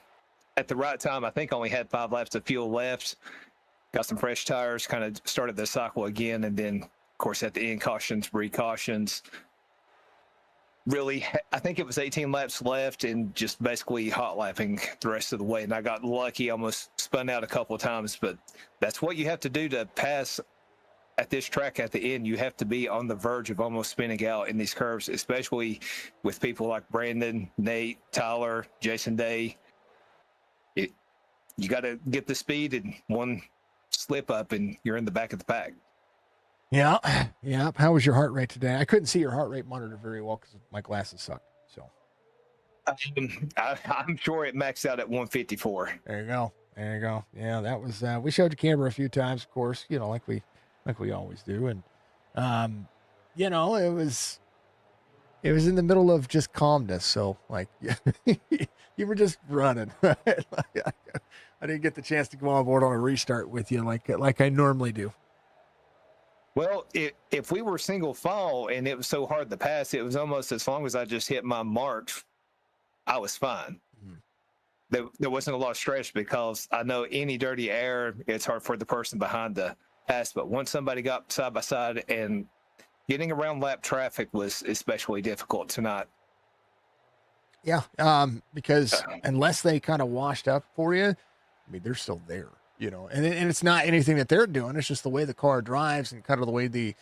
right time. I think only had 5 laps of fuel left. Got some fresh tires, kind of started the cycle again, and then, of course, at the end, precautions. Really, I think it was 18 laps left and just basically hot lapping the rest of the way. And I got lucky, almost spun out a couple of times, but that's what you have to do to pass at this track at the end. You have to be on the verge of almost spinning out in these curves, especially with people like Brandon, Nate, Tyler, Jason Day. You got to get the speed, and one slip up and you're in the back of the pack. Yeah. How was your heart rate today? I couldn't see your heart rate monitor very well because my glasses sucked. So I'm sure it maxed out at 154. There you go. Yeah, that was. We showed the camera a few times, of course. Like we always do, and it was in the middle of just calmness. So you were just running. Right? I didn't get the chance to go on board on a restart with you like I normally do. Well, if we were single file and it was so hard to pass, it was almost as long as I just hit my marks, I was fine. Mm-hmm. There wasn't a lot of stress because I know any dirty air, it's hard for the person behind to pass. But once somebody got side by side, and getting around lap traffic was especially difficult tonight. Yeah, because unless they kind of washed up for you, they're still there. And it's not anything that they're doing. It's just the way the car drives and kind of the way the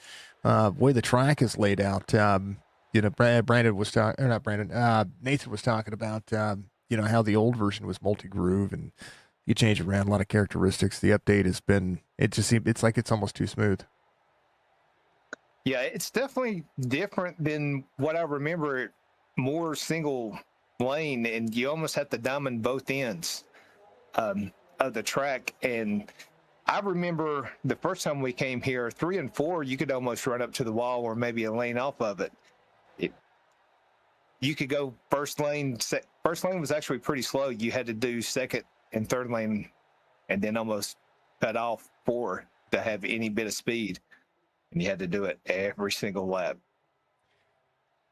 track is laid out. Brandon was talking, or not Brandon, Nathan was talking about, how the old version was multi-groove and you change around a lot of characteristics. The update it's like it's almost too smooth. Yeah, it's definitely different than what I remember. More single lane, and you almost have to diamond both ends of the track. And I remember the first time we came here, 3 and 4, you could almost run up to the wall or maybe a lane off of it. You could go first lane. First lane was actually pretty slow. You had to do second and third lane and then almost cut off 4 to have any bit of speed. And you had to do it every single lap.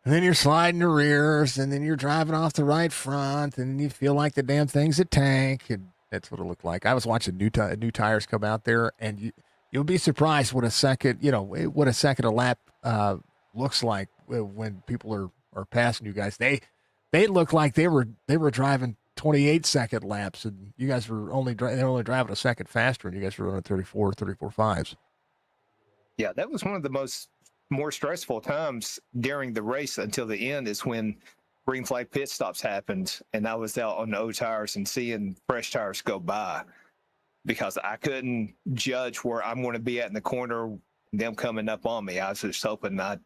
And then you're sliding the rears, and then you're driving off the right front, and you feel like the damn thing's a tank. And that's what it looked like. I was watching new tires come out there, and you'll be surprised what a second a lap looks like when people are passing you guys. They look like they were driving 28-second laps, and you guys were only driving a second faster, and you guys were running 34.5s. Yeah, that was one of the more stressful times during the race until the end, is when green flag pit stops happened, and I was out on the old tires and seeing fresh tires go by, because I couldn't judge where I'm going to be at in the corner, them coming up on me. I was just hoping I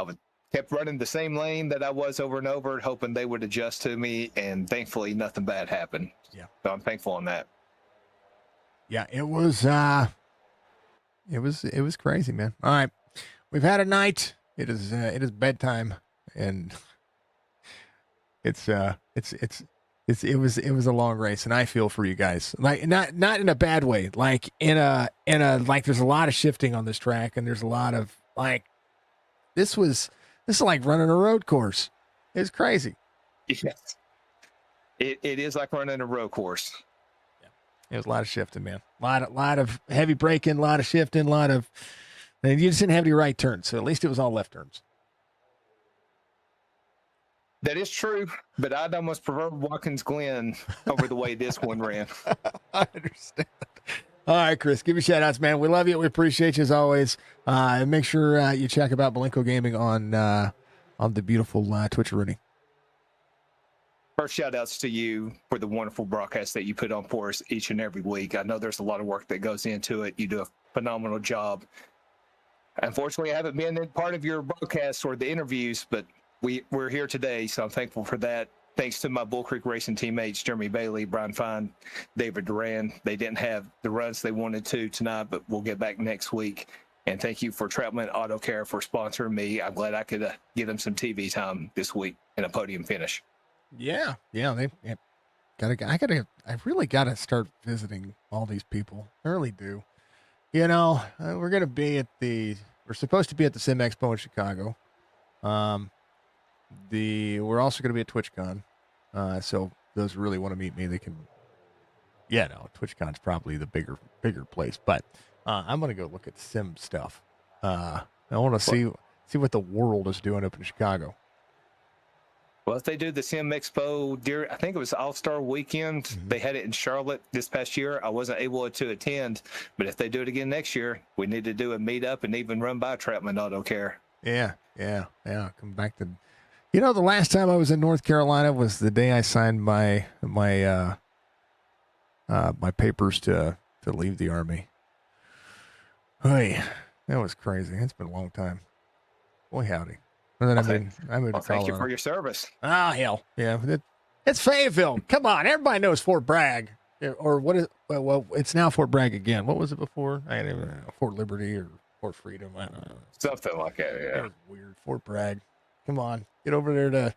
would kept running the same lane that I was over and over, hoping they would adjust to me, and thankfully nothing bad happened. Yeah. So I'm thankful on that. Yeah, it was crazy, man. All right. We've had a night. It is bedtime, and it's it was a long race, and I feel for you guys. Like not in a bad way. Like in a like there's a lot of shifting on this track, and there's a lot of like this is like running a road course. It's crazy. Yes. It is like running a road course. It was a lot of shifting, man. A lot of heavy braking, a lot of shifting, a lot of. And you just didn't have any right turns, so at least it was all left turns. That is true, but I'd almost prefer Watkins Glen over the way this one ran. I understand. All right, Chris, give you shout outs, man. We love you. We appreciate you as always. And make sure you check out Blanco Gaming on the beautiful Twitch arena. First, shout outs to you for the wonderful broadcast that you put on for us each and every week. I know there's a lot of work that goes into it. You do a phenomenal job. Unfortunately, I haven't been in part of your broadcasts or the interviews, but we're here today, so I'm thankful for that. Thanks to my Bull Creek Racing teammates, Jeremy Bailey, Brian Fine, David Duran. They didn't have the runs they wanted to tonight, but we'll get back next week. And thank you for Troutman Auto Care for sponsoring me. I'm glad I could give them some TV time this week and a podium finish. Yeah. I really gotta start visiting all these people. I really do. You know, we're supposed to be at the Sim Expo in Chicago. We're also going to be at TwitchCon. So those who really want to meet me, they can. Yeah, no, TwitchCon's probably the bigger place, but I'm going to go look at Sim stuff. I want to see what the world is doing up in Chicago. Well, if they do the Sim Expo, I think it was All-Star Weekend. They had it in Charlotte this past year. I wasn't able to attend, but if they do it again next year, we need to do a meetup and even run by Troutman Auto Care. Yeah. Come back to, the last time I was in North Carolina was the day I signed my papers to leave the Army. Hey, that was crazy. It's been a long time. Boy, howdy. And then I moved to thank you Colorado. for your service. Ah, hell. Yeah. It's Fayetteville. Come on. Everybody knows Fort Bragg. Or what is, well, it's now Fort Bragg again. What was it before? I don't even know. Fort Liberty or Fort Freedom. I don't know. Something like that, yeah. That was weird. Fort Bragg. Come on. Get over there to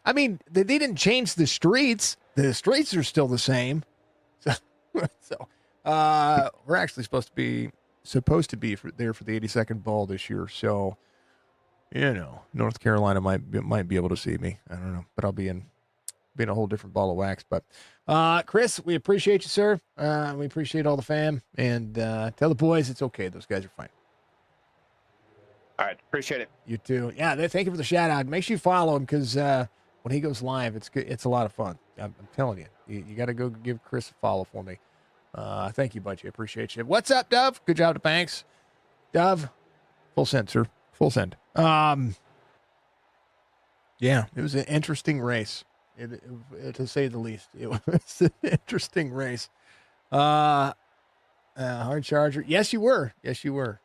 I mean, they didn't change the streets. The streets are still the same. So we're actually supposed to be there for the 82nd ball this year. So, North Carolina might be able to see me. I don't know, but I'll be in a whole different ball of wax. But Chris, we appreciate you, sir. We appreciate all the fam, and tell the boys it's okay. Those guys are fine. All right, appreciate it. You too. Yeah, thank you for the shout out. Make sure you follow him because when he goes live, it's good. It's a lot of fun. I'm telling you. You got to go give Chris a follow for me. Thank you, Bunchy. I appreciate you. What's up, Dove? Good job to Banks. Dove, full send, sir. Full send. Yeah, it was an interesting race, to say the least. It was an interesting race. Hard charger. Yes, you were. Yes, you were.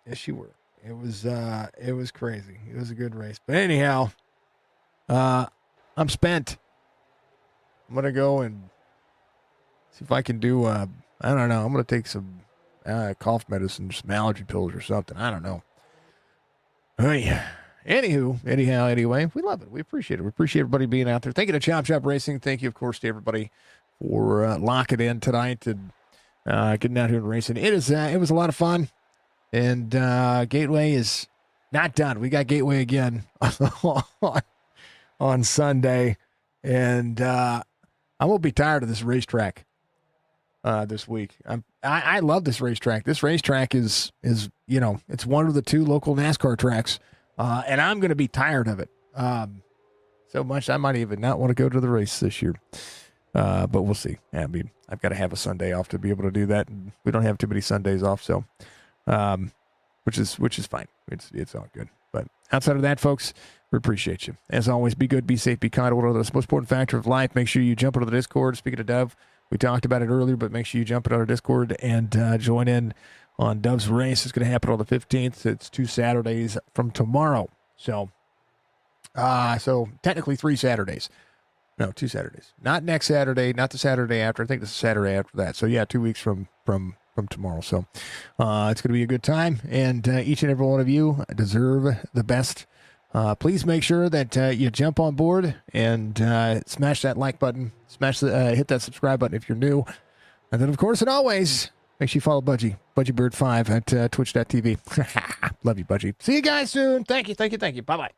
Yes, you were. It was crazy. It was a good race. But anyhow, I'm spent. I'm gonna go and see if I can do. I don't know. I'm gonna take some cough medicine, some allergy pills or something. I don't know. Hey, anyway, we love it. We appreciate it. We appreciate everybody being out there. Thank you to Chop Chop Racing. Thank you, of course, to everybody for locking in tonight and getting out here and racing. It was a lot of fun. And Gateway is not done. We got Gateway again on Sunday. And I'm going to be tired of this racetrack this week. I love this racetrack. This racetrack is it's one of the two local NASCAR tracks. And I'm going to be tired of it so much I might even not want to go to the race this year. But we'll see. I mean, I've got to have a Sunday off to be able to do that. And we don't have too many Sundays off, so which is fine. It's all good. But outside of that, folks, we appreciate you. As always, be good, be safe, be kind. One of the most important factor of life. Make sure you jump into the Discord. Speaking of Dove, we talked about it earlier, but make sure you jump into our Discord and join in on Dove's race. It's going to happen on the 15th. It's 2 Saturdays from tomorrow. So technically 3 Saturdays. No, 2 Saturdays. Not next Saturday, not the Saturday after. I think the Saturday after that. So yeah, 2 weeks from tomorrow. So it's going to be a good time, and each and every one of you deserve the best Please make sure that you jump on board and smash that like button. Hit that subscribe button if you're new. And then, of course, and always, make sure you follow BudgieBird5 at twitch.tv. Love you, Budgie. See you guys soon. Thank you. Bye-bye.